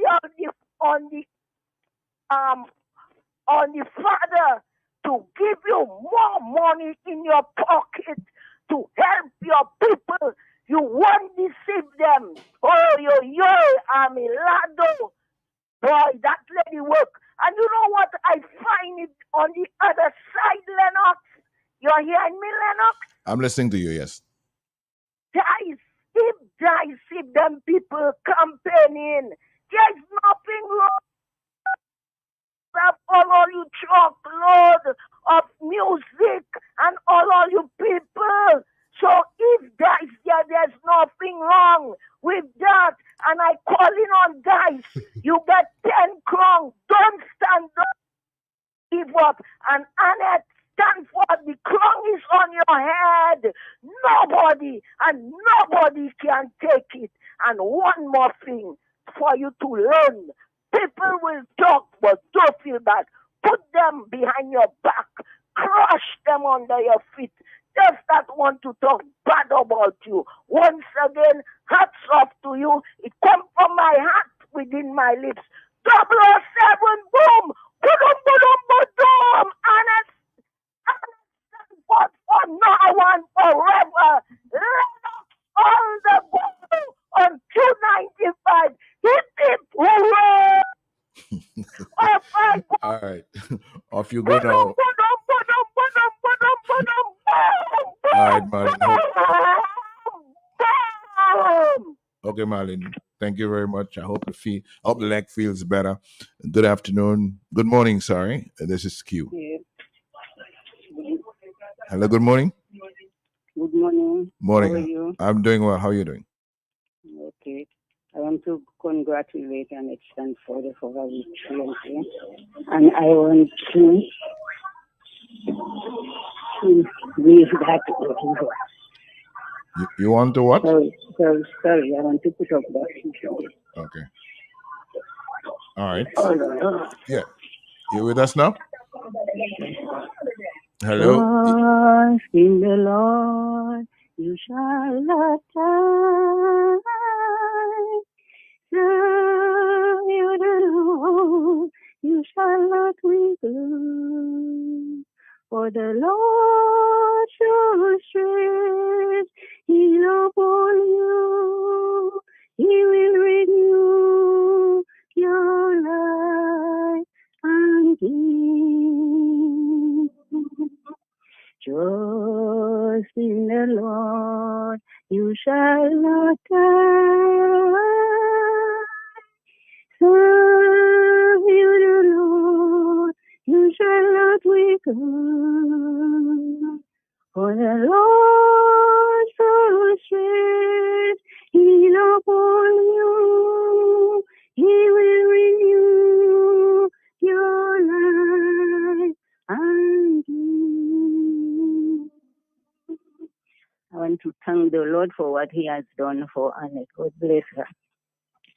the Father to give you more money in your pocket to help your people. You won't deceive them. Oh, yo, Amilado. Boy, that lady work. And you know what? I find it on the other side, Lennox. You're hearing me, Lennox? I'm listening to you, yes. If them people campaigning, there's nothing wrong. All you truckload of music and all you people. So if there's nothing wrong with that. And I calling on guys, you get 10 crowns. Don't stand up, give up. And Anette Sanford, the crown is on your head. Nobody can take it. And one more thing for you to learn. People will talk, but don't feel bad. Put them behind your back. Crush them under your feet. Just that want to talk bad about you. Once again, hats off to you. It comes from my heart within my lips. 007, boom! Boom, boom, boom, Anette Sanford for now and forever. Let us all the go on 295. Hip, hip, hooray! All right. Off you go now. All right, Marlon. Okay, Marlon. Thank you very much. I hope the leg feels better. Good afternoon. Good morning, sorry. This is Q. Yeah. Hello, good morning. Good morning. Morning. How are you? I'm doing well. How are you doing? Okay. I want to congratulate Anette Sanford for her victory. And I want to leave that over. You want to what? Sorry. I want to put up that. Okay. All right. Hold on. Yeah. You with us now? Hello. Trust in the Lord, you shall not die. Serve you the Lord, you shall not wither. For the Lord shall stretch his love upon you. He will renew your life and give. Trust in the Lord, you shall not die. Serve you the Lord, you shall not weaken. For the Lord shall stretch his love upon you. He will renew your life and give. I want to thank the Lord for what He has done for Anette. God bless her.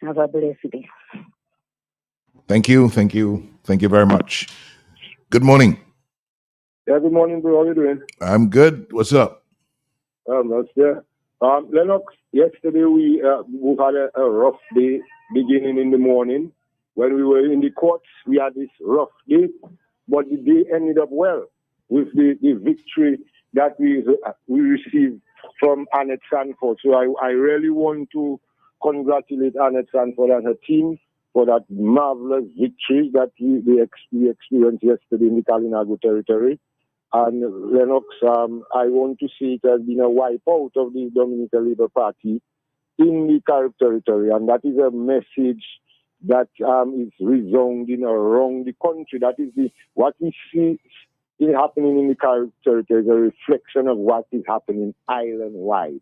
Have a blessed day. Thank you. Thank you very much. Good morning. Yeah, good morning, bro. How are you doing? I'm good. What's up? That's yeah. Lennox, yesterday we had a rough day beginning in the morning. When we were in the courts, we had this rough day, but the day ended up well with the victory that we received from Anette Sanford. So I really want to congratulate Anette Sanford and her team for that marvelous victory that we experienced yesterday in the Kalinago territory. And Lennox, I want to see it has been a wipeout of the Dominican Labour Party in the Carib territory, and that is a message that is resounding around the country. That is what we see happening in the Carib territory is a reflection of what is happening island-wide.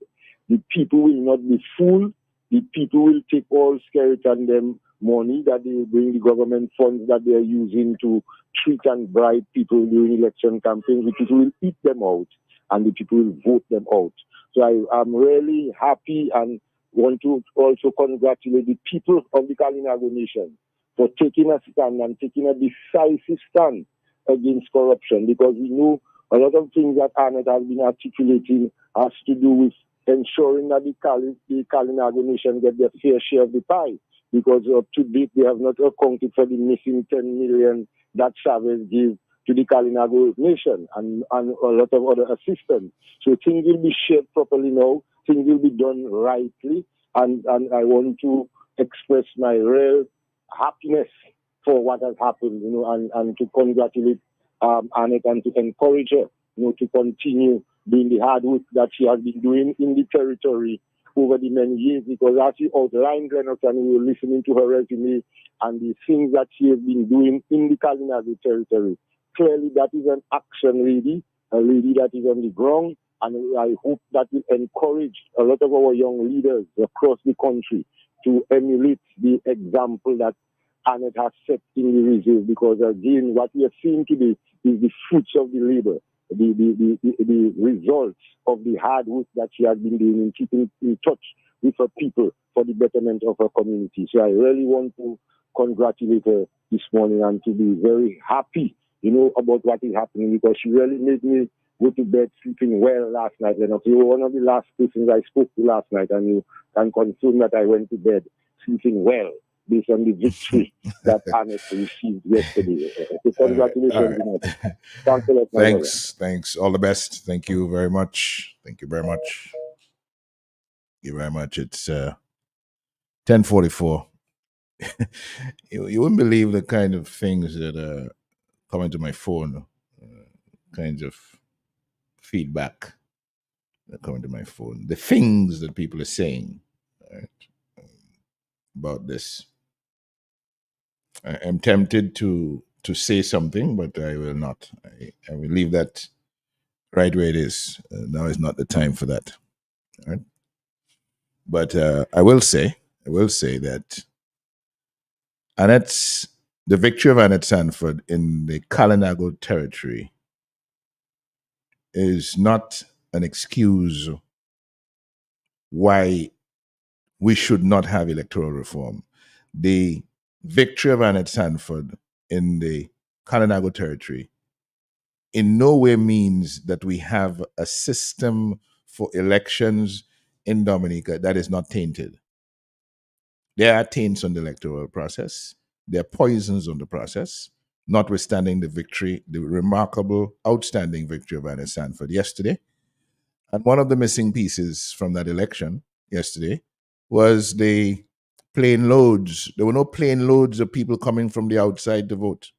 The people will not be fooled. The people will take all skeleton them money that they bring, the government funds that they are using to treat and bribe people during election campaigns. The people will eat them out, and the people will vote them out. So I'm really happy and want to also congratulate the people of the Kalinago Nation for taking a stand and taking a decisive stand against corruption, because we know a lot of things that Anette has been articulating has to do with ensuring that the Kalinago Nation get their fair share of the pie, because up to date they have not accounted for the missing 10 million that Chavez gave to the Kalinago Nation and a lot of other assistance. So things will be shared properly now, things will be done rightly, and I want to express my real happiness for what has happened, and to congratulate Anette and to encourage her, to continue doing the hard work that she has been doing in the territory over the many years, because as she outlined, Lennox, and we were listening to her resume and the things that she has been doing in the Kalinago territory, clearly that is an action lady, a lady that is on the ground, and I hope that will encourage a lot of our young leaders across the country to emulate the example that Anette has set in the reserve, because again, what we are seeing today is the fruits of the labor, the results of the hard work that she has been doing in keeping in touch with her people for the betterment of her community. So I really want to congratulate her this morning and to be very happy, about what is happening, because she really made me go to bed sleeping well last night. You were one of the last persons I spoke to last night, and you can confirm that I went to bed sleeping well based on the victory that Anette received yesterday. So congratulations. All right. Thanks a lot, my brother. Thanks. All the best. Thank you very much. Thank you very much. Thank you very much. It's 10:44. You wouldn't believe the kind of things that are coming to my phone, kinds of feedback that coming to my phone. The things that people are saying, right, about this. I am tempted to say something, but I will not. I will leave that right where it is. Now is not the time for that. Right? But I will say that the victory of Anette Sanford in the Kalinago territory is not an excuse why we should not have electoral reform. The victory of Anette Sanford in the Kalinago territory in no way means that we have a system for elections in Dominica that is not tainted. There are taints on the electoral process. There are poisons on the process, notwithstanding the victory, the remarkable, outstanding victory of Anette Sanford yesterday. And one of the missing pieces from that election yesterday was the plane loads. There were no plane loads of people coming from the outside to vote.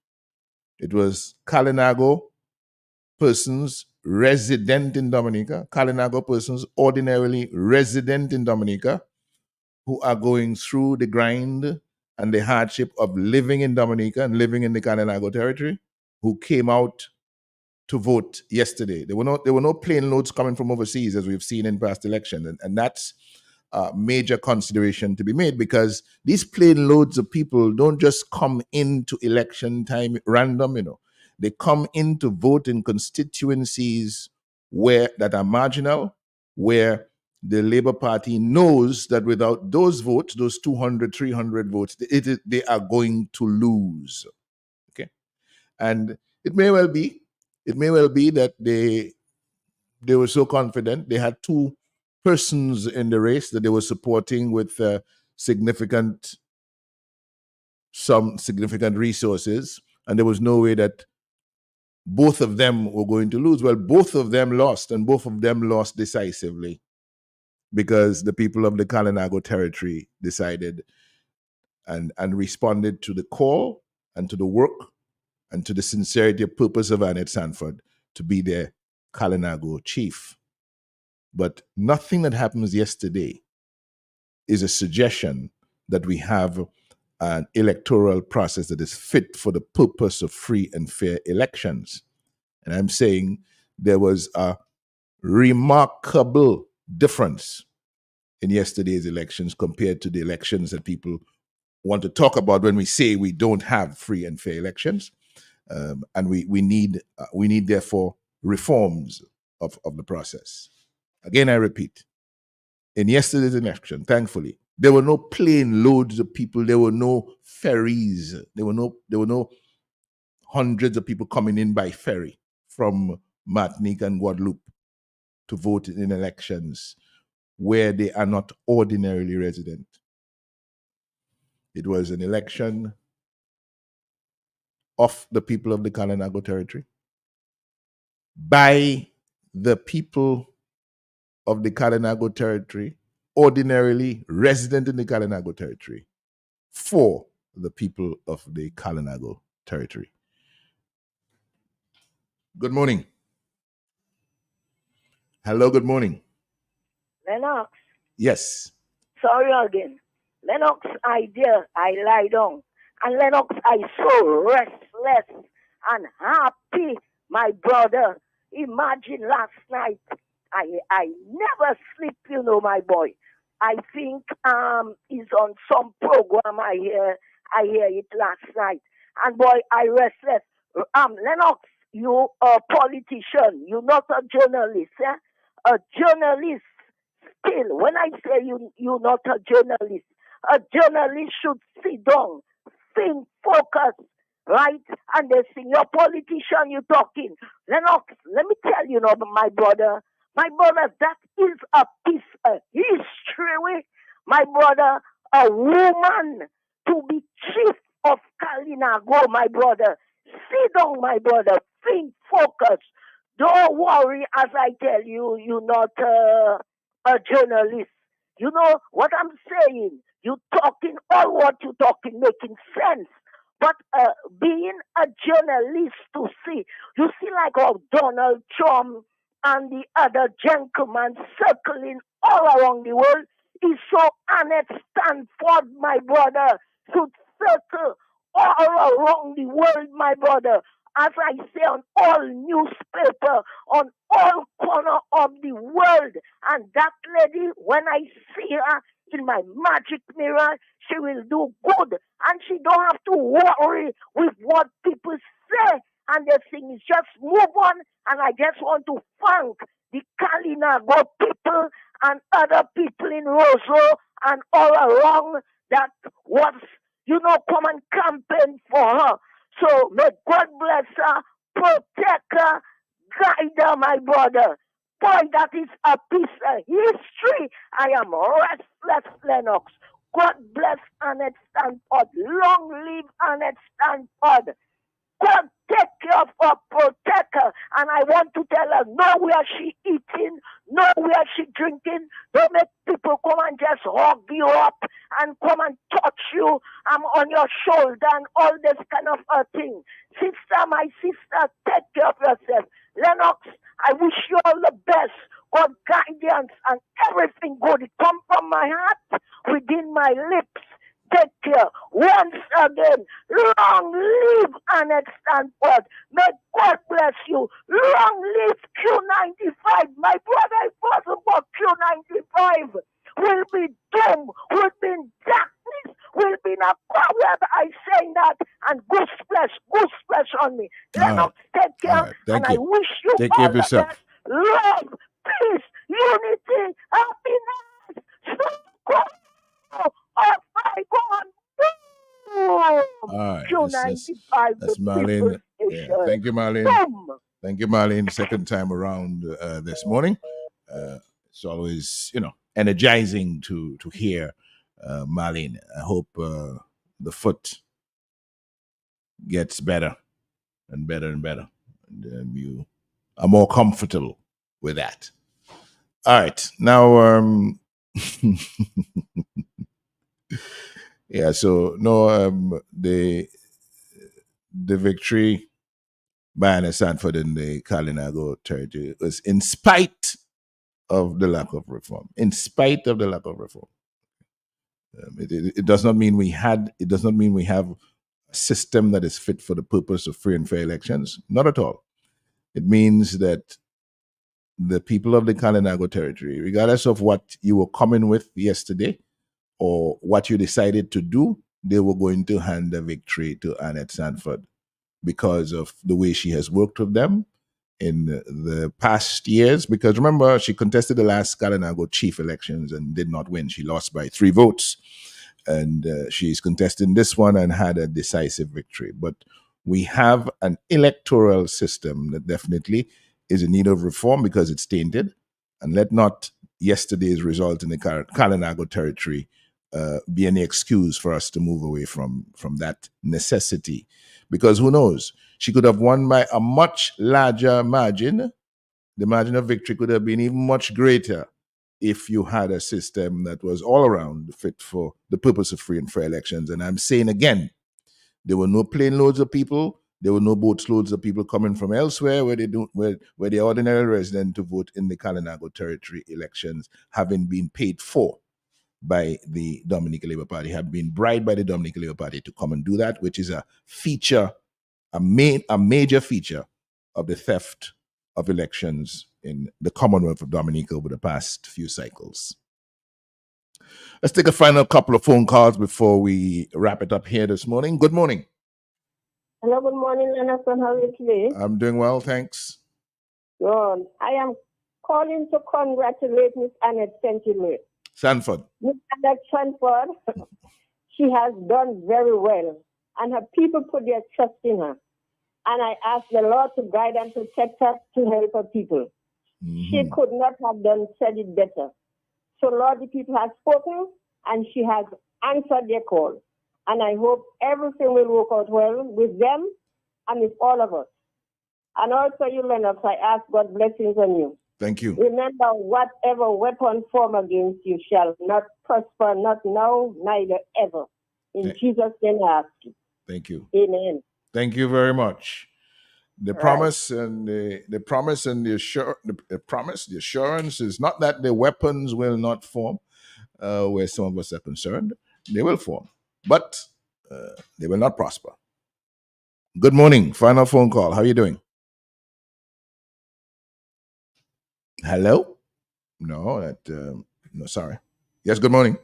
It was Kalinago persons resident in Dominica, Kalinago persons ordinarily resident in Dominica, who are going through the grind and the hardship of living in Dominica and living in the Kalinago territory, who came out to vote yesterday. There were no plane loads coming from overseas, as we've seen in past elections, and that's a major consideration to be made, because these plane loads of people don't just come into election time random. They come in to vote in constituencies that are marginal, where the Labour Party knows that without those votes, those 200, 300 votes, they are going to lose. Okay, and it may well be that they were so confident. They had two persons in the race that they were supporting with significant some significant resources, and there was no way that both of them were going to lose. Well, both of them lost, and both of them lost decisively because the people of the Kalinago territory decided and responded to the call and to the work and to the sincerity of purpose of Anette Sanford to be their Kalinago chief. But nothing that happens yesterday is a suggestion that we have an electoral process that is fit for the purpose of free and fair elections. And I'm saying there was a remarkable difference in yesterday's elections compared to the elections that people want to talk about when we say we don't have free and fair elections. And we need therefore reforms of the process. Again, I repeat, in yesterday's election, thankfully, there were no plane loads of people. There were no ferries. There were no hundreds of people coming in by ferry from Martinique and Guadeloupe to vote in elections where they are not ordinarily resident. It was an election of the people of the Kalinago territory by the people of the Kalinago territory, ordinarily resident in the Kalinago territory, for the people of the Kalinago territory. Good morning. Hello, good morning. Lennox, Yes. sorry again. Lennox, I dare, I lie down. And Lennox, I so restless and happy, my brother. Imagine last night, I never sleep, you know, my boy. I think he's on some program. I hear it last night. And boy, I restless. Lennox, you a politician. You're not a journalist. Eh? A journalist still. When I say you're not a journalist should sit down, think, focus, right? And they sing, your politician, you talking. Lennox, let me tell you, my brother, that is a piece of history. My brother, a woman to be chief of Kalinago, my brother. Sit down, my brother. Think, focus. Don't worry, as I tell you, you're not a journalist. You know what I'm saying? You talking, all what you talking making sense. But being a journalist to see, you see like how Donald Trump and the other gentlemen circling all around the world is so Anette Sanford, my brother, should circle all around the world, my brother. As I say, on all newspaper, on all corner of the world. And that lady, when I see her in my magic mirror, she will do good. And she don't have to worry with what people say. And the thing is just move on. And I just want to thank the Kalinago people and other people in Roseau and all around that was, come and campaign for her. So may God bless her, protect her, guide her, my brother. Boy, that is a piece of history. I am restless, Lennox. God bless Anette Sanford. Long live Anette Sanford. God take care of her, protect her. And I want to tell her, know where she eating, know where she drinking. Don't make people come and just hug you up and come and touch you. I'm on your shoulder and all this kind of thing. Sister, my sister, take care of yourself. Lennox, I wish you all the best. God guidance and everything good. It come from my heart, within my lips. Take care. Once again, long live Anette Sanford. May God bless you. Long live Q95. My brother, if it wasn't for Q95, will be doomed, will be in darkness, will be in a problem. I saying that, and goose flesh on me. Lennox, take care, Thank and you. I wish you Take all care of the yourself. best. Love, peace, unity, happiness. Oh my God! All right. Q95, That's the people Marlene. Yeah. station. Thank you, Marlene. Boom. Thank you, Marlene. Second time around this morning. It's always, energizing to hear Marlene. I hope the foot gets better and better and better. And you are more comfortable with that. All right. Now, yeah, so no, the victory by Anette Sanford in the Kalinago territory was in spite of the lack of reform. In spite of the lack of reform. It does not mean we had, it does not mean we have a system that is fit for the purpose of free and fair elections. Not at all. It means that the people of the Kalinago territory, regardless of what you were coming with yesterday or what you decided to do, they were going to hand the victory to Anette Sanford because of the way she has worked with them in the past years. Because remember, she contested the last Kalinago chief elections and did not win. She lost by 3 votes. And she's contesting this one and had a decisive victory. But we have an electoral system that definitely is in need of reform because it's tainted. And let not yesterday's result in the Kalinago territory be any excuse for us to move away from that necessity. Because who knows? She could have won by a much larger margin. The margin of victory could have been even much greater if you had a system that was all around fit for the purpose of free and fair elections. And I'm saying again, there were no plane loads of people. There were no boats loads of people coming from elsewhere where the ordinary resident to vote in the Kalinago territory elections, having been paid for by the Dominican Labour Party, have been bribed by the Dominican Labour Party to come and do that, which is a feature, a major feature of the theft of elections in the Commonwealth of Dominica over the past few cycles. Let's take a final couple of phone calls before we wrap it up here this morning. Good morning. Hello, good morning, Anette. How are you today? I'm doing well, thanks. Good. I am calling to congratulate Miss Anette Sanford. Miss Anette Sanford, she has done very well, and her people put their trust in her. And I ask the Lord to guide and protect her to help her people. She could not have said it better. So, Lord, the people have spoken, and she has answered their call. And I hope everything will work out well with them and with all of us. And also you, Lennox, I ask God blessings on you. Thank you. Remember, whatever weapon formed against you shall not prosper, not now, neither ever. In Jesus' name I ask you. Thank you. Amen. Thank you very much. The Right. promise and the promise and the assurance is not that the weapons will not form where some of us are concerned. They will form, but they will not prosper. Good morning. Final phone call. How are you doing? Hello? No, no, sorry. Yes, good morning.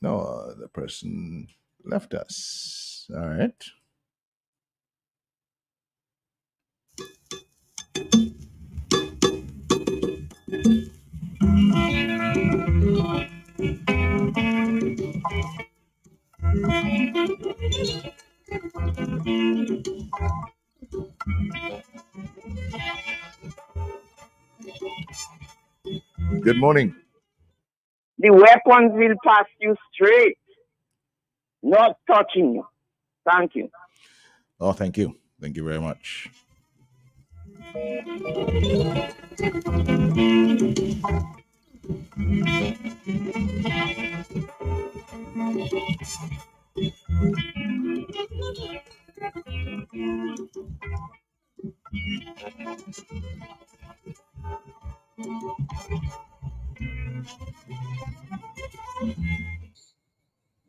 No, the person left us. All right. Good morning. The weapons will pass you straight, not touching you. Thank you. Oh, thank you. Thank you very much.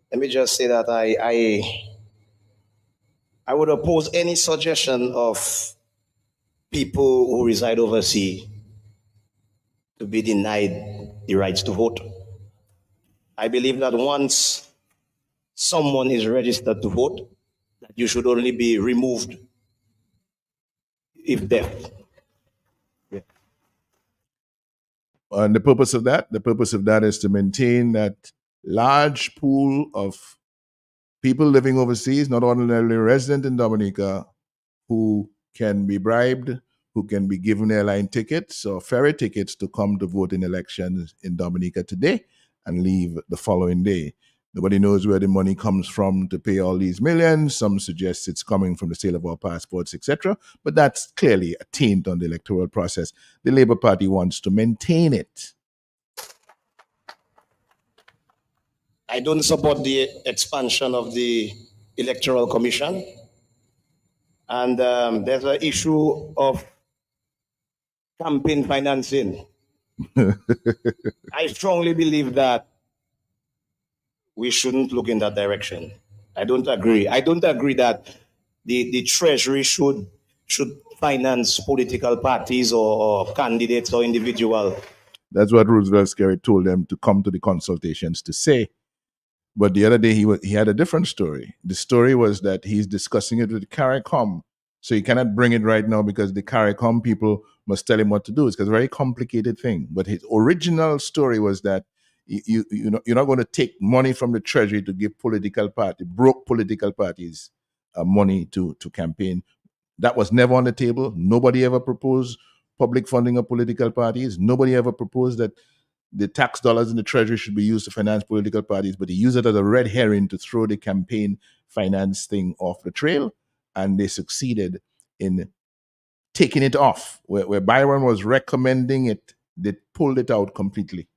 Let me just say that I would oppose any suggestion of people who reside overseas to be denied the rights to vote. I believe that once someone is registered to vote, that you should only be removed if death. Yeah. And the purpose of that is to maintain that large pool of people living overseas, not ordinarily resident in Dominica, who can be bribed, who can be given airline tickets or ferry tickets to come to vote in elections in Dominica today and leave the following day. Nobody knows where the money comes from to pay all these millions. Some suggest it's coming from the sale of our passports, etc. But that's clearly a taint on the electoral process. The Labour Party wants to maintain it. I don't support the expansion of the Electoral Commission. And there's an issue of campaign financing. I strongly believe that we shouldn't look in that direction. I don't agree. I don't agree that the Treasury should finance political parties or candidates or individuals. That's what Roosevelt Scary told them to come to the consultations to say. But the other day he had a different story. The story was that he's discussing it with the CARICOM. So he cannot bring it right now because the CARICOM people must tell him what to do. It's a very complicated thing. But his original story was that you're not going to take money from the Treasury to give broke political parties money to campaign. That was never on the table. Nobody ever proposed public funding of political parties. Nobody ever proposed that the tax dollars in the Treasury should be used to finance political parties, but they use it as a red herring to throw the campaign finance thing off the trail. And they succeeded in taking it off. Where Byron was recommending it, they pulled it out completely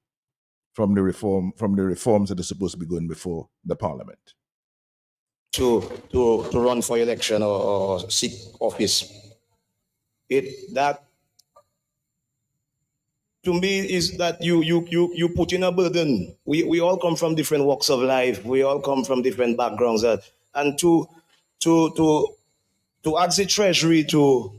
from the reforms that are supposed to be going before the Parliament. To run for election or seek office. That to me is that you put in a burden. We all come from different walks of life. We all come from different backgrounds. And to ask the Treasury to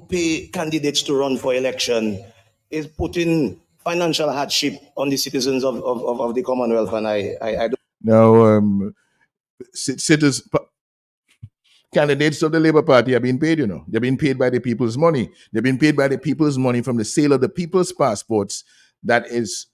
pay candidates to run for election is putting financial hardship on the citizens of the Commonwealth. And I don't. Now, candidates of the Labour Party are being paid, They're being paid by the people's money. They're being paid by the people's money from the sale of the people's passports that is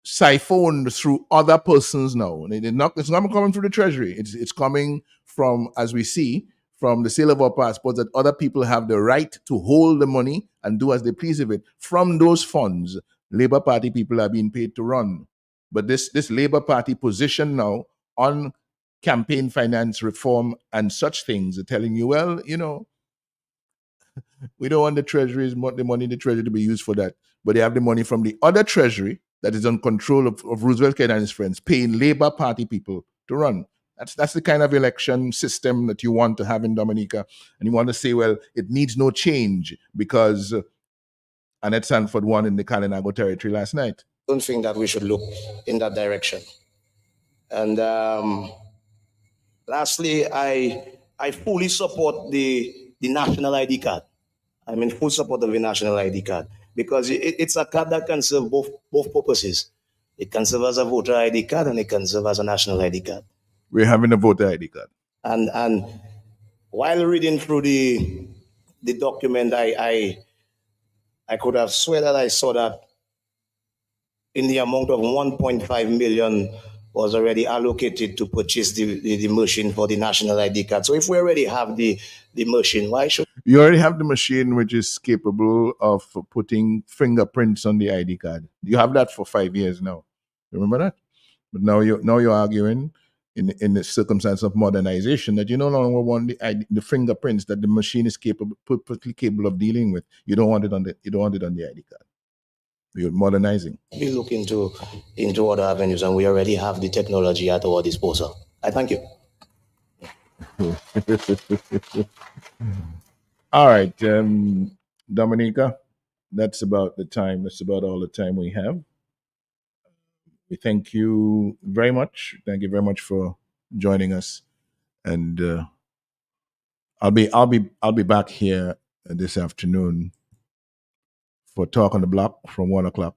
siphoned through other persons now. It's not coming through the Treasury. It's coming from, as we see, from the sale of our passports that other people have the right to hold the money and do as they please with it. From those funds, Labour Party people are being paid to run. But this Labour Party position now on campaign finance reform and such things are telling you, well, we don't want the money in the Treasury to be used for that. But they have the money from the other Treasury that is on control of Roosevelt Kennedy and his friends, paying Labour Party people to run. That's the kind of election system that you want to have in Dominica. And you want to say, well, it needs no change because Anette Sanford won in the Kalinago territory last night. I don't think that we should look in that direction. And lastly, I fully support the national ID card. I'm in full support of the national ID card because it's a card that can serve both purposes. It can serve as a voter ID card and it can serve as a national ID card. We're having a voter ID card. And while reading through the document, I could have sworn that I saw that in the amount of 1.5 million was already allocated to purchase the machine for the national ID card. So if we already have the machine, why should you already have the machine which is capable of putting fingerprints on the ID card? You have that for 5 years now. Remember that? But now you're arguing in the circumstance of modernization that you no longer want the fingerprints that the machine is perfectly capable of dealing with. You don't want it on the ID card. You're modernizing. We look into other avenues, and we already have the technology at our disposal. I thank you. All right, Dominica, that's about all the time we have. We thank you very much. Thank you very much for joining us, and I'll be back here this afternoon for Talk on the Block from 1:00,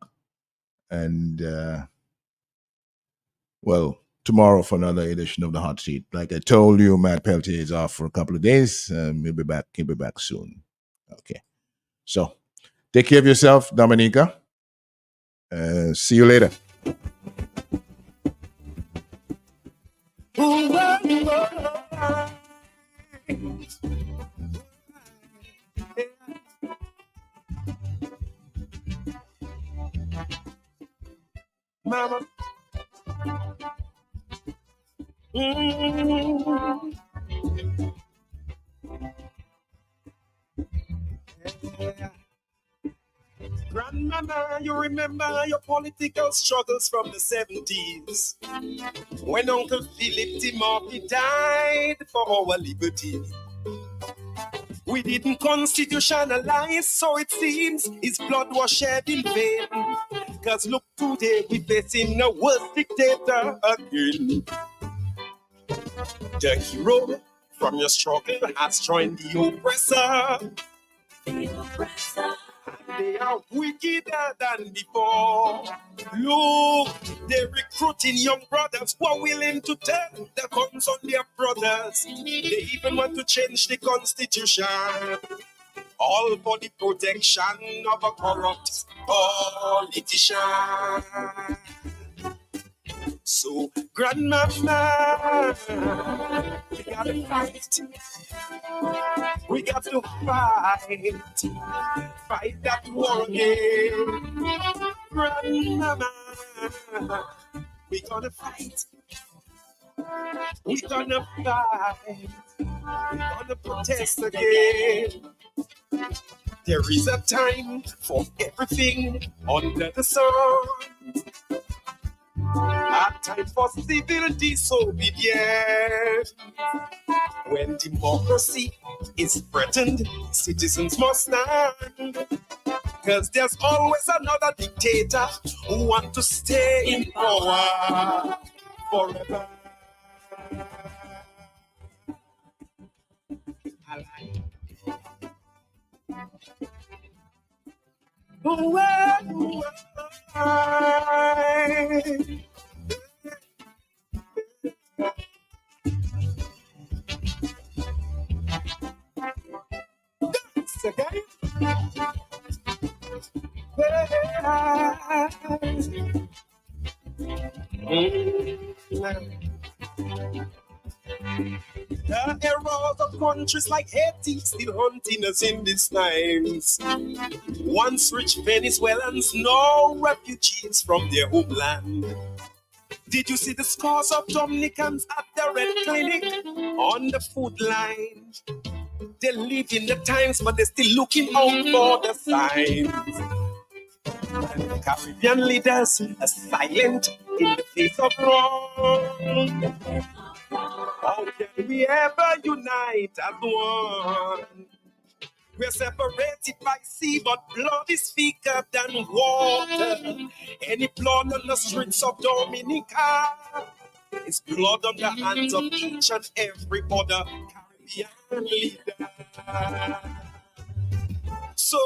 and tomorrow for another edition of the Hot Seat. Like I told you, Matt Peltier is off for a couple of days. He'll be back. He'll be back soon. Okay, so take care of yourself, Dominica. See you later. Mama, Mm. Grandmama, you remember your political struggles from the 70s when Uncle Philip Timothy died for our liberty. We didn't constitutionalize, so it seems his blood was shed in vain. Cause look, today we're facing a worse dictator again. The hero from your struggle has joined the oppressor. The oppressor. And they are wickeder than before. Look, they're recruiting young brothers who are willing to turn their guns on their brothers. They even want to change the constitution, all for the protection of a corrupt politician. So, grandmama, we gotta fight. We got to fight that war again. Grandmama, we gonna fight. We gonna fight. We gonna protest again. There is a time for everything under the sun. A time for civil disobedience. When democracy is threatened, citizens must stand. Cause there's always another dictator who wants to stay in power forever. The errors of countries like Haiti still hunting us in these times. Once rich Venezuelans, no refugees from their homeland. Did you see the scores of Dominicans at the Red Clinic on the food line? They live in the times, but they're still looking out for the signs. And the Caribbean leaders are silent in the face of wrong. How can we ever unite as one? We're separated by sea, but blood is thicker than water. Any blood on the streets of Dominica is blood on the hands of each and every other Caribbean leader. So,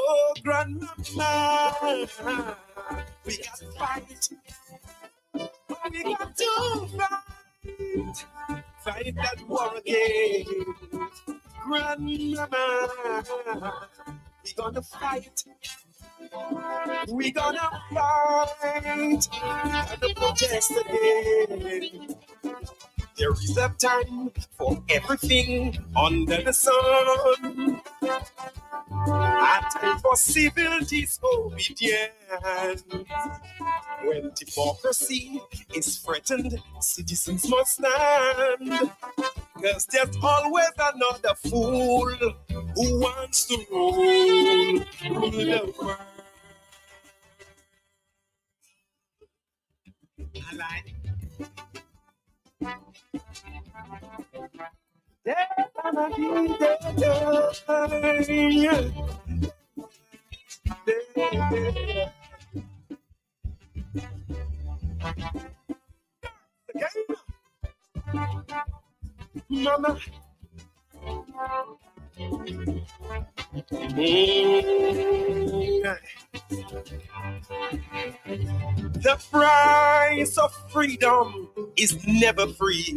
grandmama, we got to fight. We got to fight. Fight that war again. Grandmama, we gonna fight. We gonna fight. Gonna protest again. There is a time for everything under the sun. A time for civil disobedience. When democracy is threatened, citizens must stand. Cause there's always another fool who wants to rule the world. I like. Mama. The price of freedom is never free.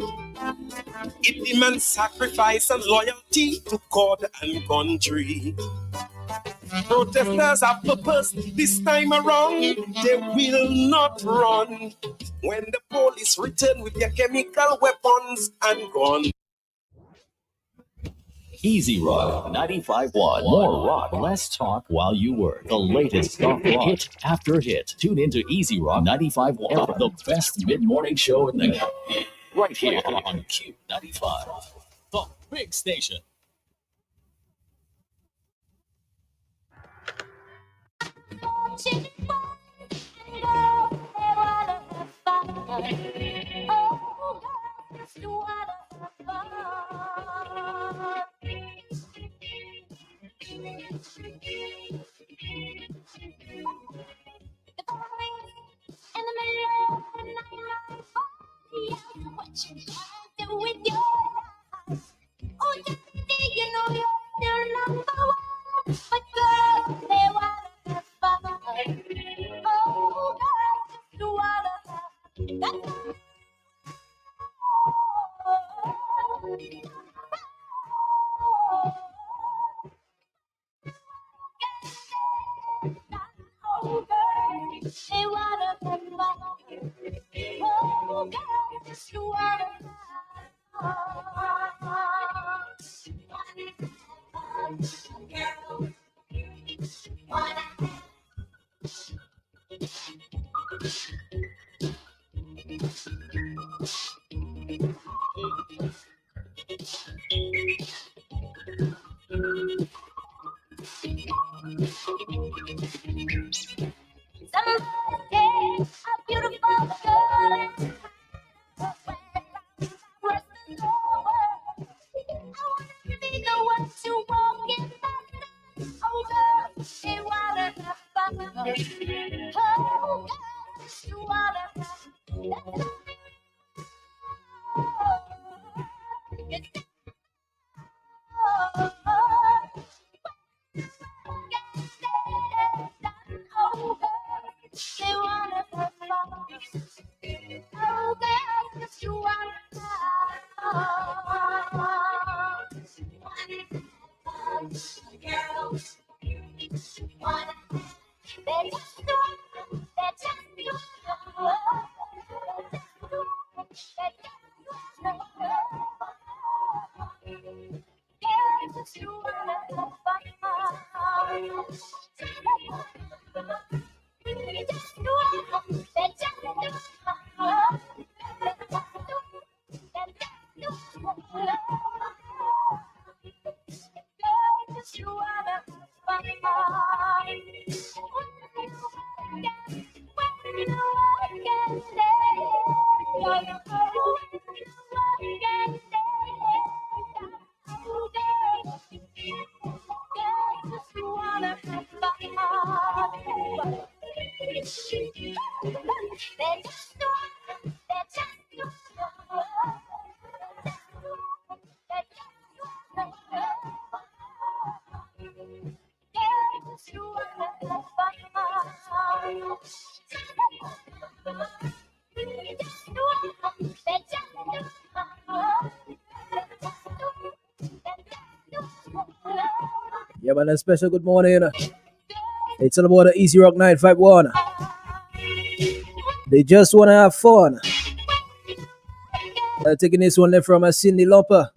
It demands sacrifice and loyalty to God and country. Protesters have purpose this time around. They will not run when the police return with their chemical weapons and guns. Easy Rock 95.1. More rock, less talk while you work. The latest rock hit after hit. Tune into Easy Rock 95.1, the best mid-morning show in the Right here on Q95, the big station. What you gonna do with your life? Oh, daddy, you know you're still number one. But girls, they wanna have fun. Oh, girls, just wanna have that fun. Oh, girls, they wanna have fun. Oh, girls, just wanna have Somebody, a beautiful girl, worth the world. I wanna be the one to walk in my life. Oh, girl, they wanna have fun. Oh, girl, you wanna have that fun. Yes, oh, girl, they wanna have fun. Oh, girl, just you wanna Yeah, man, a special good morning. It's all about the Easy Rock 951. They just want to have fun. Taking this one there from a Cindy Lauper.